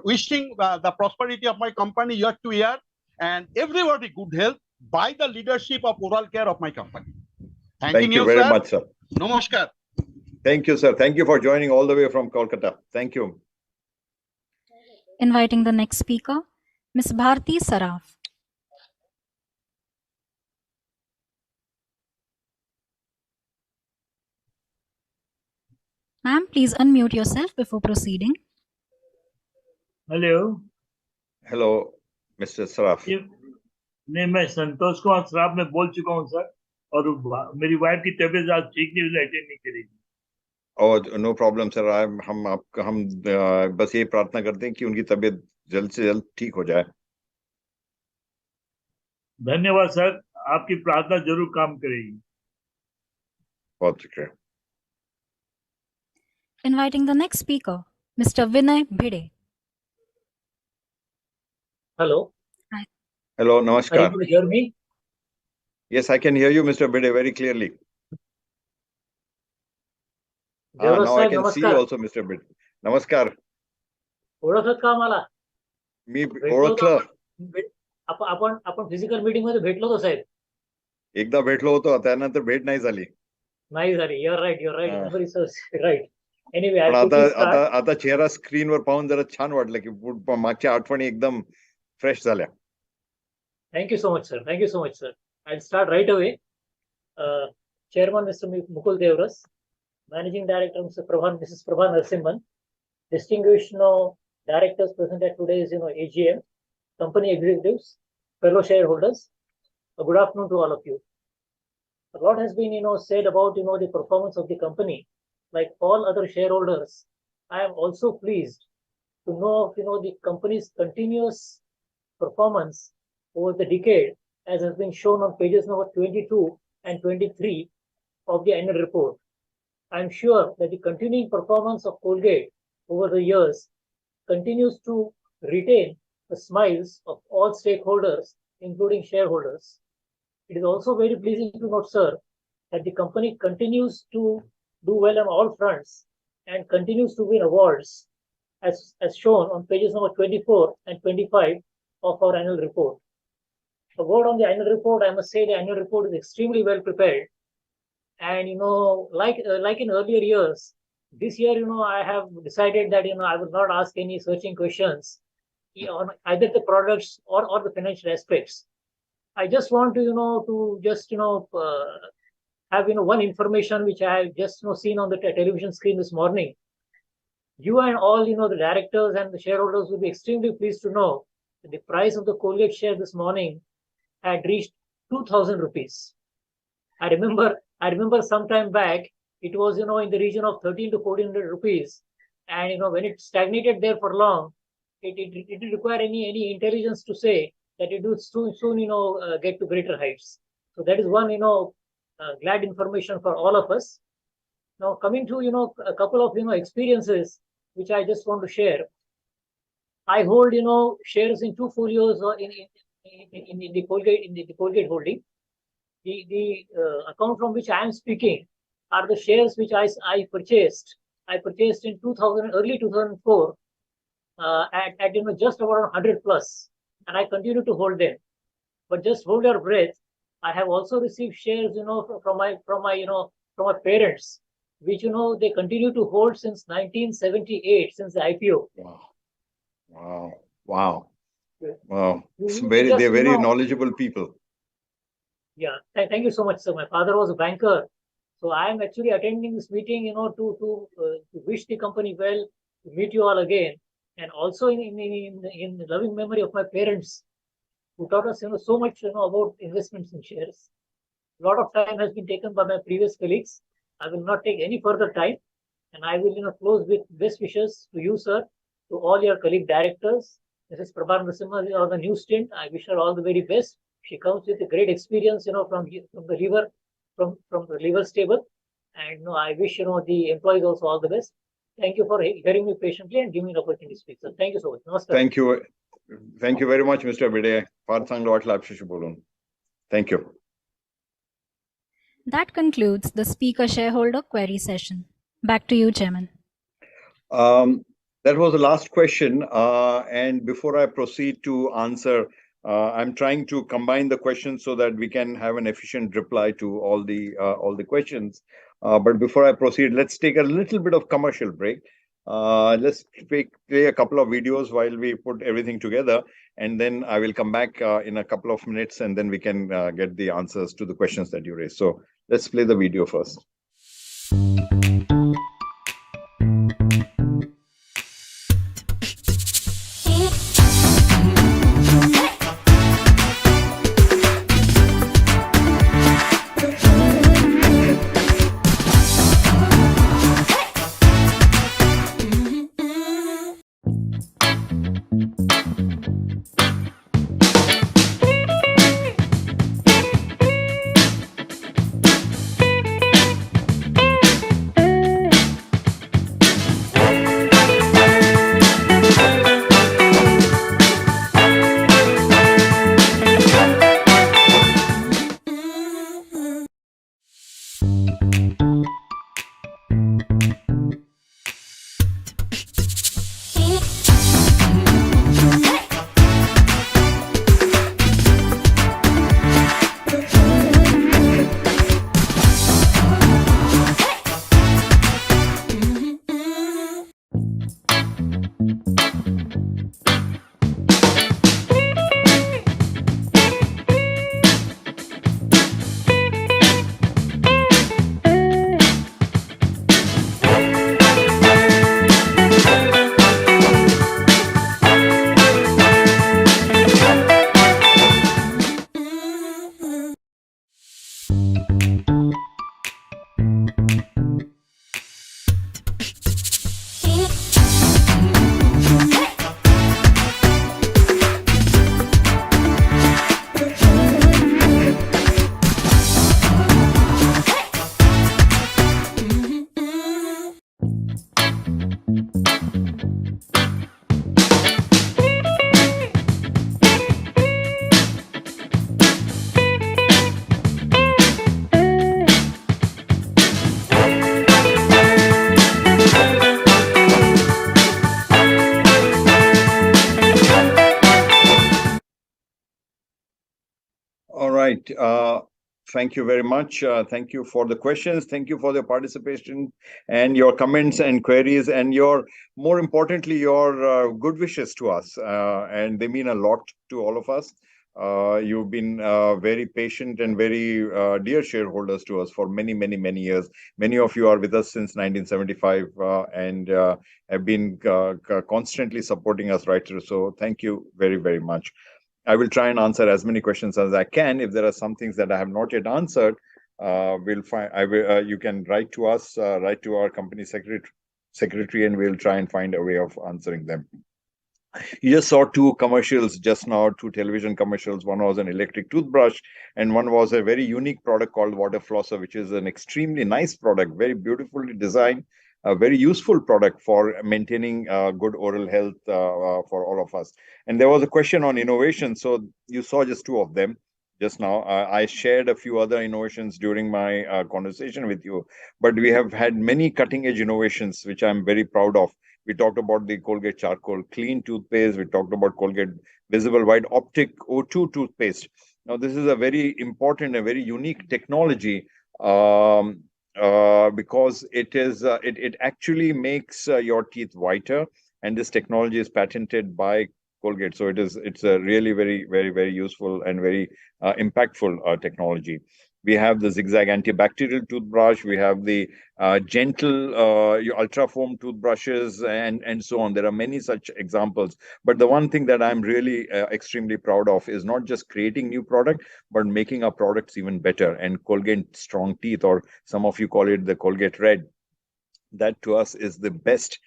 wishing the prosperity of my company year to year, and everybody good health by the leadership of oral care of my company. Thank you very much, sir. Namaskar. Thank you, sir. Thank you for joining all the way from Kolkata. Thank you. Inviting the next speaker, Ms. Bharti Saraf. Ma'am, please unmute yourself before proceeding. Hello. Hello, Mr. Saraf. नहीं, मैं संतोष कुमार सराफ में बोल चुका हूँ sir, और मेरी wife की तबीयत आज ठीक नहीं, उसने अटेंड नहीं करेगी। और नो प्रॉब्लम सर, हम बस ये प्रार्थना करते हैं कि उनकी तबीयत जल्द से जल्द ठीक हो जाए। धन्यवाद सर, आपकी प्रार्थना जरूर काम करेगी। बहुत शुक्रिया। Inviting the next speaker, Mr. Vinay Bhide. Hello. Hi. Hello, namaskar. Are you able to hear me? Yes, I can hear you, Mr. Bhide, very clearly. Now I can see you also, Mr. Bhide. Namaskar. ओळखत का मला? मी ओळखलं. आपण physical meeting मध्ये भेटलो होतो साहेब. एकदा भेटलो होतो, त्यानंतर भेट नाही झाली. नाही झाली. You're right. Right. Anyway, आता चेहरा स्क्रीनवर पाहून जरा छान वाटलं की मागच्या आठवणी एकदम फ्रेश झाल्या. Thank you so much, sir. I'll start right away. Chairman, Mr. Mukul Devras, Managing Director, Mrs. Prabha Narasimhan, distinguished directors present at today's AGM, company executives, fellow shareholders. Good afternoon to all of you. A lot has been said about the performance of the company. Like all other shareholders, I am also pleased to know of the company's continuous performance over the decade as has been shown on pages number 22 and 23 of the annual report. I am sure that the continuing performance of Colgate over the years continues to retain the smiles of all stakeholders, including shareholders. It is also very pleasing to note, sir, that the company continues to do well on all fronts and continues to win awards as shown on pages number 24 and 25 of our annual report. A word on the annual report, I must say the annual report is extremely well prepared. And, like in earlier years, this year, I have decided that, I will not ask any searching questions on either the products or the financial aspects. I just want to, have, one information which I have just, seen on the television screen this morning. You and all, the directors and the shareholders will be extremely pleased to know that the price of the Colgate share this morning had reached 2,000 rupees. I remember some time back, it was, in the region of 13 to 1400 rupees. And, when it stagnated there for long, it didn't require any intelligence to say that it would soon get to greater heights. So that is one, glad information for all of us. Now, coming to, a couple of, experiences, which I just want to share. I hold, shares in two folios in the Colgate holding. The account from which I am speaking are the shares which I purchased. I purchased in early 2004 at just about 100 plus, and I continue to hold them. But just hold your breath. I have also received shares, from my parents, which they continue to hold since 1978, since the IPO. Wow. They're very knowledgeable people. Yeah, thank you so much, sir. My father was a banker, so I am actually attending this meeting, to wish the company well, to meet you all again, and also in the loving memory of my parents, who taught us, so much, about investments in shares. A lot of time has been taken by my previous colleagues. I will not take any further time, and I will, close with best wishes to you, sir, to all your colleague directors. Mrs. Prabha Narasimha on the new stint. I wish her all the very best. She comes with a great experience, from the liver stable, and I wish the employees also all the best. Thank you for hearing me patiently and giving me an opportunity to speak. So thank you so much. Namaskar. Thank you very much, Mr. Bide. Thank you. That concludes the speaker shareholder query session. Back to you, Chairman. That was the last question. And before I proceed to answer, I'm trying to combine the questions so that we can have an efficient reply to all the questions. But before I proceed, let's take a little bit of commercial break. Let's play a couple of videos while we put everything together, and then I will come back in a couple of minutes, and then we can get the answers to the questions that you raised. So let's play the video first. right. Thank you very much. Thank you for the questions. Thank you for the participation and your comments and queries and more importantly, your good wishes to us. And they mean a lot to all of us. You've been very patient and very dear shareholders to us for many, many, many years. Many of you are with us since 1975 and have been constantly supporting us right through. So thank you very, very much. I will try and answer as many questions as I can. If there are some things that I have not yet answered, we'll find. You can write to us, write to our company secretary, and we'll try and find a way of answering them. You just saw two commercials just now, two television commercials. One was an electric toothbrush, and one was a very unique product called Water Flosser, which is an extremely nice product, very beautifully designed. A very useful product for maintaining good oral health for all of us. And there was a question on innovation. So you saw just two of them just now. I shared a few other innovations during my conversation with you, but we have had many cutting edge innovations, which I'm very proud of. We talked about the Colgate Charcoal Clean toothpaste. We talked about Colgate Visible White Optic O2 toothpaste. Now, this is a very important and very unique technology. Because it actually makes your teeth whiter, and this technology is patented by Colgate. So it's a really very, very, very useful and very impactful technology. We have the zigzag antibacterial toothbrush. We have the gentle ultra foam toothbrushes and so on. There are many such examples. But the one thing that I'm really extremely proud of is not just creating new product, but making our products even better. And Colgate Strong Teeth, or some of you call it the Colgate Red, that to us is the best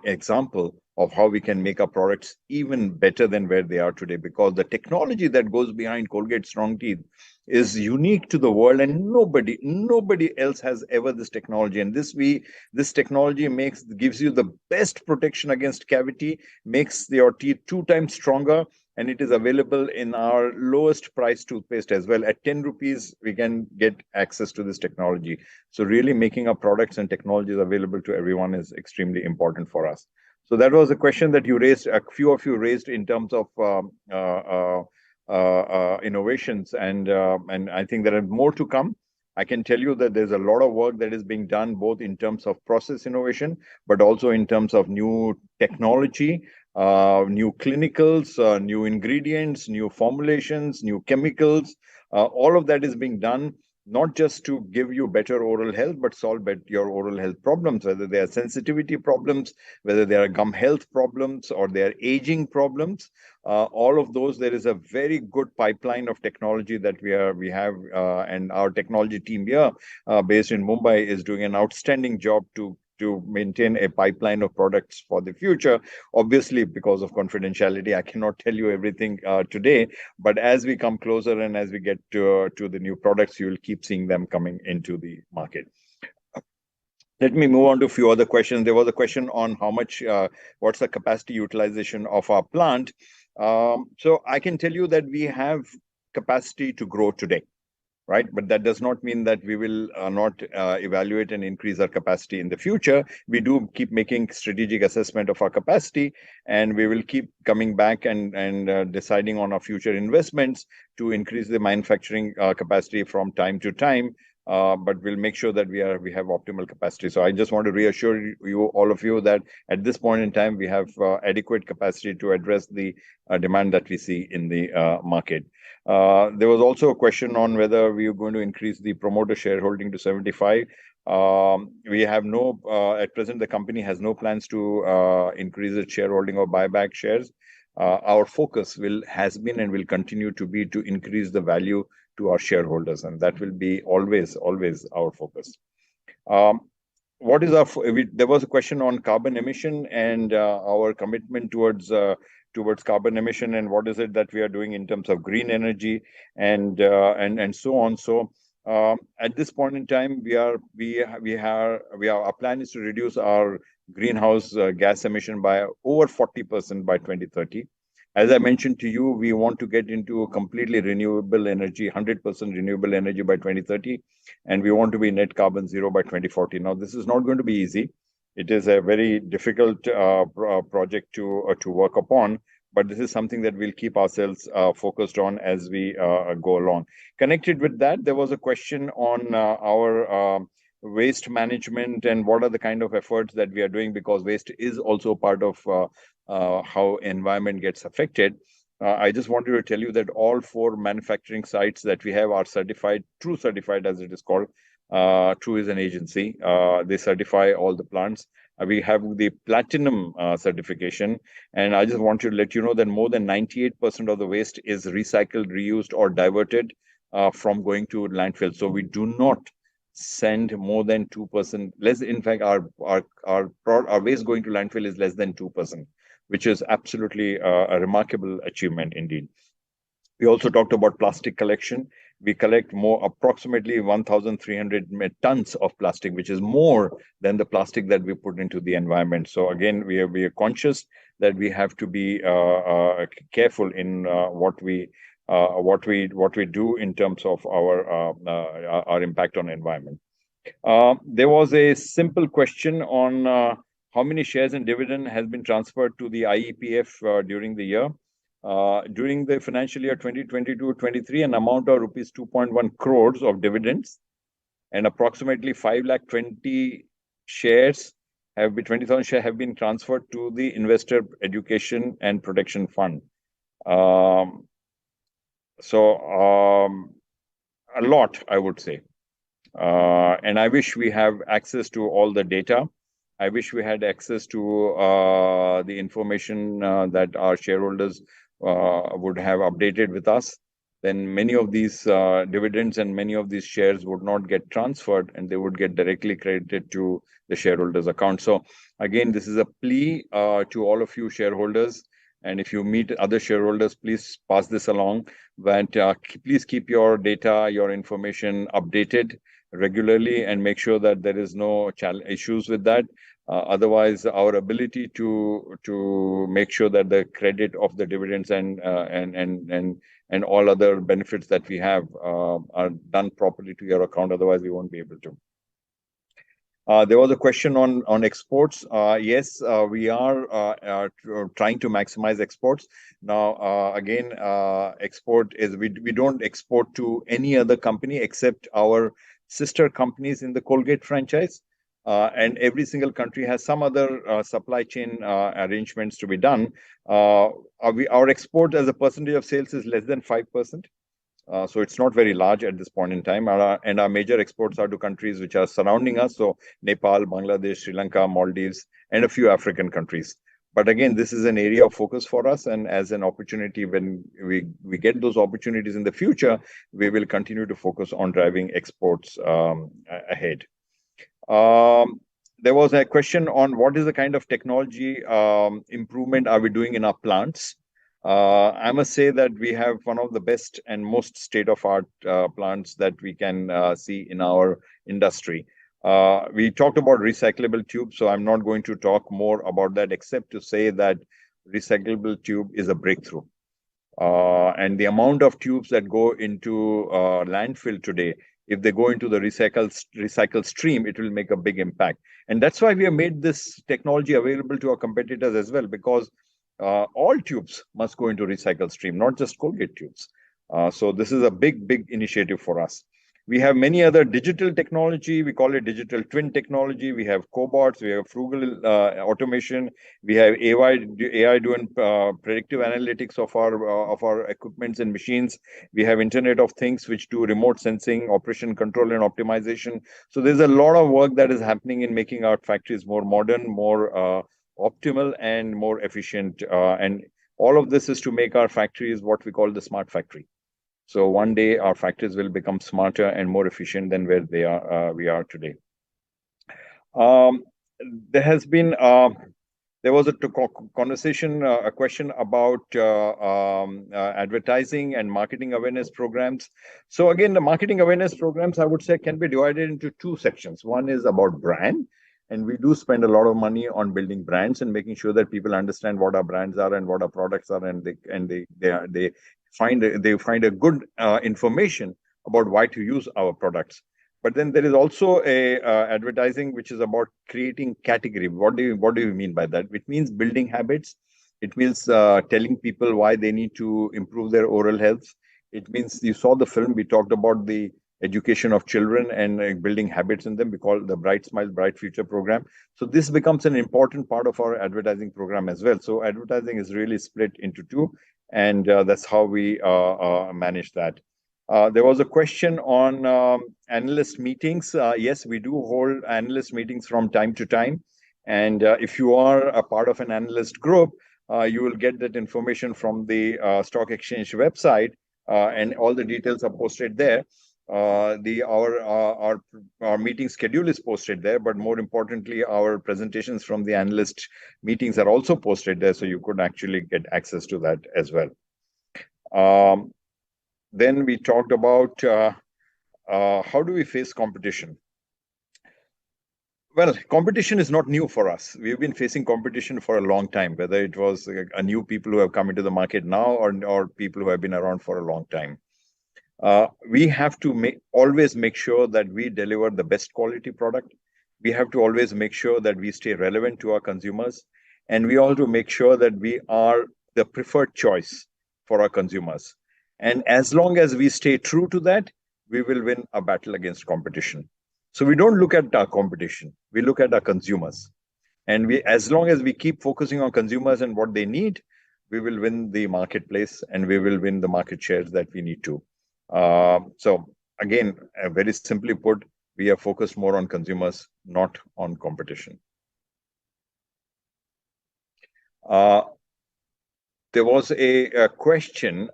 example of how we can make our products even better than where they are today, because the technology that goes behind Colgate Strong Teeth is unique to the world, and nobody else has ever this technology. And this technology gives you the best protection against cavity, makes your teeth 2 times stronger, and it is available in our lowest price toothpaste as well. At 10 rupees, we can get access to this technology. So really making our products and technologies available to everyone is extremely important for us. So that was a question that you raised, a few of you raised in terms of innovations, and I think there are more to come. I can tell you that there's a lot of work that is being done, both in terms of process innovation, but also in terms of new technology, new clinicals, new ingredients, new formulations, new chemicals. All of that is being done not just to give you better oral health, but solve your oral health problems, whether they are sensitivity problems, whether they are gum health problems, or they are aging problems. All of those, there is a very good pipeline of technology that we have, and our technology team here, based in Mumbai, is doing an outstanding job to maintain a pipeline of products for the future. Obviously, because of confidentiality, I cannot tell you everything today, but as we come closer and as we get to the new products, you will keep seeing them coming into the market. Let me move on to a few other questions. There was a question on how much, what's the capacity utilization of our plant. So I can tell you that we have capacity to grow today. Right, but that does not mean that we will not evaluate and increase our capacity in the future. We do keep making strategic assessment of our capacity, and we will keep coming back and deciding on our future investments to increase the manufacturing capacity from time to time. But we'll make sure that we have optimal capacity. So I just want to reassure you, all of you, that at this point in time, we have adequate capacity to address the demand that we see in the market. There was also a question on whether we are going to increase the promoter shareholding to 75. We have no, at present, the company has no plans to increase its shareholding or buy back shares. Our focus has been and will continue to be to increase the value to our shareholders, and that will be always our focus. What is there was a question on carbon emission and our commitment towards carbon emission, and what is it that we are doing in terms of green energy and so on. So at this point in time, our plan is to reduce our greenhouse gas emission by over 40% by 2030. As I mentioned to you, we want to get into a completely renewable energy, 100% renewable energy by 2030, and we want to be net carbon zero by 2040. Now, this is not going to be easy. It is a very difficult project to work upon, but this is something that we'll keep ourselves focused on as we go along. Connected with that, there was a question on our waste management and what are the kind of efforts that we are doing, because waste is also part of how environment gets affected. I just wanted to tell you that all 4 manufacturing sites that we have are certified, True Certified as it is called. True is an agency. They certify all the plants. We have the platinum certification, and I just want to let you know that more than 98% of the waste is recycled, reused, or diverted from going to landfill. So we do not send more than 2% less. In fact, our waste going to landfill is less than 2%, which is absolutely a remarkable achievement indeed. We also talked about plastic collection. We collect approximately 1,300 tons of plastic, which is more than the plastic that we put into the environment. So again, we are conscious that we have to be careful in what we do in terms of our impact on environment. There was a simple question on how many shares and dividend has been transferred to the IEPF during the year. During the financial year 2022-23, an amount of rupees 2.1 crores of dividends and approximately 520,000 shares have been transferred to the Investor Education and Protection Fund. A lot, I would say. And I wish we have access to all the data. I wish we had access to the information that our shareholders would have updated with us. Then many of these dividends and many of these shares would not get transferred, and they would get directly credited to the shareholders' account. So again, this is a plea to all of you shareholders. And if you meet other shareholders, please pass this along. But please keep your data, your information updated regularly and make sure that there is no issues with that. Otherwise, our ability to make sure that the credit of the dividends and all other benefits that we have are done properly to your account. Otherwise, we won't be able to. There was a question on exports. Yes, we are trying to maximize exports. Now, again, export is we don't export to any other company except our sister companies in the Colgate franchise. And every single country has some other supply chain arrangements to be done. Our export as a percentage of sales is less than 5%. So it's not very large at this point in time. And our major exports are to countries which are surrounding us. So Nepal, Bangladesh, Sri Lanka, Maldives, and a few African countries. But again, this is an area of focus for us. And as an opportunity, when we get those opportunities in the future, we will continue to focus on driving exports ahead. There was a question on what is the kind of technology improvement are we doing in our plants. I must say that we have one of the best and most state-of-art plants that we can see in our industry. We talked about recyclable tubes, so I'm not going to talk more about that except to say that recyclable tube is a breakthrough. And the amount of tubes that go into landfill today, if they go into the recycle stream, it will make a big impact. And that's why we have made this technology available to our competitors as well, because all tubes must go into recycle stream, not just Colgate tubes. So this is a big initiative for us. We have many other digital technology. We call it digital twin technology. We have cobots. We have frugal automation. We have AI doing predictive analytics of our equipments and machines. We have Internet of Things, which do remote sensing, operation control, and optimization. So there's a lot of work that is happening in making our factories more modern, more optimal, and more efficient. And all of this is to make our factories what we call the smart factory. So one day our factories will become smarter and more efficient than where we are today. There has been there was a conversation, a question about advertising and marketing awareness programs. So again, the marketing awareness programs, I would say, can be divided into two sections. One is about brand, and we do spend a lot of money on building brands and making sure that people understand what our brands are and what our products are, and they find a good information about why to use our products. But then there is also a advertising which is about creating category. What do you mean by that? It means building habits. It means telling people why they need to improve their oral health. It means you saw the film, we talked about the education of children and building habits in them. We call it the Bright Smile, Bright Future program. So this becomes an important part of our advertising program as well. So advertising is really split into two, and that's how we manage that. There was a question on analyst meetings. Yes, we do hold analyst meetings from time to time. And if you are a part of an analyst group, you will get that information from the stock exchange website, and all the details are posted there. Our meeting schedule is posted there, but more importantly, our presentations from the analyst meetings are also posted there, so you could actually get access to that as well. Then we talked about how do we face competition. Well, competition is not new for us. We've been facing competition for a long time, whether it was a new people who have come into the market now or people who have been around for a long time. We have to always make sure that we deliver the best quality product. We have to always make sure that we stay relevant to our consumers. And we also make sure that we are the preferred choice for our consumers. And as long as we stay true to that, we will win a battle against competition. So we don't look at our competition, we look at our consumers. And as long as we keep focusing on consumers and what they need, we will win the marketplace and we will win the market shares that we need to. So again, very simply put, we are focused more on consumers, not on competition. There was a question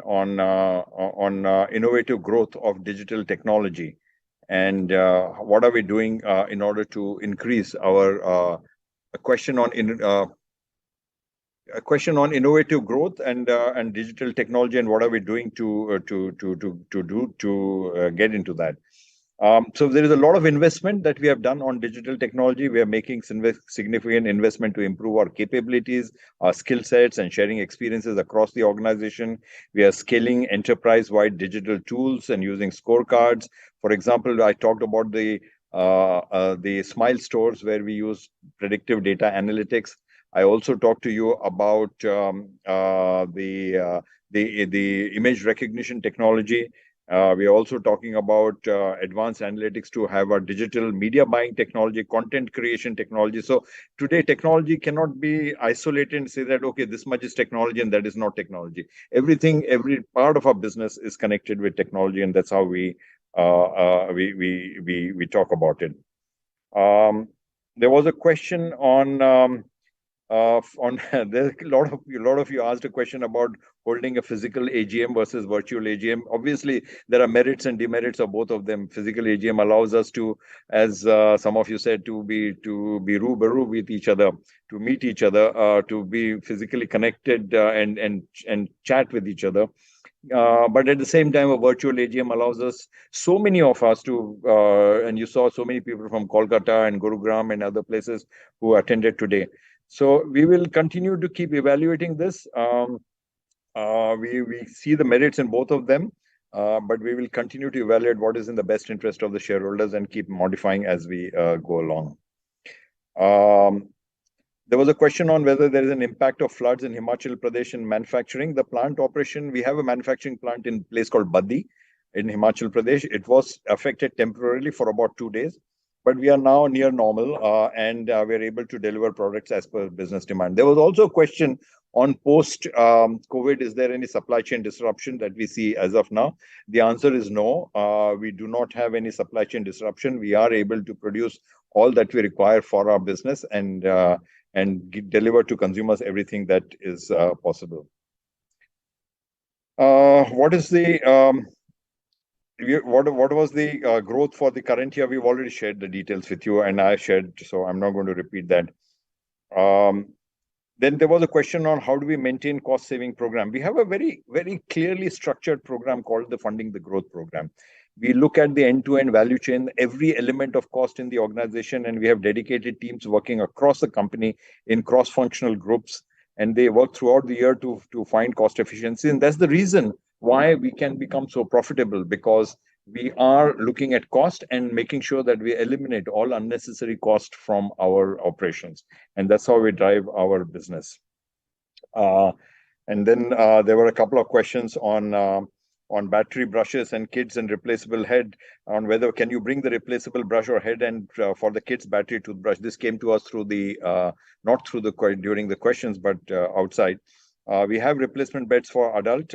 on innovative growth of digital technology, and what are we doing in order to increase our a question on innovative growth and digital technology, and what are we doing to get into that. So there is a lot of investment that we have done on digital technology. We are making significant investment to improve our capabilities, our skill sets, and sharing experiences across the organization. We are scaling enterprise-wide digital tools and using scorecards. For example, I talked about the Smile stores where we use predictive data analytics. I also talked to you about the image recognition technology. We are also talking about advanced analytics to have our digital media buying technology, content creation technology. So today, technology cannot be isolated and say that, okay, this much is technology and that is not technology. Every part of our business is connected with technology, and that's how we talk about it. There was a question on there's a lot of you asked a question about holding a physical AGM versus virtual AGM. Obviously, there are merits and demerits of both of them. Physical AGM allows us to, as some of you said, to be rubaru with each other, to meet each other, to be physically connected and chat with each other. But at the same time, a virtual AGM allows us, so many of us to, and you saw so many people from Kolkata and Gurugram and other places who attended today. So we will continue to keep evaluating this. We see the merits in both of them, but we will continue to evaluate what is in the best interest of the shareholders and keep modifying as we go along. There was a question on whether there is an impact of floods in Himachal Pradesh in manufacturing. The plant operation, we have a manufacturing plant in a place called Baddi in Himachal Pradesh. It was affected temporarily for about 2 days. But we are now near normal and we're able to deliver products as per business demand. There was also a question on post-COVID, is there any supply chain disruption that we see as of now? The answer is no. We do not have any supply chain disruption. We are able to produce all that we require for our business and deliver to consumers everything that is possible. What was the growth for the current year? We've already shared the details with you, and I shared, so I'm not going to repeat that. Then there was a question on how do we maintain cost-saving program. We have a very, very clearly structured program called the Funding the Growth program. We look at the end-to-end value chain, every element of cost in the organization, and we have dedicated teams working across the company in cross-functional groups, and they work throughout the year to find cost efficiency. And that's the reason why we can become so profitable, because we are looking at cost and making sure that we eliminate all unnecessary cost from our operations. And that's how we drive our business. And then there were a couple of questions on battery brushes and kids and replaceable head, on whether can you bring the replaceable brush or head and for the kids battery toothbrush. This came to us through the not through the during the questions, but outside. We have replacement beds for adult.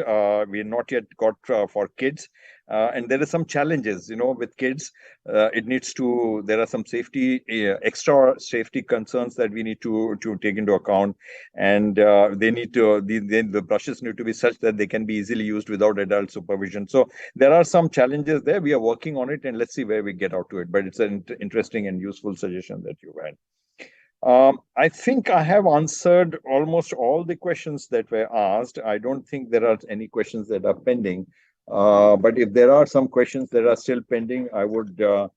We not yet got for kids. And there are some challenges, with kids. There are some safety, extra safety concerns that we need to take into account. And the brushes need to be such that they can be easily used without adult supervision. So there are some challenges there. We are working on it, and let's see where we get out to it. But it's an interesting and useful suggestion that you had. I think I have answered almost all the questions that were asked. I don't think there are any questions that are pending. But if there are some questions that are still pending, I would tell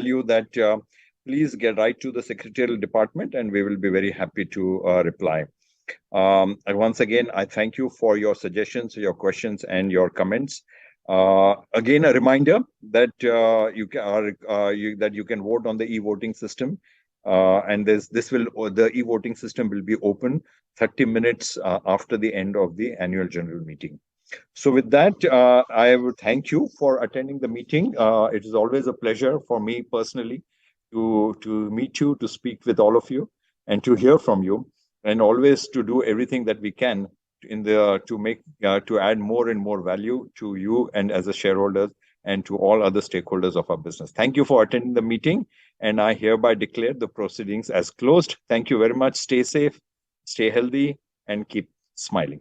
you that please get right to the secretarial department, and we will be very happy to reply. And once again, I thank you for your suggestions, your questions, and your comments. Again, a reminder that you can vote on the e-voting system, and the e-voting system will be open 30 minutes after the end of the annual general meeting. So with that, I would thank you for attending the meeting. It is always a pleasure for me personally to meet you, to speak with all of you, and to hear from you, and always to do everything that we can to add more and more value to you and as a shareholder and to all other stakeholders of our business. Thank you for attending the meeting, and I hereby declare the proceedings as closed. Thank you very much. Stay safe, stay healthy, and keep smiling.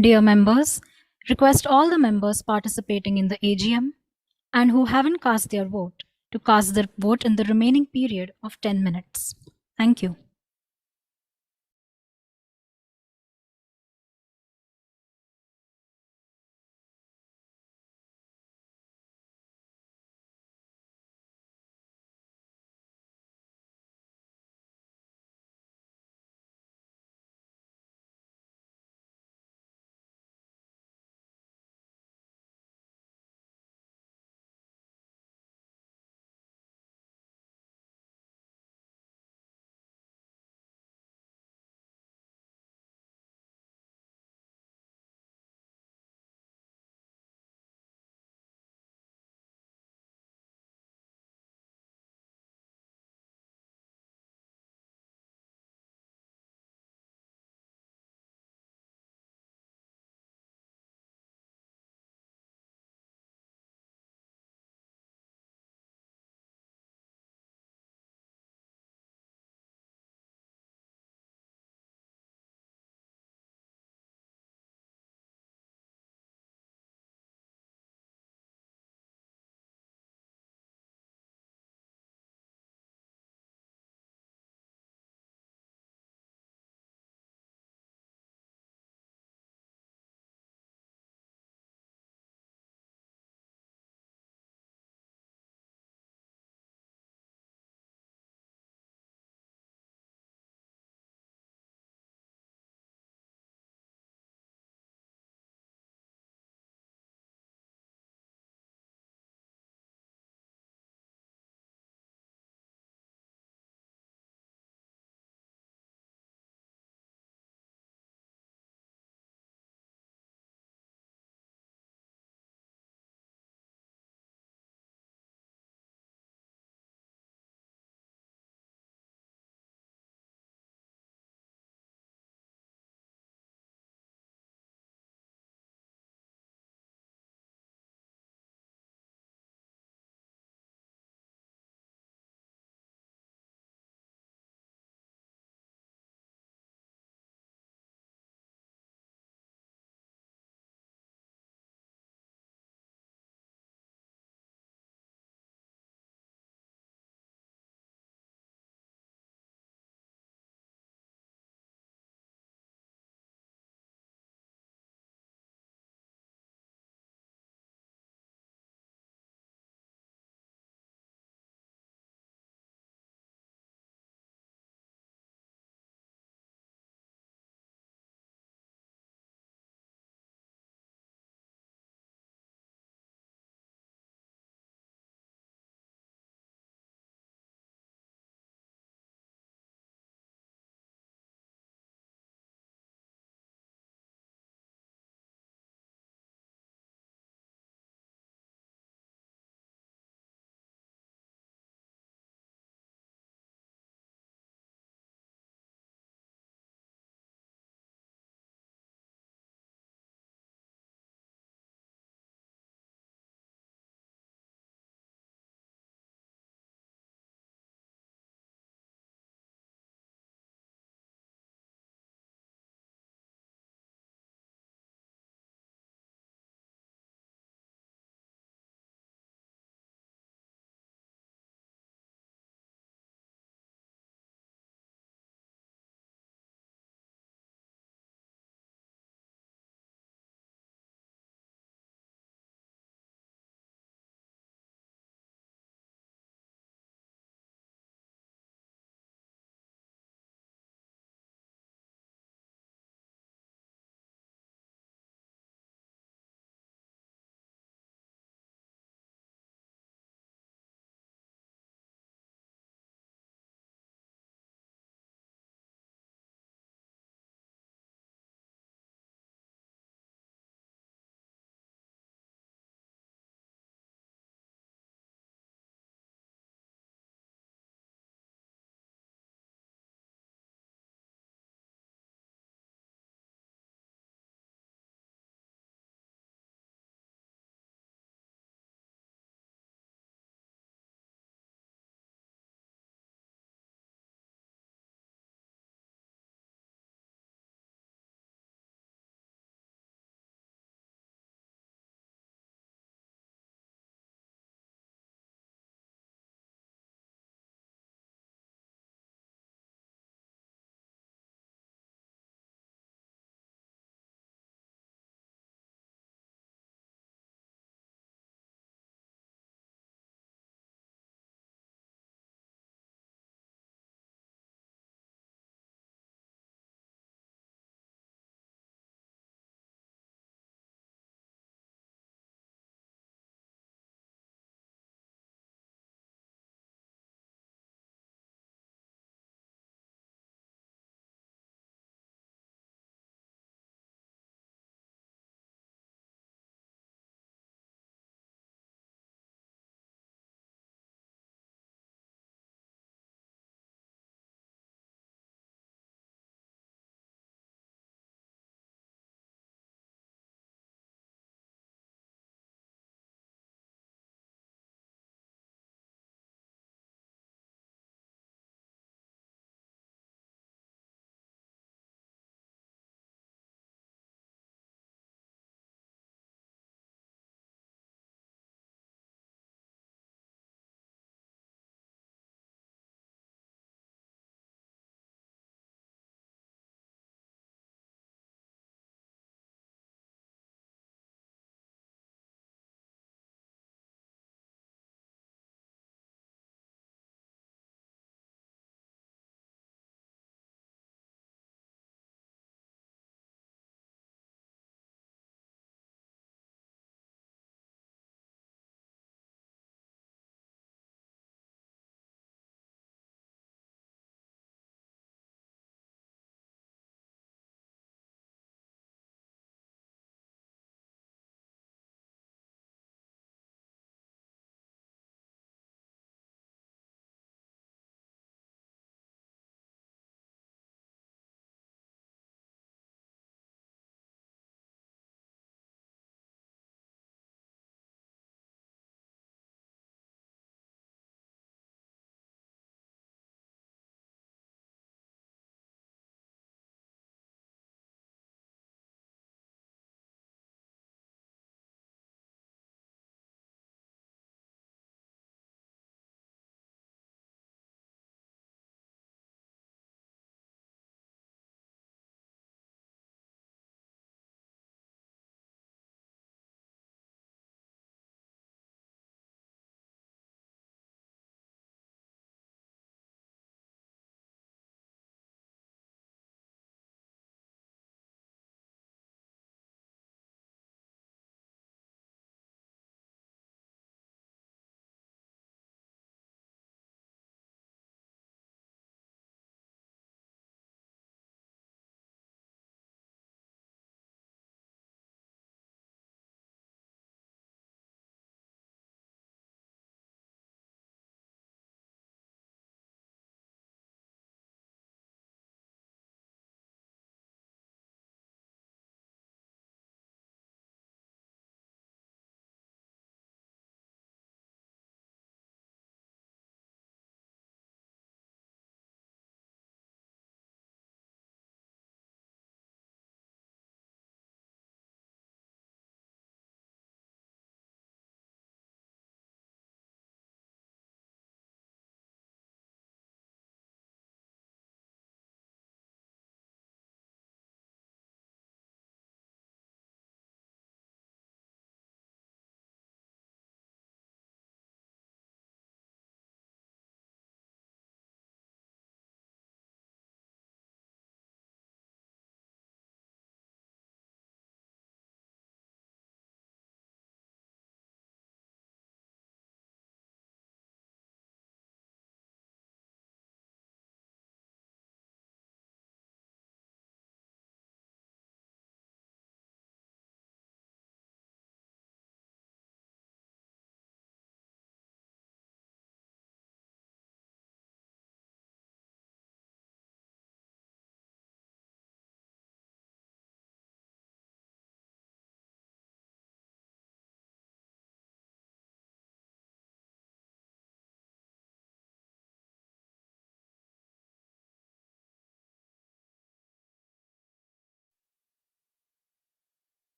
Dear members, request all the members participating in the AGM and who haven't cast their vote to cast their vote in the remaining period of 10 minutes. Thank you.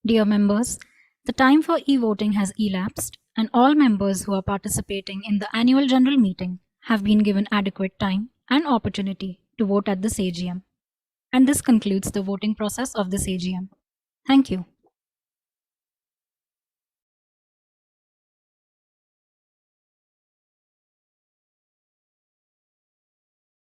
Dear members, the time for e-voting has elapsed and all members who are participating in the annual general meeting have been given adequate time and opportunity to vote at this AGM. And this concludes the voting process of this AGM. Thank you.